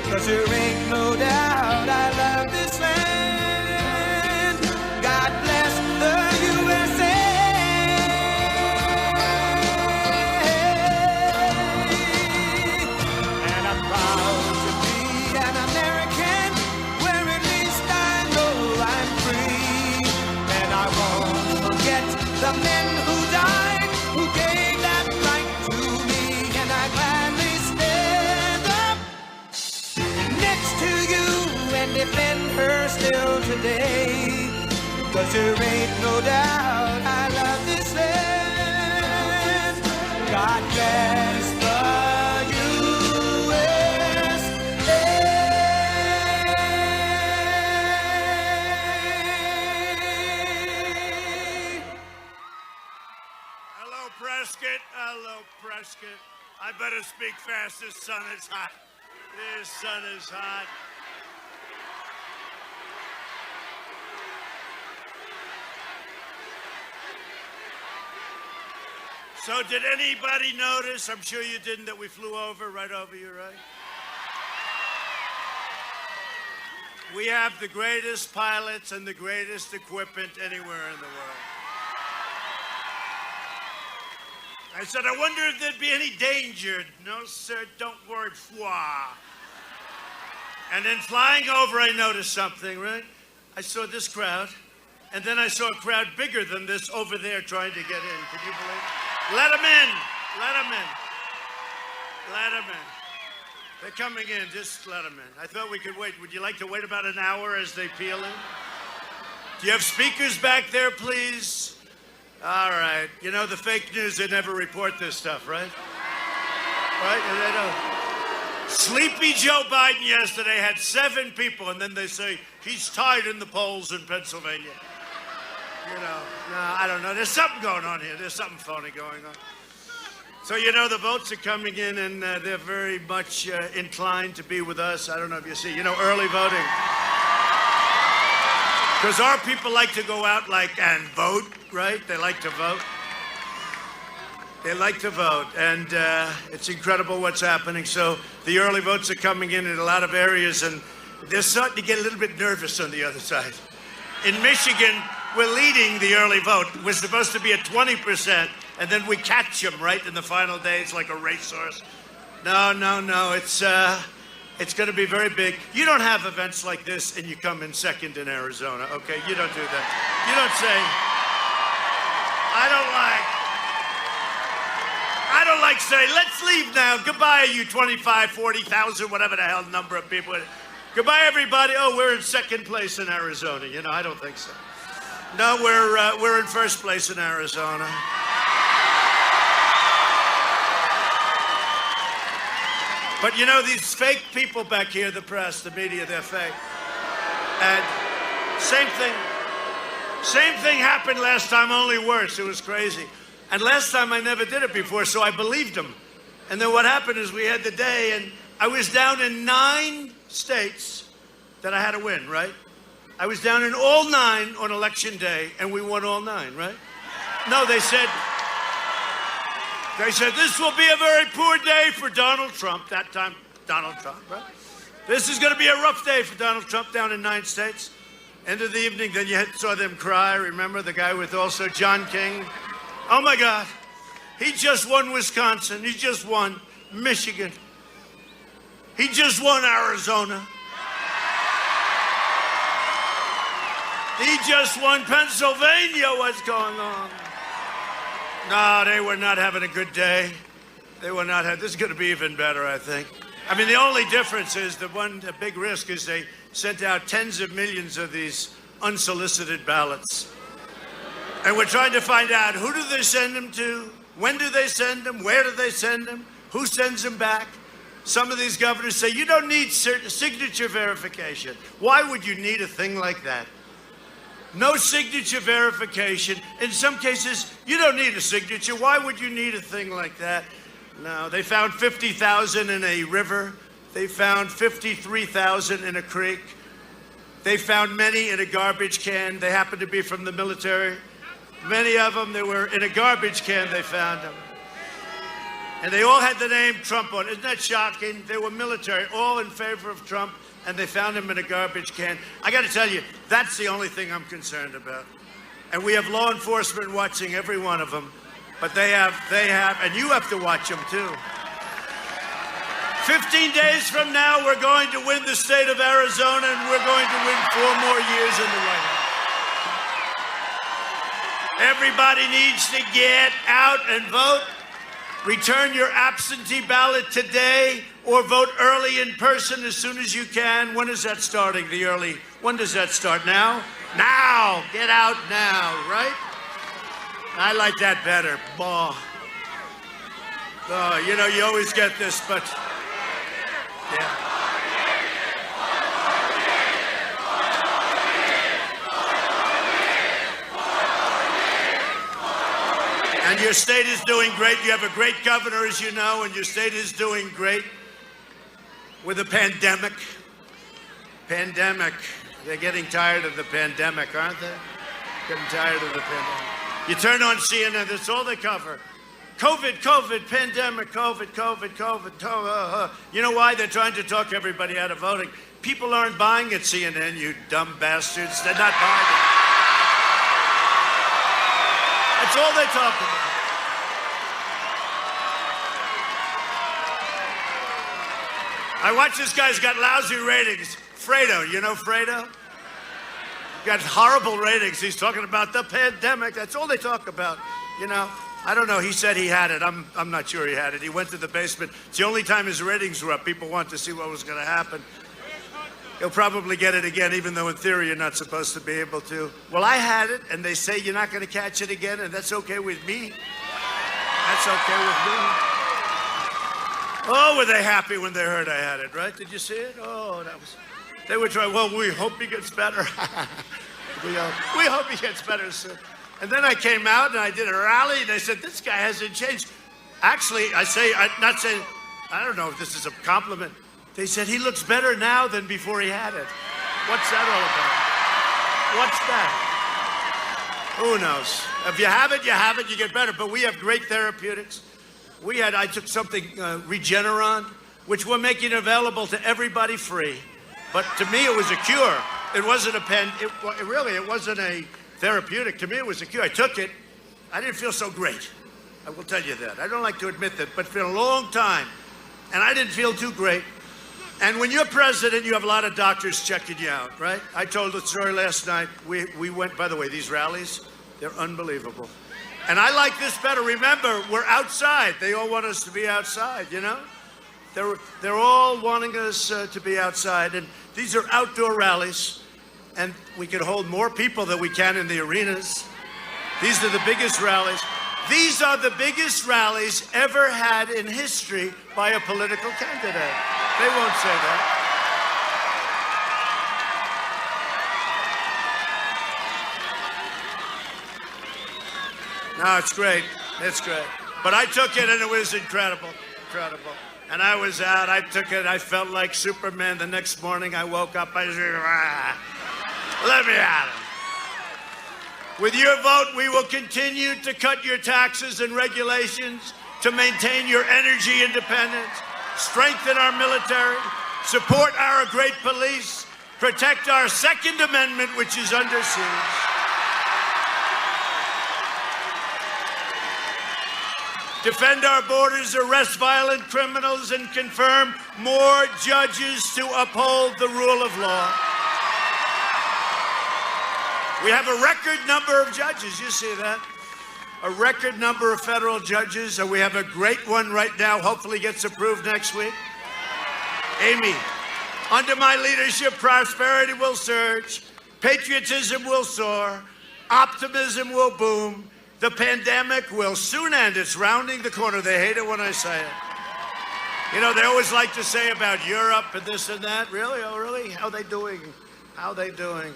'Cause there ain't no doubt I love this land. God bless the USA. And I'm proud to be an American, where at least I know I'm free. And I won't forget the men who died, who gave that right to me. And I gladly stand up next to you and defend her still today. 'Cause there ain't no doubt I love this land. God bless the USA. Hello, Prescott. Hello, Prescott. I better speak fast. This sun is hot. This sun is hot. So did anybody notice, I'm sure you didn't, that we flew right over you, right? We have the greatest pilots and the greatest equipment anywhere in the world. I said, I wonder if there'd be any danger. No, sir, don't worry. Fwah. And then flying over, I noticed something, right? I saw this crowd, and then I saw a crowd bigger than this over there trying to get in. Can you believe it? Let them in. Let them in. Let them in. They're coming in. Just let them in. I thought we could wait. Would you like to wait about an hour as they peel in? Do you have speakers back there, please? All right. You know, the fake news, they never report this stuff, right? Right? And they don't. Sleepy Joe Biden yesterday had 7 people, and then they say he's tied in the polls in Pennsylvania. You know, no, I don't know. There's something going on here. There's something phony going on. So, you know, the votes are coming in, and they're very much inclined to be with us. I don't know if you see, early voting. Because our people like to go out and vote, right? They like to vote. They like to vote, and it's incredible what's happening. So the early votes are coming in a lot of areas, and they're starting to get a little bit nervous on the other side. In Michigan, we're leading the early vote. We're supposed to be at 20%, and then we catch them right in the final days like a racehorse. No. It's going to be very big. You don't have events like this, and you come in second in Arizona, okay? You don't do that. You don't say, I don't like want to like say, let's leave now. Goodbye, you 25, 40,000, whatever the hell number of people. Goodbye, everybody. Oh, we're in second place in Arizona. You know, I don't think so. No, we're in first place in Arizona. But you know, these fake people back here, the press, the media, they're fake. And same thing happened last time, only worse. It was crazy. And last time I never did it before, so I believed them. And then what happened is we had the day, and I was down in 9 states that I had to win, right? I was down in all 9 on election day, and we won all 9, right? No, they said, this will be a very poor day for Donald Trump. That time, Donald Trump, right? This is going to be a rough day for Donald Trump down in 9 states. End of the evening, then you saw them cry. Remember the guy with also John King? Oh, my God. He just won Wisconsin. He just won Michigan. He just won Arizona. He just won Pennsylvania. What's going on? No, they were not having a good day. They were not having. This is going to be even better, I think. I mean, the only difference is the big risk is they sent out tens of millions of these unsolicited ballots. And we're trying to find out, who do they send them to? When do they send them? Where do they send them? Who sends them back? Some of these governors say, you don't need signature verification. Why would you need a thing like that? No signature verification. In some cases, you don't need a signature. Why would you need a thing like that? No, they found 50,000 in a river. They found 53,000 in a creek. They found many in a garbage can. They happened to be from the military. Many of them, they were in a garbage can, they found them. And they all had the name Trump on it. Isn't that shocking? They were military, all in favor of Trump, and they found him in a garbage can. I got to tell you, that's the only thing I'm concerned about. And we have law enforcement watching every one of them, but they have, and you have to watch them too. 15 days from now, we're going to win the state of Arizona, and we're going to win 4 more years in the White House. Everybody needs to get out and vote. Return your absentee ballot today or vote early in person as soon as you can. When is that starting, the early? When does that start? Now? Now! Get out now, right? I like that better. Bah. Oh, you know, you always get this, but... Yeah. And your state is doing great. You have a great governor, as you know, and your state is doing great with the pandemic. Pandemic. They're getting tired of the pandemic, aren't they? Getting tired of the pandemic. You turn on CNN, that's all they cover. COVID, COVID, pandemic, COVID, COVID, COVID, COVID. You know why? They're trying to talk everybody out of voting. People aren't buying at CNN, you dumb bastards. They're not buying it. That's all they talk about. I watch this guy's got lousy ratings. Fredo, you know Fredo? Got horrible ratings. He's talking about the pandemic. That's all they talk about. You know, I don't know. He said he had it. I'm not sure he had it. He went to the basement. It's the only time his ratings were up. People want to see what was going to happen. He'll probably get it again, even though in theory you're not supposed to be able to. Well, I had it, and they say you're not going to catch it again, and that's okay with me. That's okay with me. Oh, were they happy when they heard I had it, right? Did you see it? Oh, that was... They were trying, well, we hope he gets better. we hope he gets better soon. And then I came out, and I did a rally, and they said, this guy hasn't changed. Actually, I'm not saying, I don't know if this is a compliment. They said, he looks better now than before he had it. What's that all about? What's that? Who knows? If you have it, you get better. But we have great therapeutics. I took something, Regeneron, which we're making available to everybody free. But to me, it was a cure. It wasn't it wasn't a therapeutic. To me, it was a cure. I took it. I didn't feel so great. I will tell you that. I don't like to admit that, but for a long time. And I didn't feel too great. And when you're president, you have a lot of doctors checking you out, right? I told the story last night. We went, by the way, these rallies, they're unbelievable. And I like this better. Remember, we're outside. They all want us to be outside, you know? They're all wanting us to be outside. And these are outdoor rallies. And we can hold more people than we can in the arenas. These are the biggest rallies. These are the biggest rallies ever had in history by a political candidate. They won't say that. No, it's great. It's great. But I took it and it was incredible. Incredible. And I was out. I took it. I felt like Superman. The next morning I woke up. I said, let me at him. With your vote, we will continue to cut your taxes and regulations to maintain your energy independence, strengthen our military, support our great police, protect our Second Amendment, which is under siege. Defend our borders, arrest violent criminals, and confirm more judges to uphold the rule of law. We have a record number of judges, you see that? A record number of federal judges, and we have a great one right now, hopefully gets approved next week. Amy, under my leadership, prosperity will surge, patriotism will soar, optimism will boom, the pandemic will soon end. It's rounding the corner. They hate it when I say it. You know, they always like to say about Europe and this and that. Really? Oh, really? How are they doing? How are they doing?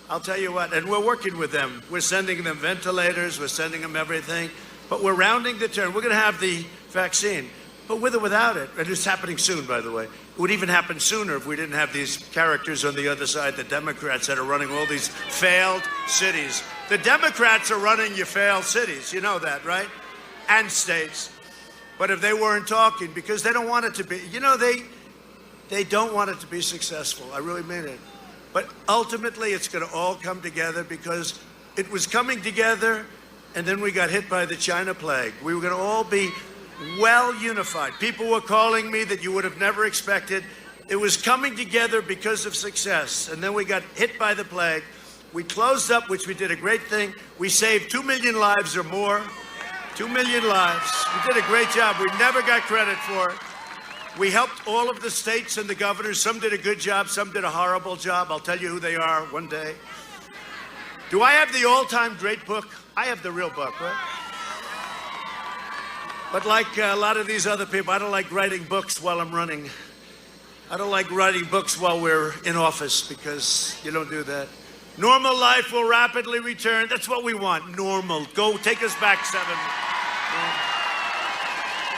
I'll tell you what, and we're working with them. We're sending them ventilators, we're sending them everything, but we're rounding the turn. We're going to have the vaccine, but with or without it, and it's happening soon, by the way. It would even happen sooner if we didn't have these characters on the other side, the Democrats that are running all these failed cities. The Democrats are running your failed cities, you know that, right? And states. But if they weren't talking, because they don't want it to be, you know, they don't want it to be successful. I really mean it. But ultimately, it's going to all come together because it was coming together, and then we got hit by the China plague. We were going to all be well unified. People were calling me that you would have never expected. It was coming together because of success, and then we got hit by the plague. We closed up, which we did a great thing. We saved 2 million lives or more. 2 million lives. We did a great job. We never got credit for it. We helped all of the states and the governors. Some did a good job, some did a horrible job. I'll tell you who they are one day. Do I have the all-time great book? I have the real book, right? But like a lot of these other people, I don't like writing books while I'm running. I don't like writing books while we're in office because you don't do that. Normal life will rapidly return. That's what we want, normal. Go, take us back 7.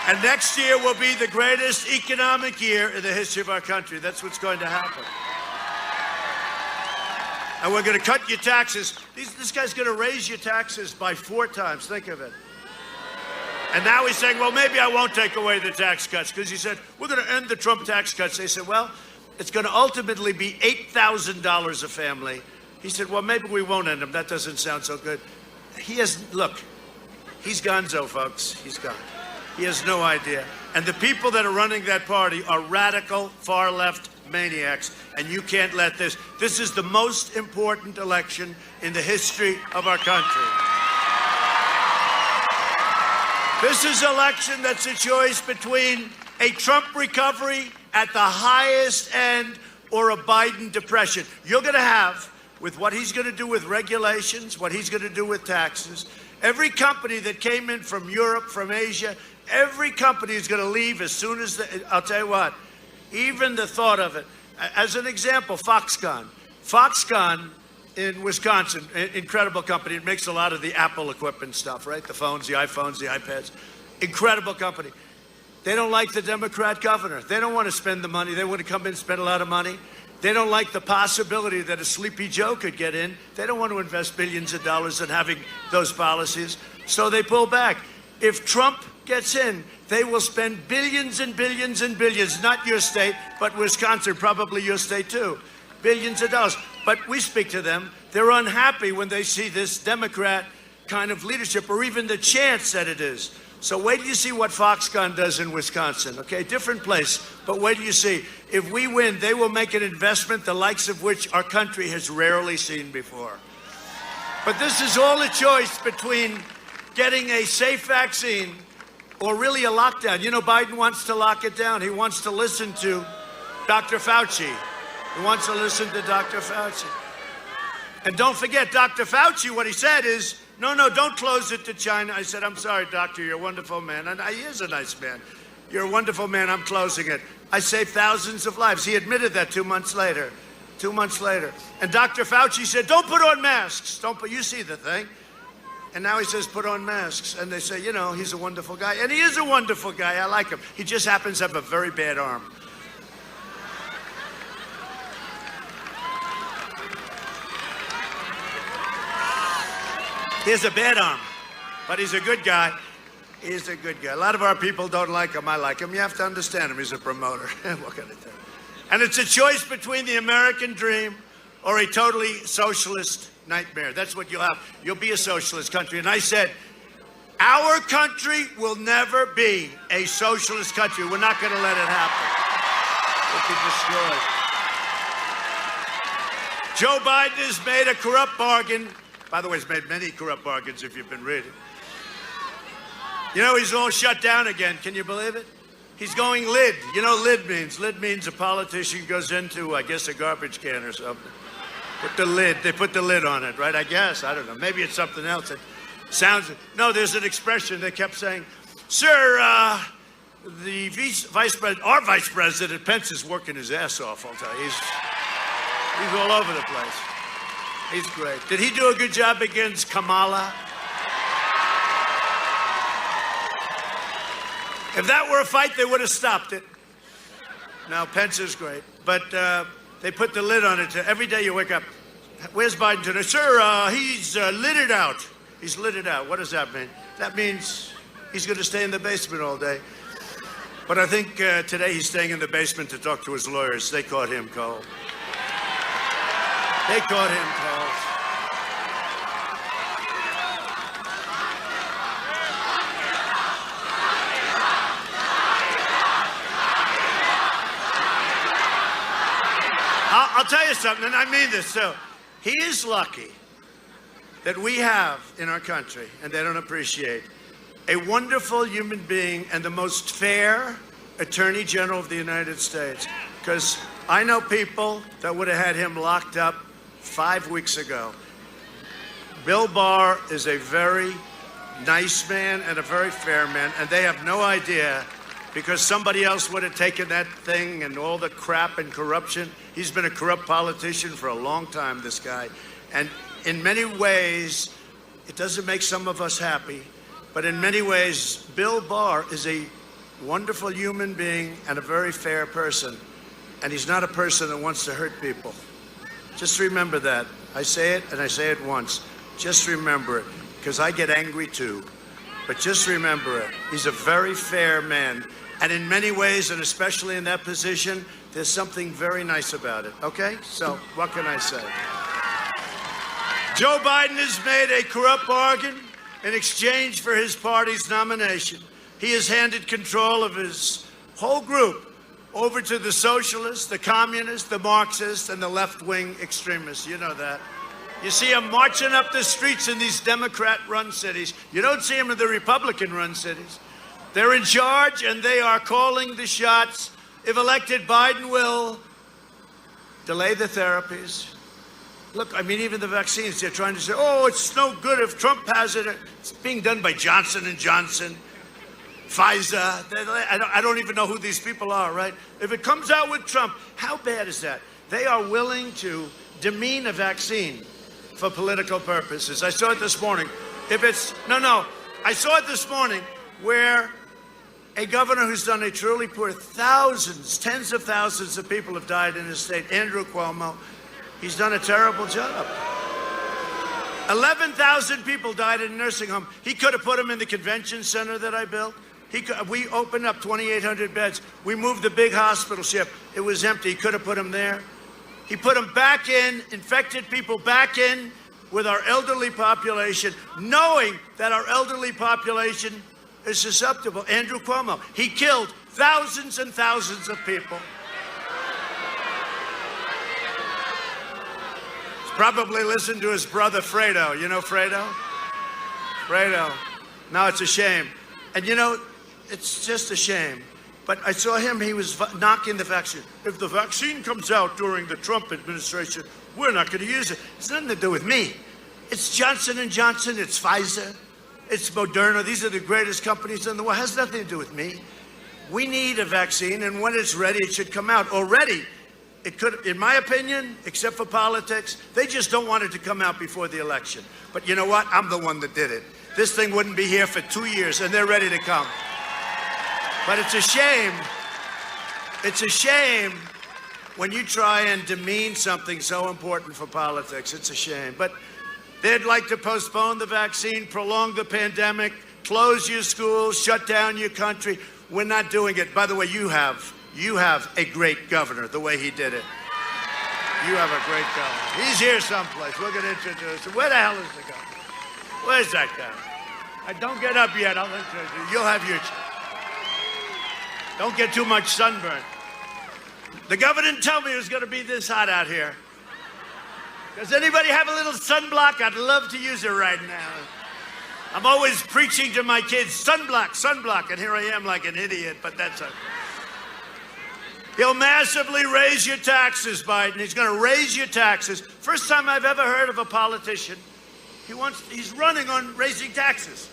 And next year will be the greatest economic year in the history of our country. That's what's going to happen. And we're going to cut your taxes. This guy's going to raise your taxes by 4 times. Think of it. And now he's saying, well, maybe I won't take away the tax cuts. Because he said, we're going to end the Trump tax cuts. They said, well, it's going to ultimately be $8,000 a family. He said, well, maybe we won't end them. That doesn't sound so good. Look, he's gonzo, folks. He's gone. He has no idea. And the people that are running that party are radical, far-left maniacs. And you can't let this. This is the most important election in the history of our country. This is an election that's a choice between a Trump recovery at the highest end or a Biden depression. You're going to have, with what he's going to do with regulations, what he's going to do with taxes, every company that came in from Europe, from Asia, every company is going to leave as soon as I'll tell you what, even the thought of it. As an example, Foxconn. Foxconn in Wisconsin, incredible company. It makes a lot of the Apple equipment stuff, right? The phones, the iPhones, the iPads. Incredible company. They don't like the Democrat governor. They don't want to spend the money. They want to come in and spend a lot of money. They don't like the possibility that a Sleepy Joe could get in. They don't want to invest billions of dollars in having those policies. So they pull back. If Trump gets in, they will spend billions and billions and billions, not your state, but Wisconsin, probably your state too, billions of dollars. But we speak to them. They're unhappy when they see this Democrat kind of leadership, or even the chance that it is. So wait till you see what Foxconn does in Wisconsin, okay? Different place, but wait till you see. If we win, they will make an investment the likes of which our country has rarely seen before. But this is all a choice between getting a safe vaccine or really a lockdown. You know, Biden wants to lock it down. He wants to listen to Dr. Fauci. He wants to listen to Dr. Fauci. And don't forget, Dr. Fauci, what he said is, no, don't close it to China. I said, I'm sorry, doctor, you're a wonderful man. And he is a nice man. You're a wonderful man, I'm closing it. I saved thousands of lives. He admitted that 2 months later. 2 months later. And Dr. Fauci said, don't put on masks. You see the thing. And now he says, put on masks. And they say, you know, he's a wonderful guy. And he is a wonderful guy. I like him. He just happens to have a very bad arm. He has a bad arm, but he's a good guy. He's a good guy. A lot of our people don't like him. I like him. You have to understand him. He's a promoter. What can I tell you? And it's a choice between the American dream or a totally socialist nightmare. That's what you'll have. You'll be a socialist country. And I said, our country will never be a socialist country. We're not going to let it happen. It'll be destroyed. Joe Biden has made a corrupt bargain. By the way, he's made many corrupt bargains if you've been reading. You know, he's all shut down again. Can you believe it? He's going lid. You know lid means? Lid means a politician goes into, I guess, a garbage can or something. Put the lid. They put the lid on it, right? I guess. I don't know. Maybe it's something else. It sounds... No, there's an expression. They kept saying, sir, the vice president, our vice president, Pence, is working his ass off, I'll tell you. He's all over the place. He's great. Did he do a good job against Kamala? If that were a fight, they would have stopped it. No, Pence is great. But they put the lid on it. Every day you wake up, where's Biden today? Sir, he's lit it out. He's lit it out. What does that mean? That means he's going to stay in the basement all day. But I think today he's staying in the basement to talk to his lawyers. They caught him cold. They caught him cold. I'll tell you something, and I mean this. So, he is lucky that we have in our country, and they don't appreciate, a wonderful human being and the most fair Attorney General of the United States. Because I know people that would have had him locked up 5 weeks ago. Bill Barr is a very nice man and a very fair man, and they have no idea, because somebody else would have taken that thing and all the crap and corruption. He's been a corrupt politician for a long time, this guy. And in many ways, it doesn't make some of us happy, but in many ways, Bill Barr is a wonderful human being and a very fair person. And he's not a person that wants to hurt people. Just remember that. I say it, and I say it once. Just remember it, because I get angry too. But just remember it. He's a very fair man. And in many ways, and especially in that position, there's something very nice about it. Okay? So, what can I say? Joe Biden has made a corrupt bargain in exchange for his party's nomination. He has handed control of his whole group over to the socialists, the communists, the Marxists, and the left-wing extremists. You know that. You see them marching up the streets in these Democrat-run cities. You don't see them in the Republican-run cities. They're in charge, and they are calling the shots. If elected, Biden will delay the therapies. Look, I mean, even the vaccines, they're trying to say, oh, it's no good if Trump has it. It's being done by Johnson & Johnson, Pfizer. I don't even know who these people are, right? If it comes out with Trump, how bad is that? They are willing to demean a vaccine for political purposes. I saw it this morning. I saw it this morning where a governor who's done a truly poor, tens of thousands of people have died in his state, Andrew Cuomo. He's done a terrible job. 11,000 people died in a nursing home. He could have put them in the convention center that I built. We opened up 2,800 beds. We moved the big hospital ship. It was empty. He could have put them there. He put them back in, infected people back in with our elderly population, knowing that our elderly population is susceptible. Andrew Cuomo, he killed thousands and thousands of people. He's probably listened to his brother Fredo. You know Fredo? Fredo. Now it's a shame. And you know, it's just a shame. But I saw him, he was knocking the vaccine. If the vaccine comes out during the Trump administration, we're not going to use it. It's nothing to do with me. It's Johnson & Johnson, it's Pfizer, it's Moderna. These are the greatest companies in the world. It has nothing to do with me. We need a vaccine, and when it's ready, it should come out. Already, it could, in my opinion, except for politics, they just don't want it to come out before the election. But you know what? I'm the one that did it. This thing wouldn't be here for 2 years, and they're ready to come. But it's a shame. It's a shame when you try and demean something so important for politics. It's a shame. But they'd like to postpone the vaccine, prolong the pandemic, close your schools, shut down your country. We're not doing it. By the way, you have a great governor, the way he did it. You have a great governor. He's here someplace. We're going to introduce him. Where the hell is the governor? Where's that guy? Don't get up yet. I'll introduce you. You'll have your... Don't get too much sunburn. The governor didn't tell me it was going to be this hot out here. Does anybody have a little sunblock? I'd love to use it right now. I'm always preaching to my kids, sunblock, sunblock, and here I am like an idiot, but that's okay. He'll massively raise your taxes, Biden. He's going to raise your taxes. First time I've ever heard of a politician. He's running on raising taxes.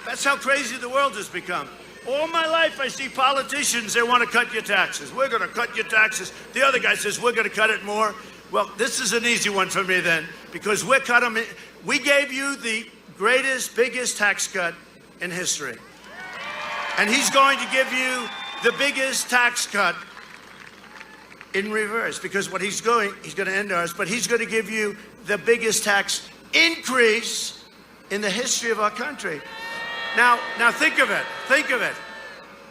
That's how crazy the world has become. All my life, I see politicians, they want to cut your taxes. We're going to cut your taxes. The other guy says, we're going to cut it more. Well, this is an easy one for me then, because we gave you the greatest, biggest tax cut in history. And he's going to give you the biggest tax cut in reverse, because what he's going to end ours, but he's going to give you the biggest tax increase in the history of our country. Now think of it. Think of it.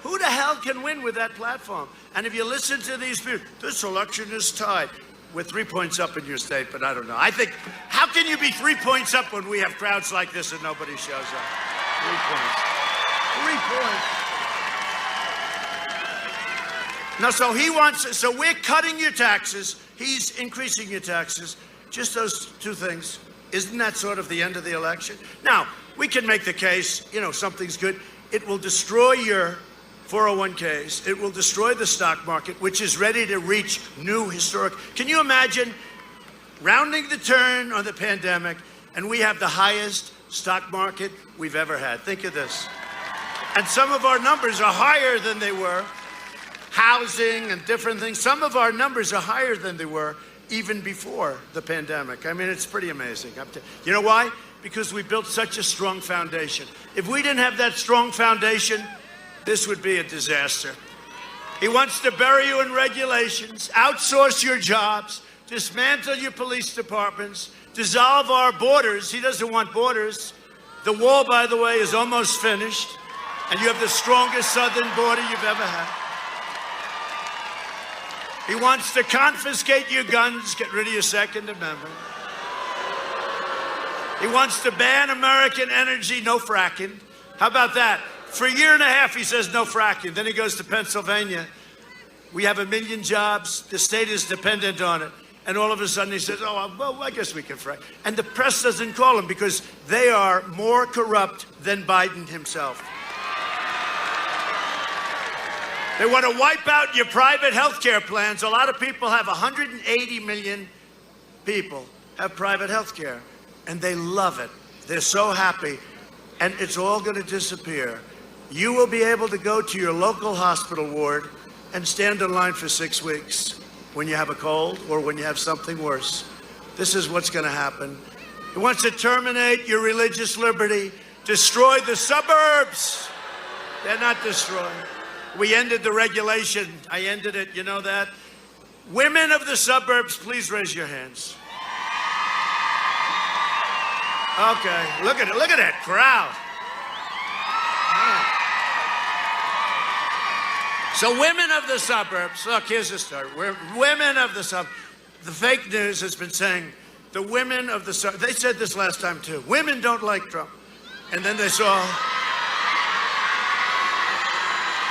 Who the hell can win with that platform? And if you listen to these people, this election is tied. We're 3 points up in your state, but I don't know. I think, how can you be 3 points up when we have crowds like this and nobody shows up? 3 points. 3 points. Now, so we're cutting your taxes. He's increasing your taxes. Just those two things. Isn't that sort of the end of the election? Now, we can make the case, something's good. It will destroy your 401ks. It will destroy the stock market, which is ready to reach new historic. Can you imagine rounding the turn on the pandemic, and we have the highest stock market we've ever had? Think of this. And some of our numbers are higher than they were. Housing and different things. Some of our numbers are higher than they were even before the pandemic. I mean, it's pretty amazing. You know why? Because we built such a strong foundation. If we didn't have that strong foundation, this would be a disaster. He wants to bury you in regulations, outsource your jobs, dismantle your police departments, dissolve our borders. He doesn't want borders. The wall, by the way, is almost finished, and you have the strongest southern border you've ever had. He wants to confiscate your guns, get rid of your Second Amendment. He wants to ban American energy, no fracking. How about that? For a year and a half, he says no fracking. Then he goes to Pennsylvania. We have 1 million jobs. The state is dependent on it. And all of a sudden he says, oh, well, I guess we can frack. And the press doesn't call him because they are more corrupt than Biden himself. They want to wipe out your private health care plans. A lot of people have 180 million people have private health care. And they love it. They're so happy. And it's all going to disappear. You will be able to go to your local hospital ward and stand in line for 6 weeks when you have a cold or when you have something worse. This is what's going to happen. He wants to terminate your religious liberty, destroy the suburbs. They're not destroying. We ended the regulation. I ended it. You know that? Women of the suburbs, please raise your hands. Okay, look at it. Look at that crowd. So women of the suburbs, look, here's the story. Women of the suburbs. The fake news has been saying the women of the suburbs, they said this last time too, women don't like Trump. And then they saw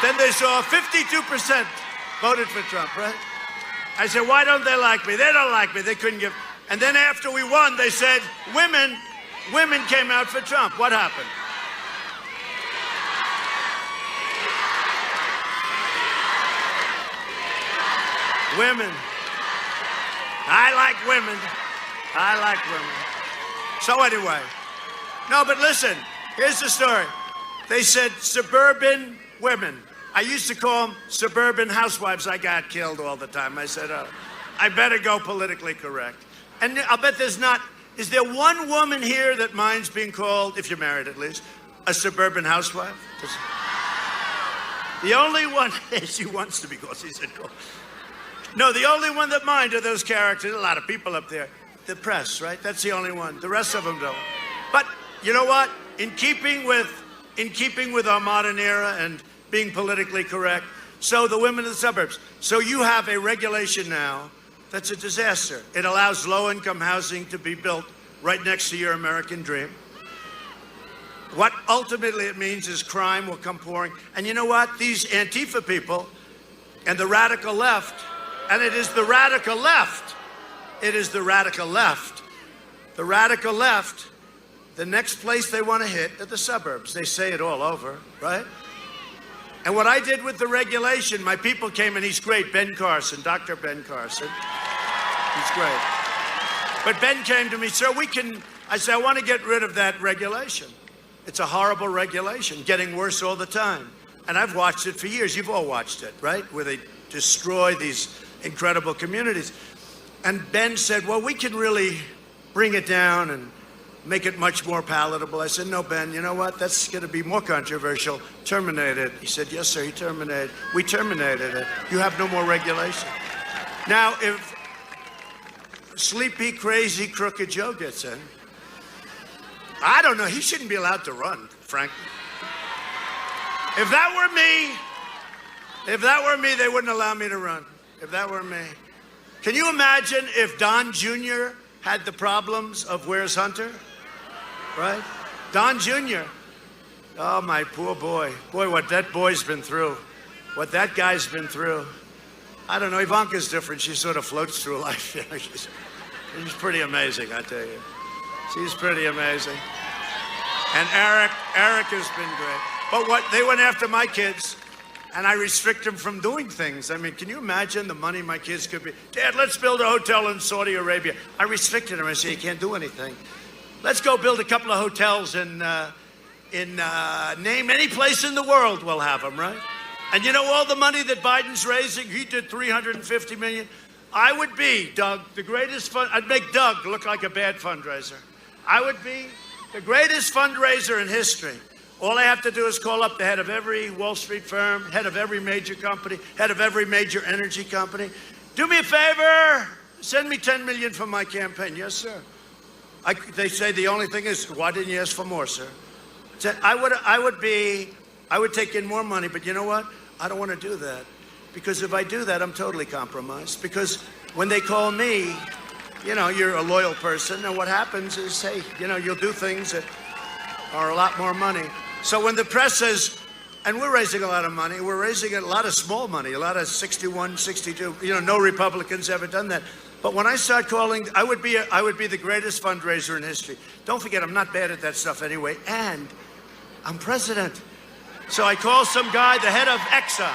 52% voted for Trump, right? I said, why don't they like me? They don't like me. They couldn't give. And then after we won, they said, women came out for Trump. What happened? Women. I like women. I like women. So anyway, no, but listen, here's the story. They said suburban women. I used to call them suburban housewives. I got killed all the time. I said, I better go politically correct. And I'll bet there's not, is there one woman here that minds being called, if you're married at least, a suburban housewife? The only one, she wants to be called, she said called. No, the only one that mind are those characters, a lot of people up there. The press, right? That's the only one. The rest of them don't. But you know what? In keeping with our modern era and being politically correct, so the women in the suburbs. So you have a regulation now that's a disaster. It allows low-income housing to be built right next to your American dream. What ultimately it means is crime will come pouring. And you know what? These Antifa people and the radical left, and it is the radical left. It is the radical left. The radical left, the next place they want to hit are the suburbs. They say it all over, right? And what I did with the regulation, my people came, and he's great, Ben Carson, Dr. Ben Carson. He's great. But Ben came to me, sir, I said, I want to get rid of that regulation. It's a horrible regulation, getting worse all the time. And I've watched it for years. You've all watched it, right? Where they destroy these incredible communities. And Ben said, well, we can really bring it down and make it much more palatable. I said, no, Ben, you know what? That's going to be more controversial. Terminate it. He said, yes, sir, we terminated it. You have no more regulation. Now, if sleepy, crazy, crooked Joe gets in, I don't know, he shouldn't be allowed to run, frankly. If that were me, they wouldn't allow me to run. If that were me. Can you imagine if Don Jr. had the problems of Where's Hunter? Right? Don Jr. Oh, my poor boy. Boy, what that boy's been through. What that guy's been through. I don't know, Ivanka's different. She sort of floats through life. You know, she's pretty amazing, I tell you. She's pretty amazing. And Eric has been great. But what, they went after my kids, and I restrict them from doing things. I mean, can you imagine the money my kids could be? Dad, let's build a hotel in Saudi Arabia. I restricted them. I said, you can't do anything. Let's go build a couple of hotels in name any place in the world, we'll have them, right? And you know all the money that Biden's raising? He did $350 million. I would be, Doug, the greatest I'd make Doug look like a bad fundraiser. I would be the greatest fundraiser in history. All I have to do is call up the head of every Wall Street firm, head of every major company, head of every major energy company. Do me a favor, send me $10 million for my campaign. Yes, sir. They say the only thing is, why didn't you ask for more, sir? I would take in more money, but you know what? I don't want to do that. Because if I do that, I'm totally compromised. Because when they call me, you know, you're a loyal person, and what happens is, hey, you know, you'll do things that are a lot more money. So when the press says, and we're raising a lot of money, we're raising a lot of small money, a lot of 61, 62, you know, no Republicans ever done that. But when I start calling, I would be the greatest fundraiser in history. Don't forget, I'm not bad at that stuff anyway, and I'm president. So I call some guy, the head of Exxon.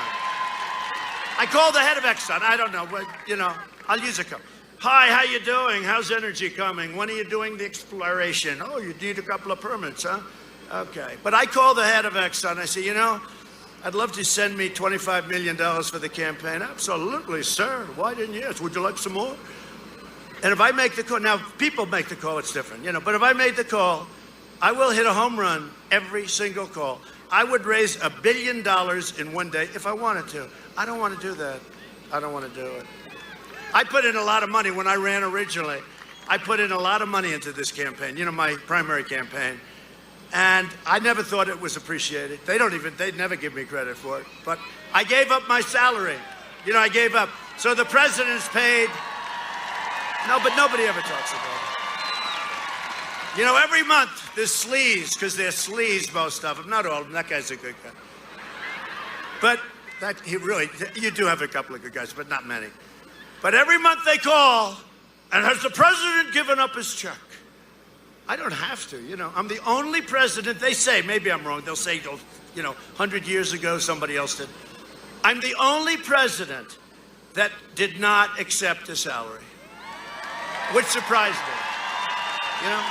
I call the head of Exxon. I don't know, but, you know, I'll use a couple. Hi, how you doing? How's energy coming? When are you doing the exploration? Oh, you need a couple of permits, huh? Okay. But I call the head of Exxon. I say, you know, I'd love to send me $25 million for the campaign. Absolutely, sir. Why didn't you ask? Would you like some more? And if I make the call, now people make the call, it's different, you know, but if I made the call, I will hit a home run every single call. I would raise $1 billion in one day if I wanted to. I don't want to do that. I don't want to do it. I put in a lot of money when I ran originally. I put in a lot of money into this campaign, you know, my primary campaign. And I never thought it was appreciated. They'd never give me credit for it. But I gave up my salary. You know, I gave up. So the president's paid. No, but nobody ever talks about it. You know, every month, there's sleaze, because they're sleaze, most of them. Not all of them. That guy's a good guy. But you do have a couple of good guys, but not many. But every month they call, and has the president given up his check? I don't have to, you know. I'm the only president, they say, maybe I'm wrong, they'll say, you know, 100 years ago somebody else did. I'm the only president that did not accept a salary, which surprised me. You know,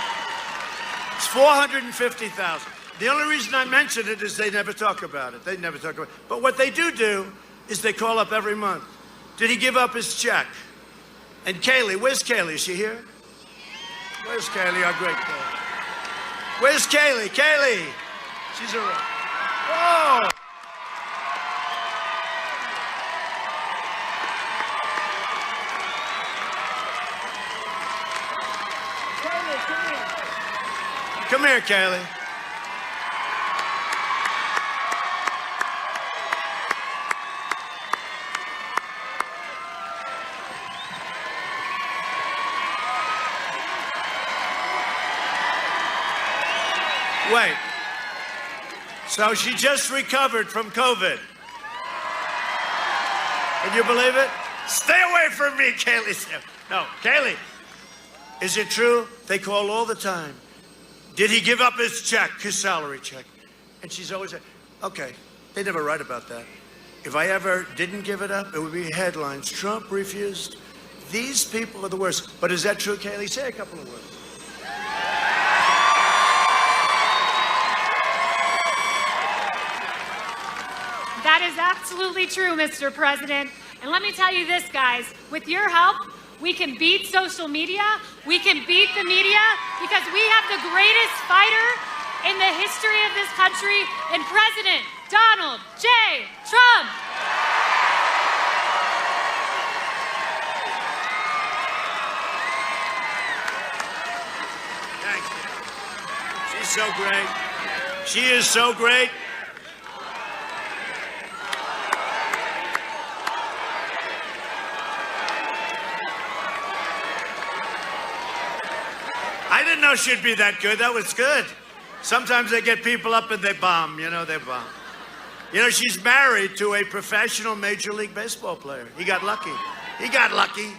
it's 450,000. The only reason I mention it is they never talk about it. They never talk about it. But what they do is they call up every month. Did he give up his check? And Kaylee, where's Kaylee? Is she here? Where's Kaylee, our great Kaylee? Where's Kaylee? Kaylee! She's around. Whoa! Come here, Kaylee. Wait. So she just recovered from COVID. Can you believe it? Stay away from me, Kaylee. No, Kaylee. Is it true? They call all the time. Did he give up his check, his salary check? And she's always like, okay, they never write about that. If I ever didn't give it up, it would be headlines. Trump refused. These people are the worst. But is that true, Kaylee? Say a couple of words. That is absolutely true, Mr. President. And let me tell you this, guys. With your help, we can beat social media. We can beat the media because we have the greatest fighter in the history of this country in President Donald J. Trump. Thank you. She's so great. She is so great. I didn't know she'd be that good. That was good. Sometimes they get people up and they bomb. You know, they bomb. You know, she's married to a professional Major League Baseball player. He got lucky. He got lucky.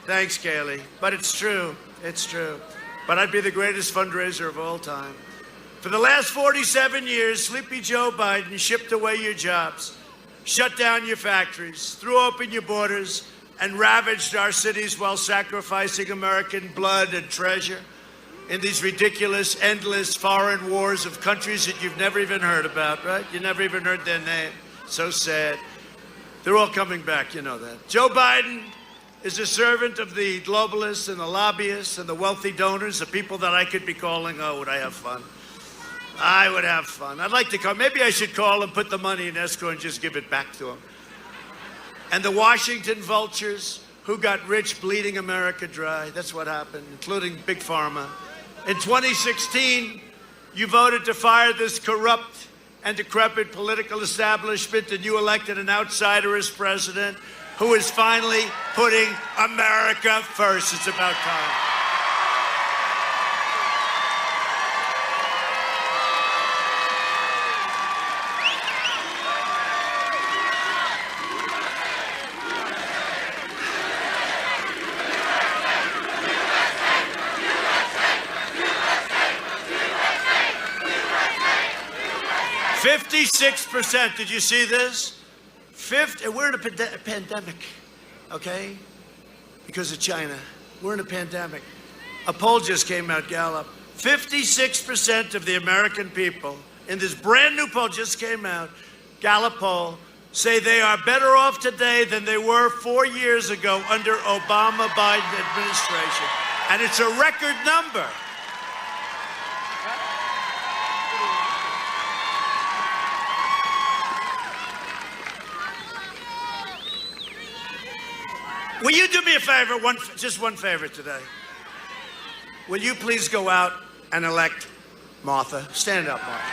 Thanks, Kaylee. But it's true. It's true. But I'd be the greatest fundraiser of all time. For the last 47 years, Sleepy Joe Biden shipped away your jobs, shut down your factories, threw open your borders, and ravaged our cities while sacrificing American blood and treasure in these ridiculous, endless foreign wars of countries that you've never even heard about, right? You never even heard their name. So sad. They're all coming back, you know that. Joe Biden is a servant of the globalists and the lobbyists and the wealthy donors, the people that I could be calling, oh, would I have fun? I would have fun. I'd like to call, maybe I should call and put the money in escrow and just give it back to them. And the Washington vultures who got rich bleeding America dry. That's what happened, including Big Pharma. In 2016, you voted to fire this corrupt and decrepit political establishment, and you elected an outsider as president who is finally putting America first. It's about time. %. Did you see this? We're in a pandemic, okay? Because of China. We're in a pandemic. A poll just came out, Gallup. 56% of the American people in this brand new poll just came out, Gallup poll, say they are better off today than they were 4 years ago under Obama-Biden administration. And it's a record number. Will you do me a favor, just one favor today? Will you please go out and elect Martha? Stand up, Martha.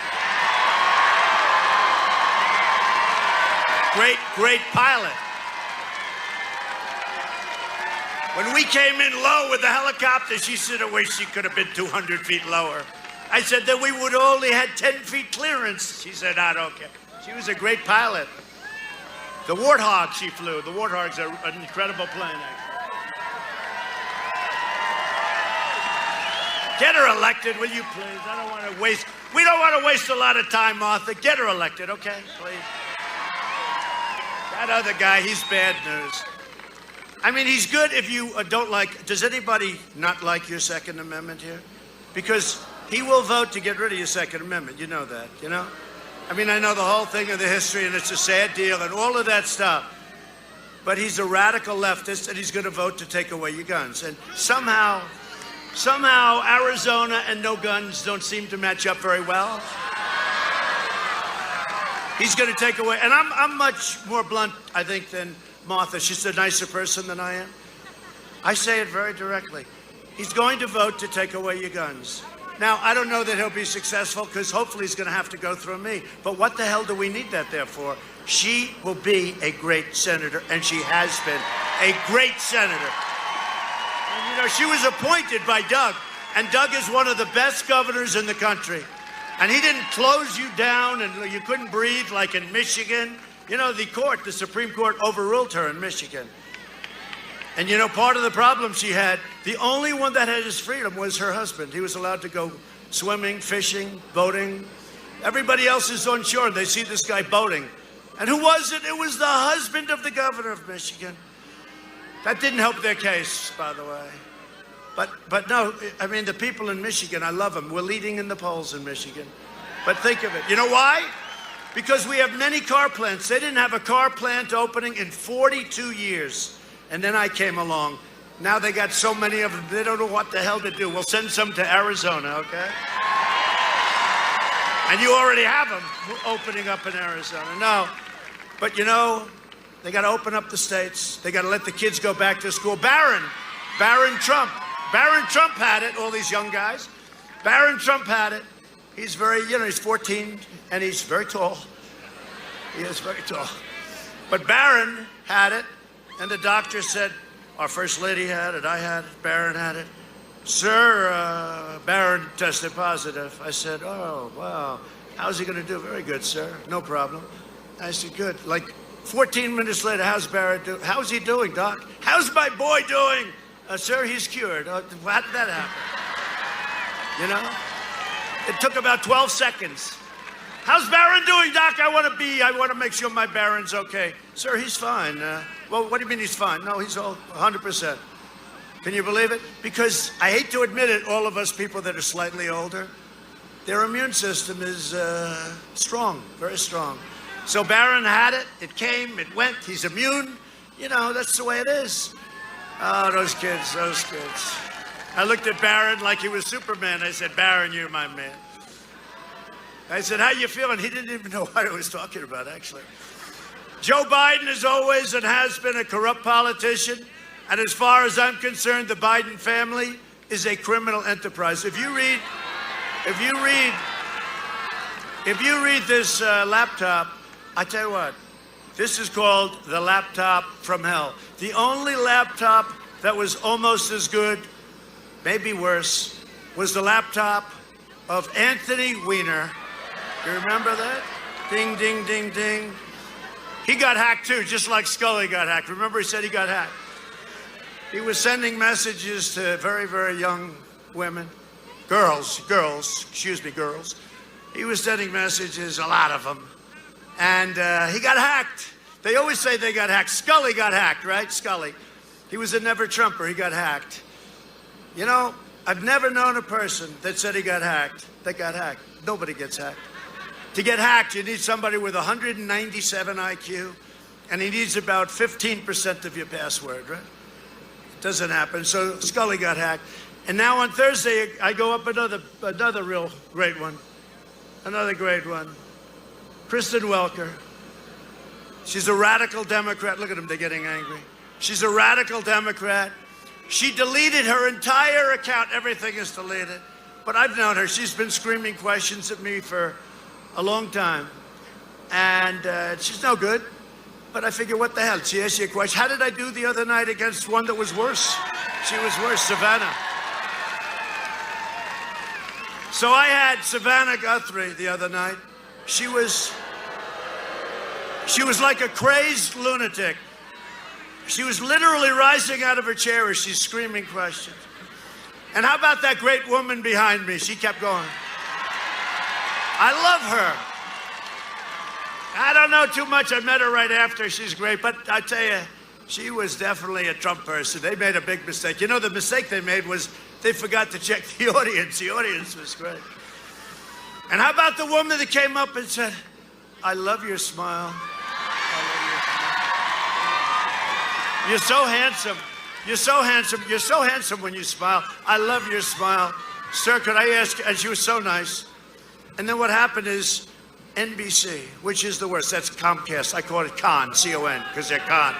Great pilot. When we came in low with the helicopter, she said, I wish she could have been 200 feet lower. I said that we would only had 10 feet clearance. She said, I don't care. She was a great pilot. The Warthog she flew. The Warthog's an incredible plane, actually. Get her elected, will you please? I don't want to waste. We don't want to waste a lot of time, Martha. Get her elected, okay? Please. That other guy, he's bad news. I mean, he's good if you don't like... Does anybody not like your Second Amendment here? Because he will vote to get rid of your Second Amendment. You know that, you know? I mean, I know the whole thing of the history, and it's a sad deal, and all of that stuff. But he's a radical leftist, and he's going to vote to take away your guns. And somehow Arizona and no guns don't seem to match up very well. He's going to take away, and I'm much more blunt, I think, than Martha. She's a nicer person than I am. I say it very directly. He's going to vote to take away your guns. Now, I don't know that he'll be successful, because hopefully he's going to have to go through me. But what the hell do we need that there for? She will be a great senator, and she has been a great senator. And, you know, she was appointed by Doug, and Doug is one of the best governors in the country. And he didn't close you down and you couldn't breathe like in Michigan. You know, the Supreme Court overruled her in Michigan. And you know, part of the problem she had, the only one that had his freedom was her husband. He was allowed to go swimming, fishing, boating. Everybody else is on shore. They see this guy boating. And who was it? It was the husband of the governor of Michigan. That didn't help their case, by the way. But no, I mean, the people in Michigan, I love them. We're leading in the polls in Michigan. But think of it. You know why? Because we have many car plants. They didn't have a car plant opening in 42 years. And then I came along. Now they got so many of them, they don't know what the hell to do. We'll send some to Arizona, okay? And you already have them opening up in Arizona. No, but you know, they got to open up the states. They got to let the kids go back to school. Barron Trump had it, all these young guys. Barron Trump had it. He's very, you know, he's 14 and he's very tall. He is very tall. But Barron had it, and the doctor said, our first lady had it, I had it, Barron had it. Sir, Barron tested positive. I said, oh, wow. How's he going to do? Very good, sir. No problem. I said, good. Like 14 minutes later, how's Barron doing? How's he doing, Doc? How's my boy doing? Sir, he's cured. How did that happen? You know? It took about 12 seconds. How's Barron doing, Doc? I want to make sure my Barron's okay. Sir, he's fine. Well, what do you mean he's fine? No, he's all 100%. Can you believe it? Because I hate to admit it, all of us people that are slightly older, their immune system is strong, very strong. So Barron had it. It came, it went. He's immune. You know, that's the way it is. Oh, those kids. I looked at Barron like he was Superman. I said, Barron, you're my man. I said, how you feeling? He didn't even know what I was talking about, actually. Joe Biden is always and has been a corrupt politician. And as far as I'm concerned, the Biden family is a criminal enterprise. If you read this laptop, I tell you what, this is called the laptop from hell. The only laptop that was almost as good, maybe worse, was the laptop of Anthony Weiner. You remember that? Ding, ding, ding, ding. He got hacked too, just like Scully got hacked. Remember, he said he got hacked. He was sending messages to very, very young women, girls. He was sending messages, a lot of them. And he got hacked. They always say they got hacked. Scully got hacked, right? Scully. He was a never-Trumper. He got hacked. You know, I've never known a person that said he got hacked that got hacked. Nobody gets hacked. To get hacked, you need somebody with 197 IQ, and he needs about 15% of your password, right? It doesn't happen. So Scully got hacked. And now on Thursday, I go up another real great one. Another great one. Kristen Welker. She's a radical Democrat. Look at them, they're getting angry. She's a radical Democrat. She deleted her entire account. Everything is deleted. But I've known her. She's been screaming questions at me for a long time. And she's no good. But I figure, what the hell? She asked you a question. How did I do the other night against one that was worse? She was worse, Savannah. So I had Savannah Guthrie the other night. She was like a crazed lunatic. She was literally rising out of her chair as she's screaming questions. And how about that great woman behind me? She kept going. I love her. I don't know too much. I met her right after. She's great. But I tell you, she was definitely a Trump person. They made a big mistake. You know, the mistake they made was they forgot to check the audience. The audience was great. And how about the woman that came up and said, I love your smile. I love your smile. You're so handsome. You're so handsome. You're so handsome when you smile. I love your smile. Sir, could I ask? And she was so nice. And then what happened is NBC, which is the worst. That's Comcast. I call it Con, C-O-N, because they're con.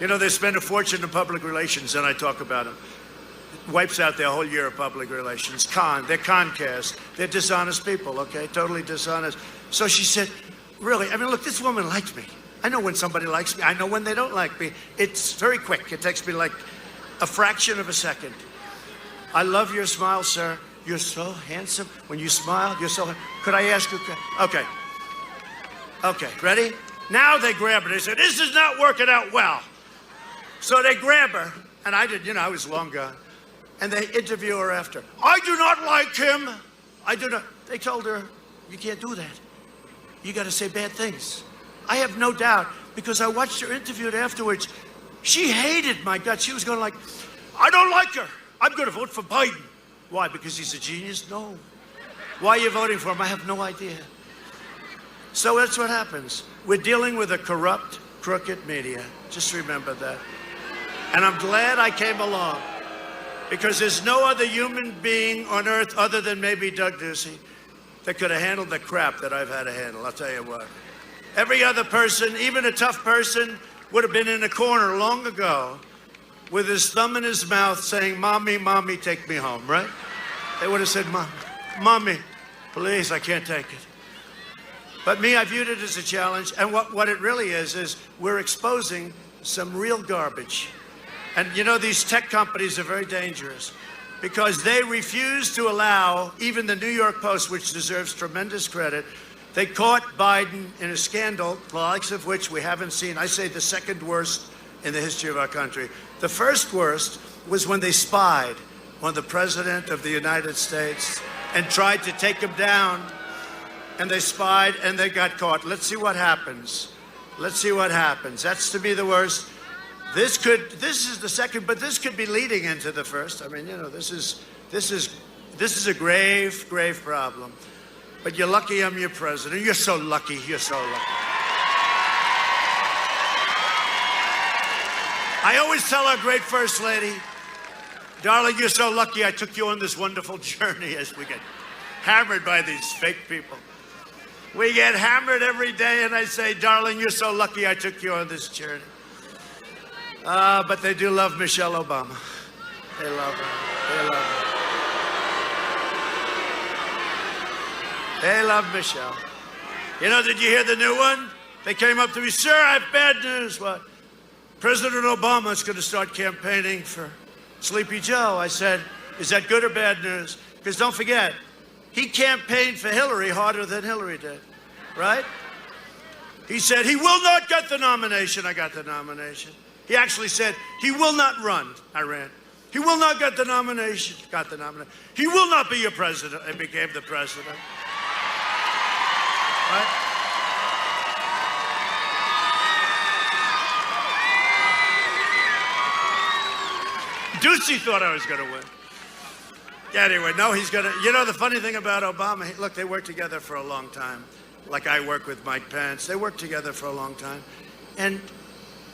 You know, they spend a fortune in public relations, and I talk about them. Wipes out their whole year of public relations. Con, they're Comcast. They're dishonest people, okay? Totally dishonest. So she said, really, I mean, look, this woman liked me. I know when somebody likes me. I know when they don't like me. It's very quick. It takes me like a fraction of a second. I love your smile, sir. You're so handsome. When you smile, you're so... Could I ask you... Okay. Okay, ready? Now they grab her. They said, this is not working out well. So they grab her, and I did, you know, I was long gone. And they interview her after. I do not like him. I do not... They told her, you can't do that. You got to say bad things. I have no doubt, because I watched her interviewed afterwards. She hated my guts. She was going like, I don't like her. I'm going to vote for Biden. Why? Because he's a genius? No. Why are you voting for him? I have no idea. So that's what happens. We're dealing with a corrupt, crooked media. Just remember that. And I'm glad I came along, because there's no other human being on earth other than maybe Doug Ducey that could have handled the crap that I've had to handle. I'll tell you what. Every other person, even a tough person, would have been in a corner long ago with his thumb in his mouth saying, Mommy, Mommy, take me home, right? They would have said, Mommy, please, I can't take it. But me, I viewed it as a challenge. And what it really is we're exposing some real garbage. And you know, these tech companies are very dangerous because they refuse to allow even the New York Post, which deserves tremendous credit. They caught Biden in a scandal, the likes of which we haven't seen. I say the second worst in the history of our country. The first worst was when they spied on the President of the United States and tried to take him down. And they spied and they got caught. Let's see what happens. Let's see what happens. That's to me the worst. This is the second, but this could be leading into the first. I mean, you know, this is a grave, grave problem. But you're lucky I'm your president. You're so lucky. You're so lucky. I always tell our great First Lady, darling, you're so lucky I took you on this wonderful journey as we get hammered by these fake people. We get hammered every day, and I say, darling, you're so lucky I took you on this journey. But they do love Michelle Obama. They love her. They love her. They love Michelle. You know, did you hear the new one? They came up to me, sir, I have bad news. What? President Obama is going to start campaigning for Sleepy Joe. I said, is that good or bad news? Because don't forget, he campaigned for Hillary harder than Hillary did, right? He said, he will not get the nomination. I got the nomination. He actually said, he will not run. I ran. He will not get the nomination. Got the nomination. He will not be your president. I became the president. Right? Ducey thought I was going to win. Anyway, no, he's going to... You know, the funny thing about Obama, look, they worked together for a long time. Like I work with Mike Pence. They worked together for a long time. And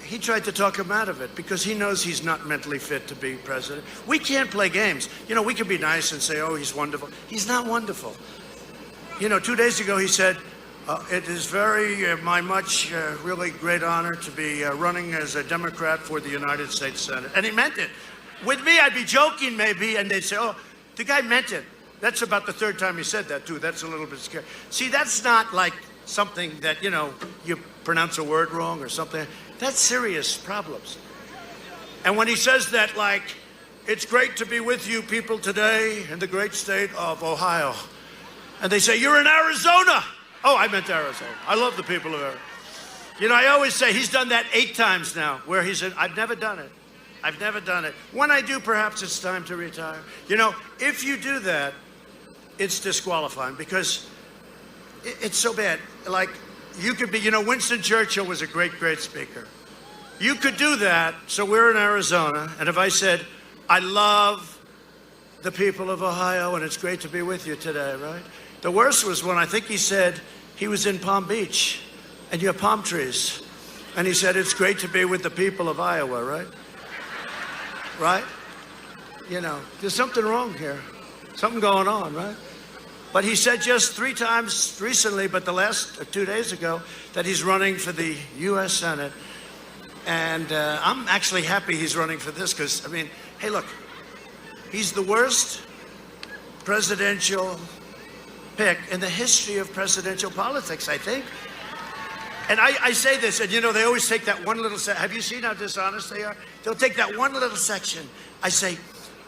he tried to talk him out of it because he knows he's not mentally fit to be president. We can't play games. You know, we can be nice and say, oh, he's wonderful. He's not wonderful. You know, 2 days ago he said, it is my really great honor to be running as a Democrat for the United States Senate. And he meant it. With me, I'd be joking maybe, and they'd say, oh, the guy meant it. That's about the third time he said that, too. That's a little bit scary. See, that's not like something that, you know, you pronounce a word wrong or something. That's serious problems. And when he says that, like, it's great to be with you people today in the great state of Ohio. And they say, you're in Arizona. Oh, I meant Arizona. I love the people of Arizona. You know, I always say he's done that 8 times now, where he said, I've never done it. I've never done it. When I do, perhaps it's time to retire. You know, if you do that, it's disqualifying because it's so bad. Like, you could be, Winston Churchill was a great, great speaker. You could do that. So we're in Arizona, and if I said, I love the people of Ohio, and it's great to be with you today, right? The worst was when I think he said he was in Palm Beach, and you have palm trees. And he said, it's great to be with the people of Iowa, right? Right? There's something wrong here. Something going on, right? But he said just 3 times recently, but the last 2 days ago, that he's running for the U.S. Senate. And I'm actually happy he's running for this because, hey, look, he's the worst presidential pick in the history of presidential politics, I think. And I say this, and they always take that one little section. Have you seen how dishonest they are? They'll take that one little section. I say,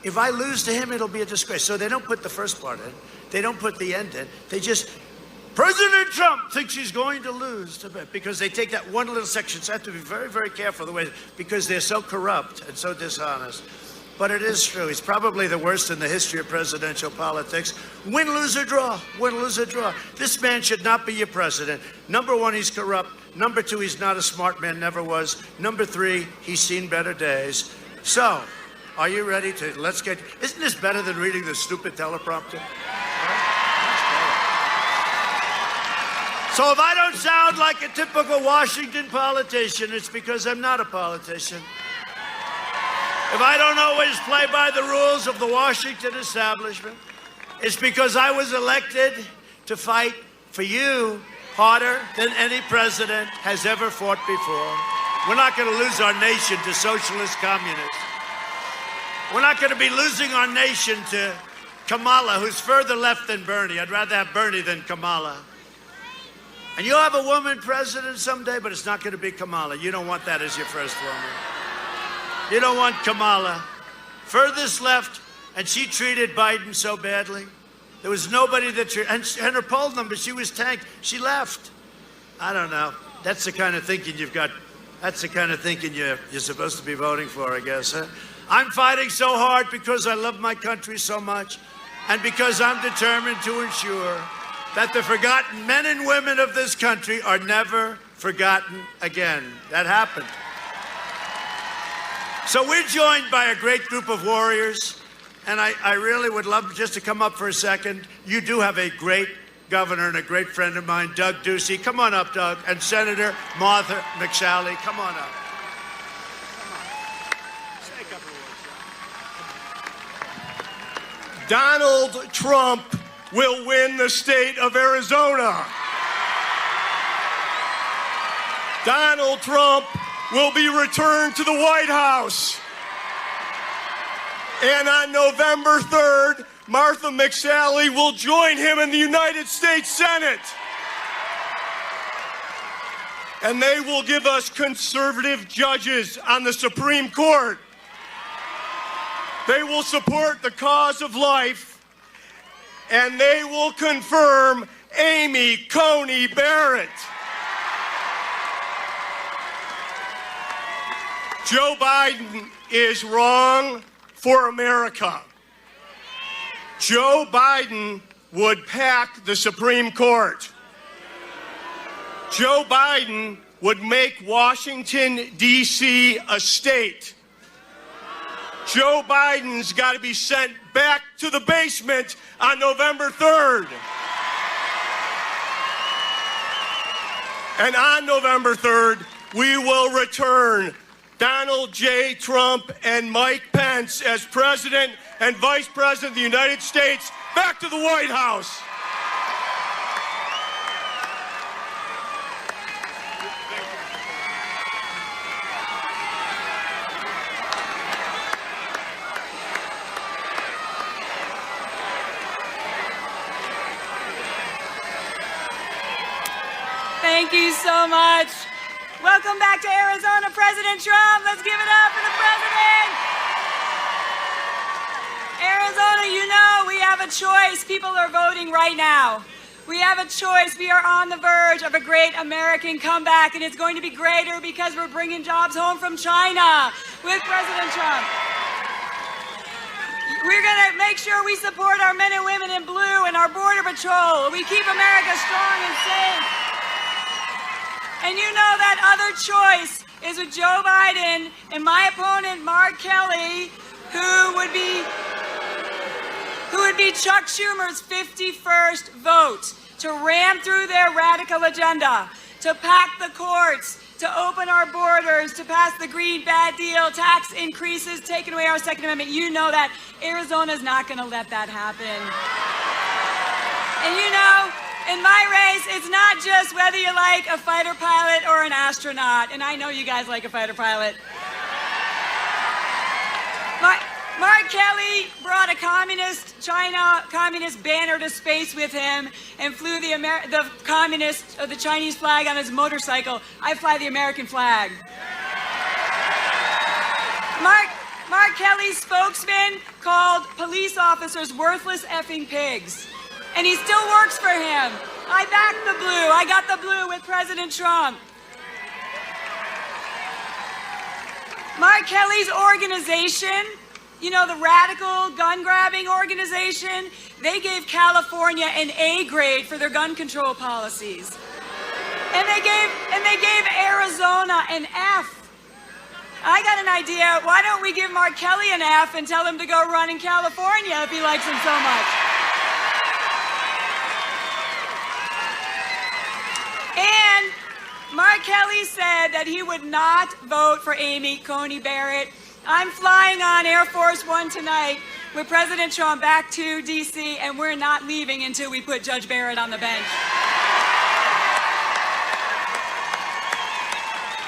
if I lose to him, it'll be a disgrace. So they don't put the first part in. They don't put the end in. They just, President Trump thinks he's going to lose because they take that one little section. So I have to be very, very careful the way, because they're so corrupt and so dishonest. But it is true. He's probably the worst in the history of presidential politics. Win, lose, or draw. Win, lose, or draw. This man should not be your president. Number 1, he's corrupt. Number 2, he's not a smart man, never was. Number 3, he's seen better days. So, are you ready to, isn't this better than reading the stupid teleprompter? So if I don't sound like a typical Washington politician, it's because I'm not a politician. If I don't always play by the rules of the Washington establishment, it's because I was elected to fight for you harder than any president has ever fought before. We're not going to lose our nation to socialist communists. We're not going to be losing our nation to Kamala, who's further left than Bernie. I'd rather have Bernie than Kamala. And you'll have a woman president someday, but it's not going to be Kamala. You don't want that as your first woman. You don't want Kamala. Furthest left, and she treated Biden so badly. There was nobody that treated, and her poll number, she was tanked. She left. I don't know. That's the kind of thinking you've got. That's the kind of thinking you're supposed to be voting for, I guess. Huh? I'm fighting so hard because I love my country so much, and because I'm determined to ensure that the forgotten men and women of this country are never forgotten again. That happened. So we're joined by a great group of warriors, and I really would love just to come up for a second. You do have a great governor and a great friend of mine, Doug Ducey. Come on up, Doug. And Senator Martha McSally. Come on up. Come on. Say a couple of words. Donald Trump will win the state of Arizona. Donald Trump will be returned to the White House. And on November 3rd, Martha McSally will join him in the United States Senate. And they will give us conservative judges on the Supreme Court. They will support the cause of life, and they will confirm Amy Coney Barrett. Joe Biden is wrong for America. Joe Biden would pack the Supreme Court. Joe Biden would make Washington, D.C. a state. Joe Biden's got to be sent back to the basement on November 3rd. And on November 3rd, we will return Donald J. Trump and Mike Pence as President and Vice President of the United States back to the White House. Thank you so much. Welcome back to Arizona, President Trump. Let's give it up for the president. Arizona, you know we have a choice. People are voting right now. We have a choice. We are on the verge of a great American comeback, and it's going to be greater because we're bringing jobs home from China with President Trump. We're going to make sure we support our men and women in blue and our Border Patrol. We keep America strong and safe. And you know that other choice is with Joe Biden and my opponent, Mark Kelly, who would be Chuck Schumer's 51st vote to ram through their radical agenda, to pack the courts, to open our borders, to pass the Green Bad Deal, tax increases, taking away our Second Amendment. You know that Arizona's not going to let that happen. And you know, in my race, it's not just whether you like a fighter pilot or an astronaut. And I know you guys like a fighter pilot. Mark Kelly brought a China communist banner to space with him and flew the Chinese flag on his motorcycle. I fly the American flag. Mark Kelly's spokesman called police officers worthless effing pigs. And he still works for him. I backed the blue. I got the blue with President Trump. Mark Kelly's organization, you know, the radical gun-grabbing organization, they gave California an A grade for their gun control policies. And they gave Arizona an F. I got an idea. Why don't we give Mark Kelly an F and tell him to go run in California if he likes him so much? And Mark Kelly said that he would not vote for Amy Coney Barrett. I'm flying on Air Force One tonight with President Trump back to D.C., and we're not leaving until we put Judge Barrett on the bench.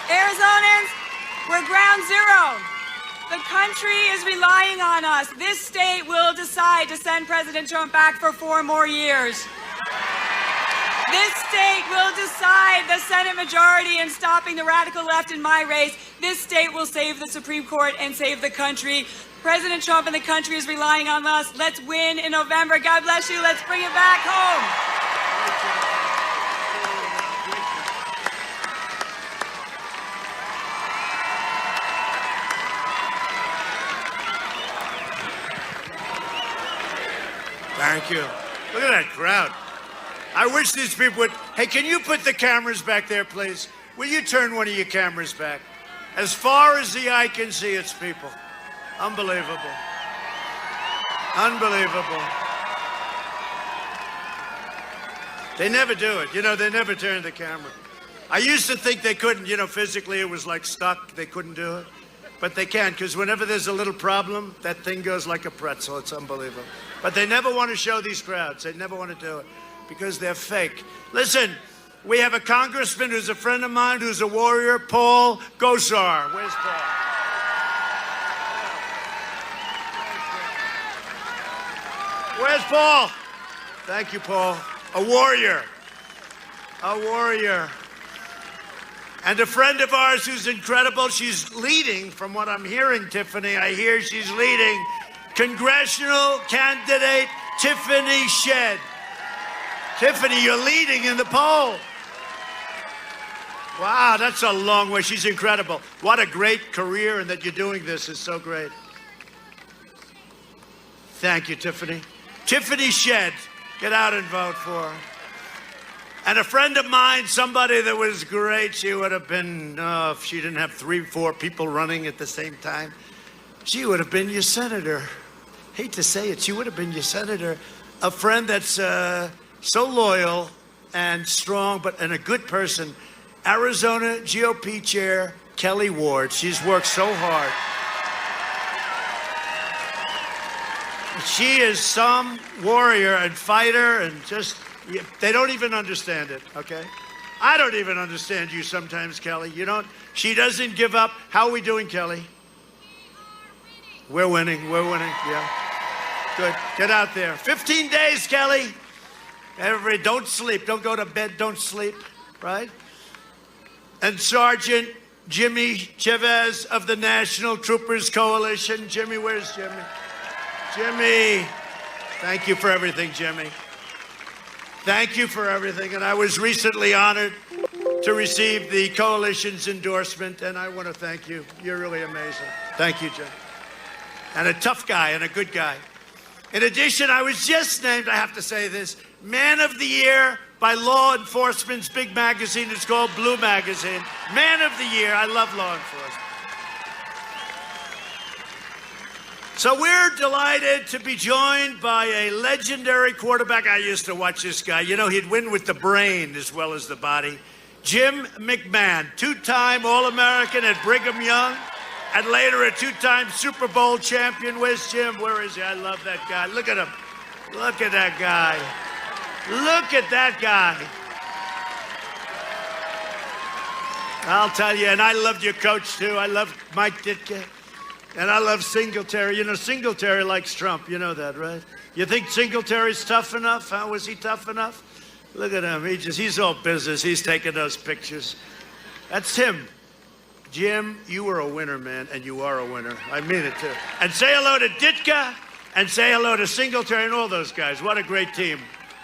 Arizonans, we're ground zero. The country is relying on us. This state will decide to send President Trump back for 4 more years. This state will decide the Senate majority in stopping the radical left in my race. This state will save the Supreme Court and save the country. President Trump and the country is relying on us. Let's win in November. God bless you. Let's bring it back home. Thank you. Look at that crowd. I wish these people would. Hey, can you put the cameras back there, please? Will you turn one of your cameras back? As far as the eye can see, it's people. Unbelievable. Unbelievable. They never do it. You know, they never turn the camera. I used to think they couldn't, you know, physically it was like stuck. They couldn't do it. But they can, because whenever there's a little problem, that thing goes like a pretzel. It's unbelievable. But they never want to show these crowds. They never want to do it because they're fake. Listen, we have a congressman who's a friend of mine, who's a warrior, Paul Gosar. Where's Paul? Where's Paul? Thank you, Paul. A warrior. A warrior. And a friend of ours who's incredible. She's leading, from what I'm hearing, Tiffany, I hear she's leading, congressional candidate Tiffany Shedd. Tiffany, you're leading in the poll. Wow, that's a long way. She's incredible. What a great career, and that you're doing this is so great. Thank you, Tiffany. Tiffany Shedd, get out and vote for her. And a friend of mine, somebody that was great, she would have been, if she didn't have 3, 4 people running at the same time, she would have been your senator. Hate to say it, she would have been your senator. A friend that's so loyal and strong, and a good person. Arizona GOP Chair Kelly Ward. She's worked so hard. She is some warrior and fighter, and just, they don't even understand it, okay? I don't even understand you sometimes, Kelly. You don't, she doesn't give up. How are we doing, Kelly? We're winning, yeah. Good, get out there. 15 days, Kelly. Everybody, don't sleep, don't go to bed, don't sleep, right? And Sergeant Jimmy Chavez of the National Troopers Coalition. Jimmy, where's Jimmy? Jimmy, thank you for everything, Jimmy. Thank you for everything. And I was recently honored to receive the coalition's endorsement, and I want to thank you. You're really amazing. Thank you, Jim. And a tough guy and a good guy. In addition, I was just named, I have to say this, Man of the Year by Law Enforcement's big magazine. It's called Blue Magazine. Man of the Year. I love law enforcement. So we're delighted to be joined by a legendary quarterback. I used to watch this guy. You know, he'd win with the brain as well as the body. Jim McMahon, two-time All-American at Brigham Young, and later a two-time Super Bowl champion. Where's Jim? Where is he? I love that guy. Look at him. Look at that guy. Look at that guy. I'll tell you, and I loved your coach, too. I loved Mike Ditka. And I love Singletary. You know, Singletary likes Trump. You know that, right? You think Singletary's tough enough? How was he tough enough? Look at him. He's all business. He's taking those pictures. That's him. Jim, you were a winner, man, and you are a winner. I mean it, too. And say hello to Ditka, and say hello to Singletary and all those guys. What a great team,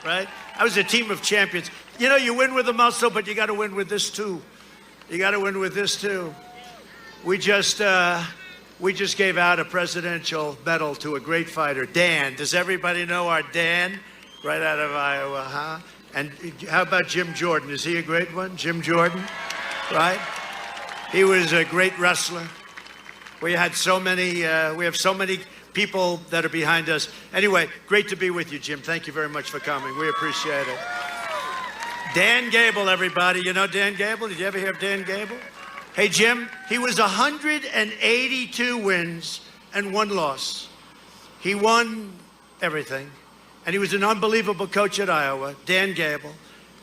right? I was a team of champions. You know, you win with the muscle, but you got to win with this, too. You got to win with this, too. We just gave out a presidential medal to a great fighter, Dan. Does everybody know our Dan? Right out of Iowa, huh? And how about Jim Jordan? Is he a great one? Jim Jordan, right? He was a great wrestler. We have so many people that are behind us. Anyway, great to be with you, Jim. Thank you very much for coming. We appreciate it. Dan Gable, everybody. You know Dan Gable? Did you ever hear of Dan Gable? Hey, Jim, he was 182 wins and 1 loss. He won everything. And he was an unbelievable coach at Iowa, Dan Gable.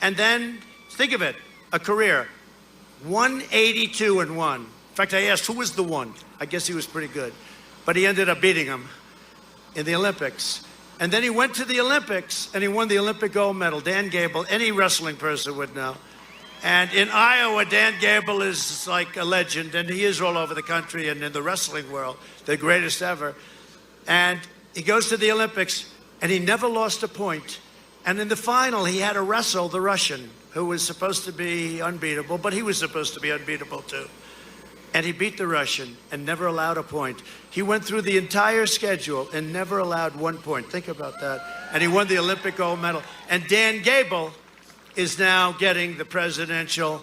And then, think of it, a career, 182 and 1. In fact, I asked who was the one. I guess he was pretty good. But he ended up beating him in the Olympics. And then he went to the Olympics, and he won the Olympic gold medal. Dan Gable, any wrestling person would know. And in Iowa, Dan Gable is like a legend, and he is all over the country and in the wrestling world, the greatest ever. And he goes to the Olympics, and he never lost a point. And in the final, he had to wrestle the Russian, who was supposed to be unbeatable, but he was supposed to be unbeatable too. And he beat the Russian and never allowed a point. He went through the entire schedule and never allowed 1 point. Think about that. And he won the Olympic gold medal. And Dan Gable is now getting the Presidential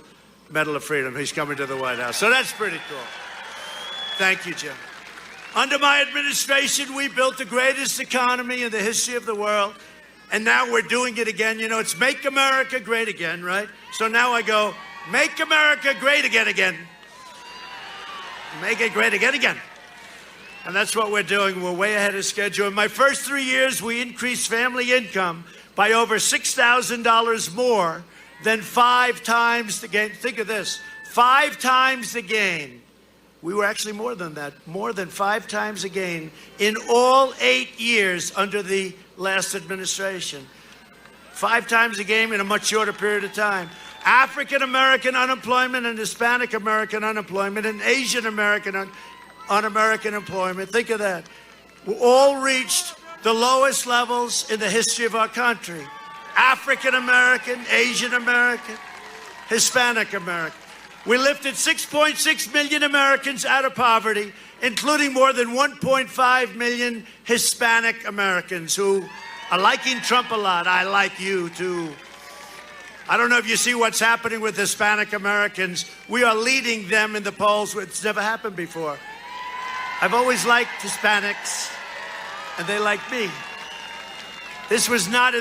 Medal of Freedom. He's coming to the White House. So that's pretty cool. Thank you, Jim. Under my administration, we built the greatest economy in the history of the world. And now we're doing it again. You know, it's Make America Great Again, right? So now I go, Make America Great Again. Make it great again. And that's what we're doing. We're way ahead of schedule. In my first 3 years, we increased family income by over $6,000 more than 5 times the gain. Think of this, 5 times the gain. We were actually more than that, more than 5 times the gain in all 8 years under the last administration. 5 times the gain in a much shorter period of time. African American unemployment and Hispanic American unemployment and Asian American un-American employment, think of that, all reached the lowest levels in the history of our country. African American, Asian American, Hispanic American. We lifted 6.6 million Americans out of poverty, including more than 1.5 million Hispanic Americans who are liking Trump a lot. I like you too. I don't know if you see what's happening with Hispanic Americans. We are leading them in the polls. It's never happened before. I've always liked Hispanics, and they like me. This was not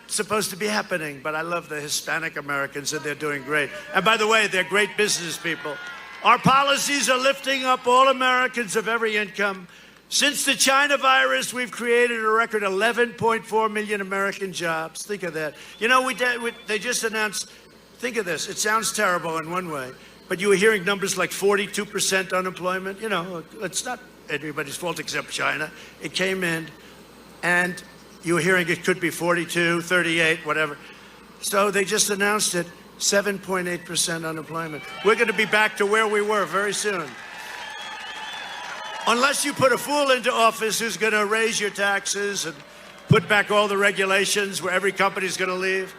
supposed to be happening, but I love the Hispanic Americans, and they're doing great. And by the way, they're great business people. Our policies are lifting up all Americans of every income. Since the China virus, we've created a record 11.4 million American jobs. Think of that. You know, they just announced, think of this, it sounds terrible in one way, but you were hearing numbers like 42% unemployment. You know, it's not anybody's fault except China. It came in, and you were hearing it could be 42, 38, whatever. So they just announced it, 7.8% unemployment. We're going to be back to where we were very soon. Unless you put a fool into office who's going to raise your taxes and put back all the regulations where every company's going to leave.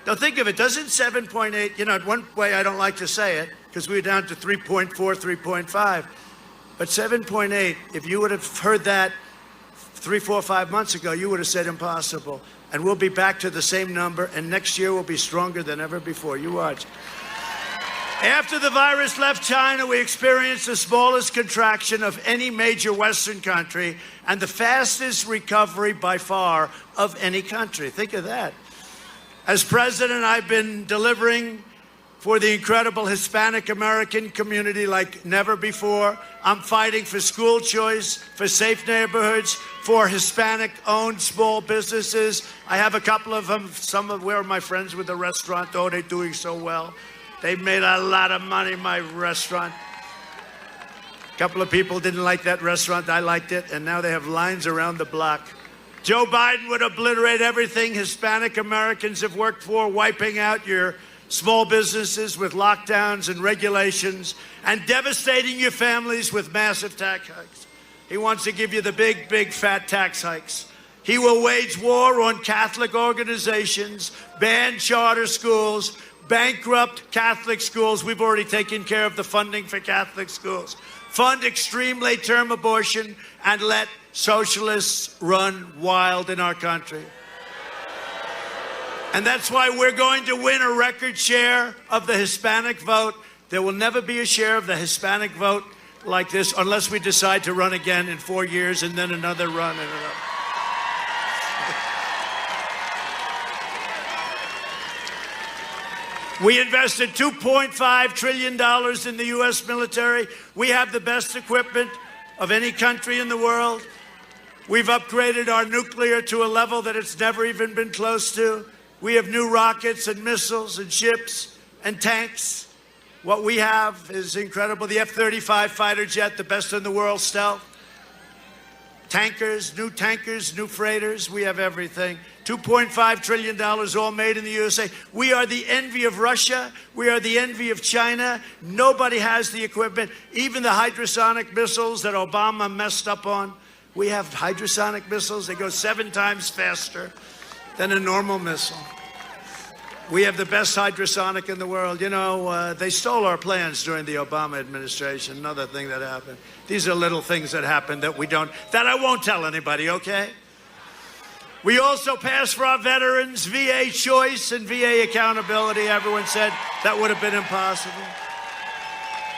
Now think of it, doesn't 7.8, you know, one way I don't like to say it, because we were down to 3.4, 3.5. But 7.8, if you would have heard that 3, 4, 5 months ago, you would have said impossible. and we'll be back to the same number, and next year we'll be stronger than ever before. You watch. After the virus left China, we experienced the smallest contraction of any major Western country and the fastest recovery by far of any country. Think of that. As president, I've been delivering for the incredible Hispanic American community like never before. I'm fighting for school choice, for safe neighborhoods, for Hispanic-owned small businesses. I have a couple of them. Some of where my friends with the restaurant, oh, they're doing so well. They've made a lot of money, my restaurant. A couple of people didn't like that restaurant. I liked it, and now they have lines around the block. Joe Biden would obliterate everything Hispanic Americans have worked for, wiping out your small businesses with lockdowns and regulations, and devastating your families with massive tax hikes. He wants to give you the big, big, fat tax hikes. He will wage war on Catholic organizations, ban charter schools, bankrupt Catholic schools. We've already taken care of the funding for Catholic schools. Fund extreme late-term abortion and let socialists run wild in our country. And that's why we're going to win a record share of the Hispanic vote. There will never be a share of the Hispanic vote like this unless we decide to run again in 4 years and then another run and another. We invested $2.5 trillion in the U.S. military. We have the best equipment of any country in the world. We've upgraded our nuclear to a level that it's never even been close to. We have new rockets and missiles and ships and tanks. What we have is incredible. The F-35 fighter jet, the best in the world stealth. Tankers, new freighters. We have everything. $2.5 trillion all made in the USA. We are the envy of Russia. We are the envy of China. Nobody has the equipment. Even the hypersonic missiles that Obama messed up on. We have hypersonic missiles. They go 7 times faster than a normal missile. We have the best hypersonic in the world. You know, they stole our plans during the Obama administration. Another thing that happened. These are little things that happen that I won't tell anybody, okay? We also passed for our veterans VA choice and VA accountability. Everyone said that would have been impossible.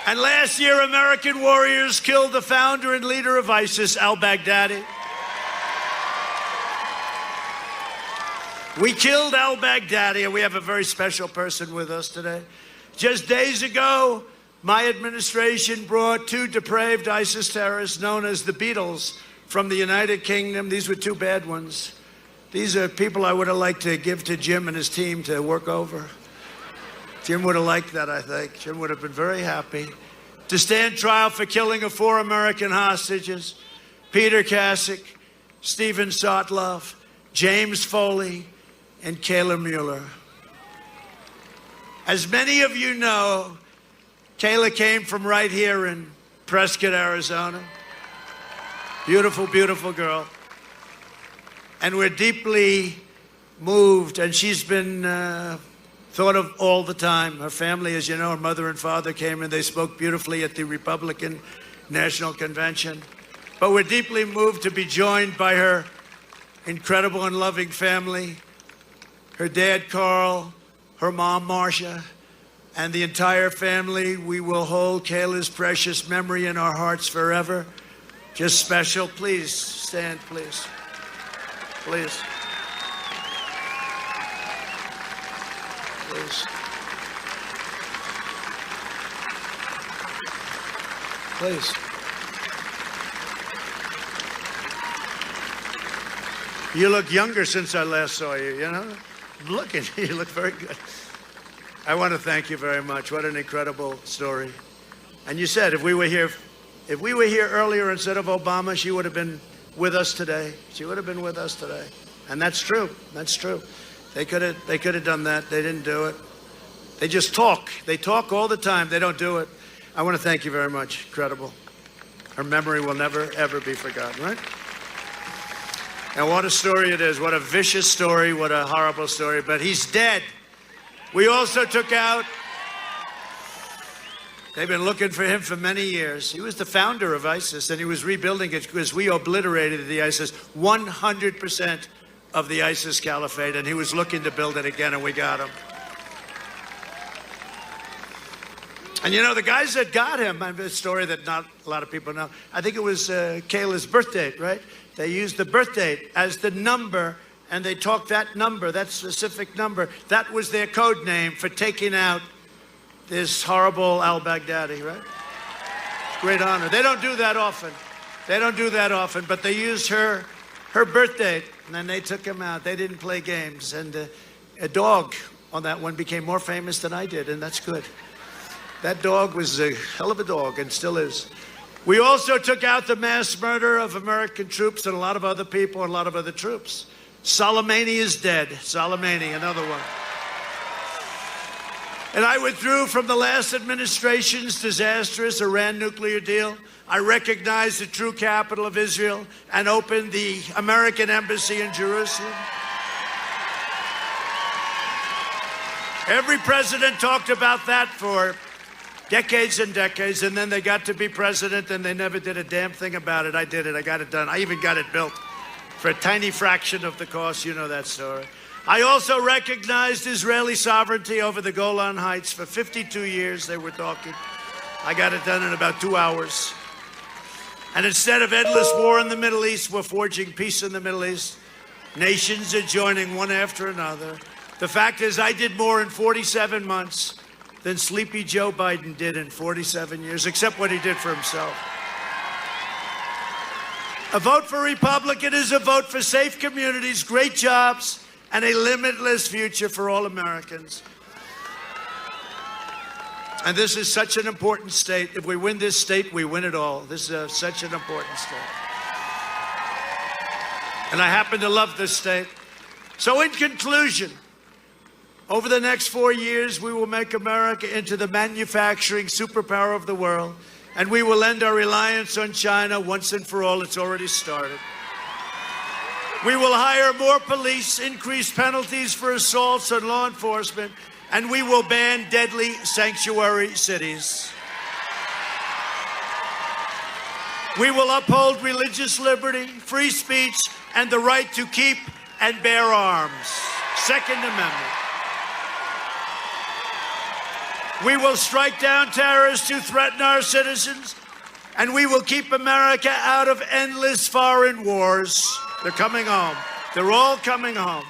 And last year, American warriors killed the founder and leader of ISIS, al-Baghdadi. We killed al-Baghdadi, and we have a very special person with us today. Just days ago, my administration brought 2 depraved ISIS terrorists known as the Beatles from the United Kingdom. These were 2 bad ones. These are people I would have liked to give to Jim and his team to work over. Jim would have liked that, I think. Jim would have been very happy. To stand trial for killing of 4 American hostages, Peter Kasich, Stephen Sotloff, James Foley, and Kayla Mueller. As many of you know, Kayla came from right here in Prescott, Arizona. Beautiful, beautiful girl. And we're deeply moved, and she's been thought of all the time. Her family, as you know, her mother and father came and they spoke beautifully at the Republican National Convention. But we're deeply moved to be joined by her incredible and loving family, her dad, Carl, her mom, Marcia, and the entire family. We will hold Kayla's precious memory in our hearts forever. Just special. Please stand, please. Please. Please. Please. You look younger since I last saw you, you know? Look at you, look very good. I want to thank you very much. What an incredible story. And you said if we were here earlier instead of Obama, she would have been with us today. She would have been with us today. And that's true. That's true. They could have done that. They didn't do it. They just talk. They talk all the time. They don't do it. I want to thank you very much. Incredible. Her memory will never, ever be forgotten, right? And what a story it is. What a vicious story. What a horrible story. But he's dead. We also took out, they've been looking for him for many years. He was the founder of ISIS, and he was rebuilding it because we obliterated the ISIS. 100% of the ISIS caliphate, and he was looking to build it again, and we got him. And you know, the guys that got him, a story that not a lot of people know, I think it was Kayla's birth date, right? They used the birth date as the number, and they talked that number, that specific number. That was their code name for taking out this horrible al-Baghdadi, right? Great honor. They don't do that often. They don't do that often, but they used her birth date, and then they took him out. They didn't play games, and a dog on that one became more famous than I did, and that's good. That dog was a hell of a dog and still is. We also took out the mass murder of American troops and a lot of other people and a lot of other troops. Soleimani is dead. Soleimani, another one. And I withdrew from the last administration's disastrous Iran nuclear deal. I recognized the true capital of Israel and opened the American embassy in Jerusalem. Every president talked about that for decades and decades, and then they got to be president and they never did a damn thing about it. I did it. I got it done. I even got it built for a tiny fraction of the cost. You know that story. I also recognized Israeli sovereignty over the Golan Heights. For 52 years they were talking. I got it done in about 2 hours. And instead of endless war in the Middle East, we're forging peace in the Middle East. Nations are joining one after another. The fact is, I did more in 47 months than Sleepy Joe Biden did in 47 years, except what he did for himself. A vote for Republican is a vote for safe communities, great jobs, and a limitless future for all Americans. And this is such an important state. If we win this state, we win it all. This is such an important state. And I happen to love this state. So in conclusion, over the next 4 years, we will make America into the manufacturing superpower of the world, and we will end our reliance on China once and for all. It's already started. We will hire more police, increase penalties for assaults on law enforcement, and we will ban deadly sanctuary cities. We will uphold religious liberty, free speech, and the right to keep and bear arms. Second Amendment. We will strike down terrorists who threaten our citizens, and we will keep America out of endless foreign wars. They're coming home. They're all coming home.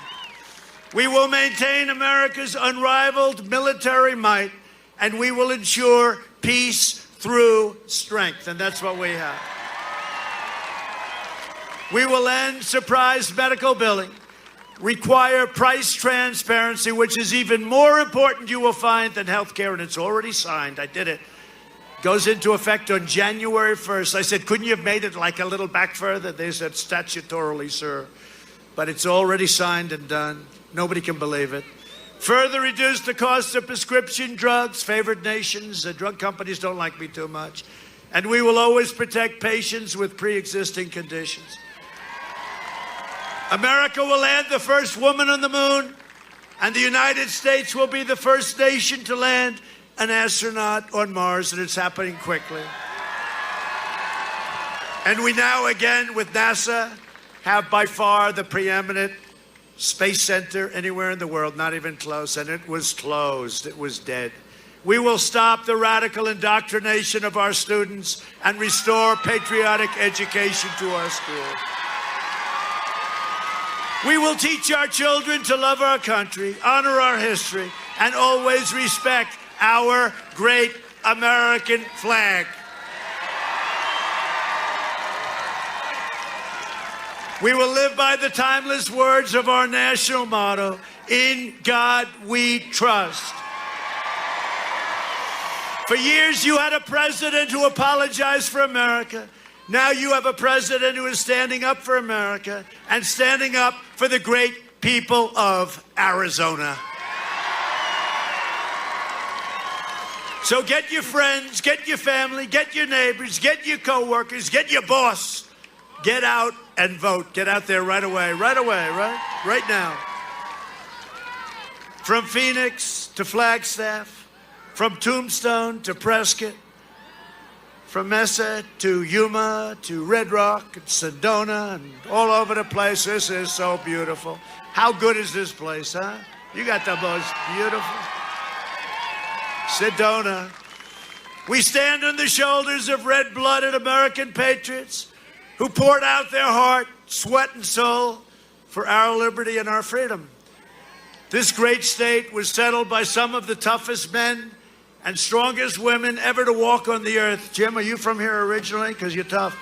We will maintain America's unrivaled military might, and we will ensure peace through strength, and that's what we have. We will end surprise medical billing, require price transparency, which is even more important, you will find, than health care, and it's already signed. I did it. Goes into effect on January 1st. I said, couldn't you have made it like a little back further? They said, statutorily, sir. But it's already signed and done. Nobody can believe it. Further reduce the cost of prescription drugs. Favored nations, the drug companies don't like me too much. And we will always protect patients with pre-existing conditions. America will land the first woman on the moon, and the United States will be the first nation to land an astronaut on Mars, and it's happening quickly. And we now, again, with NASA, have by far the preeminent space center anywhere in the world, not even close, and it was closed. It was dead. We will stop the radical indoctrination of our students and restore patriotic education to our schools. We will teach our children to love our country, honor our history, and always respect our great American flag. We will live by the timeless words of our national motto, "In God we trust." For years, you had a president who apologized for America. Now you have a president who is standing up for America and standing up for the great people of Arizona. So get your friends, get your family, get your neighbors, get your coworkers, get your boss. Get out and vote. Get out there right away, right now. From Phoenix to Flagstaff, from Tombstone to Prescott, from Mesa to Yuma to Red Rock and Sedona and all over the place. This is so beautiful. How good is this place, huh? You got the most beautiful Sedona. We stand on the shoulders of red-blooded American patriots who poured out their heart, sweat, and soul for our liberty and our freedom. This great state was settled by some of the toughest men and strongest women ever to walk on the earth. Jim, are you from here originally? Because you're tough.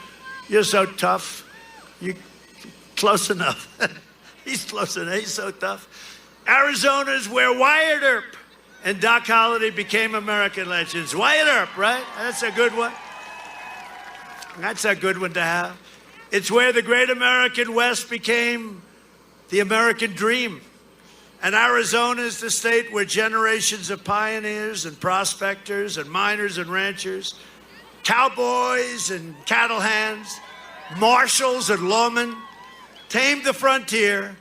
You're so tough. You close enough. He's close enough. He's so tough. Arizona is where Wyatt Earp and Doc Holliday became American legends. Wyatt Earp, right? That's a good one. That's a good one to have. It's where the great American West became the American dream. And Arizona is the state where generations of pioneers and prospectors and miners and ranchers, cowboys and cattle hands, marshals and lawmen tamed the frontier,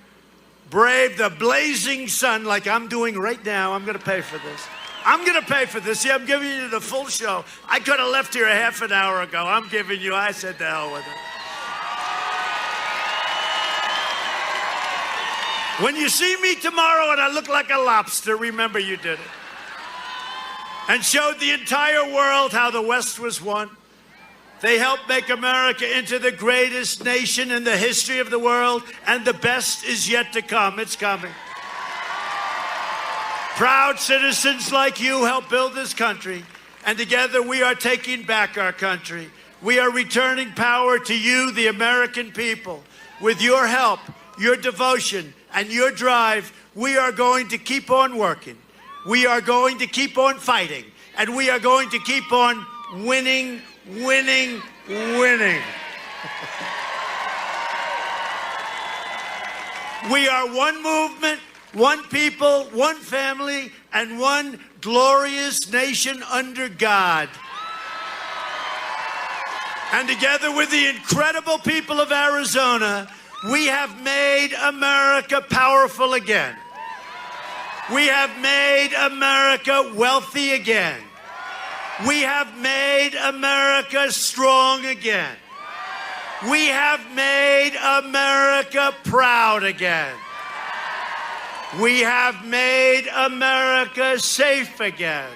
braved the blazing sun like I'm doing right now. I'm going to pay for this. I'm going to pay for this. See, I'm giving you the full show. I could have left here a half an hour ago. I'm giving you, I said to hell with it. When you see me tomorrow and I look like a lobster, remember you did it. And showed the entire world how the West was won. They helped make America into the greatest nation in the history of the world, and the best is yet to come. It's coming. Proud citizens like you helped build this country, and together we are taking back our country. We are returning power to you, the American people. With your help, your devotion, and your drive, we are going to keep on working. We are going to keep on fighting. And we are going to keep on winning, winning, winning. We are one movement, one people, one family, and one glorious nation under God. And together with the incredible people of Arizona, we have made America powerful again. We have made America wealthy again. We have made America strong again. We have made America proud again. We have made America safe again.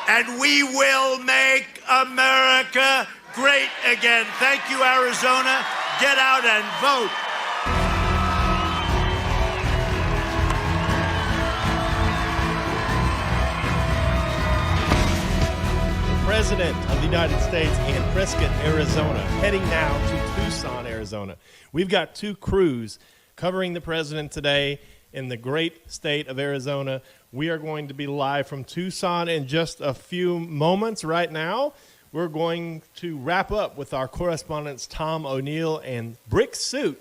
And we will make America great again. Thank you, Arizona. Get out and vote. The President of the United States in Prescott, Arizona, heading now to Tucson, Arizona. We've got two crews covering the President today in the great state of Arizona. We are going to be live from Tucson in just a few moments. Right now, we're going to wrap up with our correspondents Tom O'Neill and Brick Suit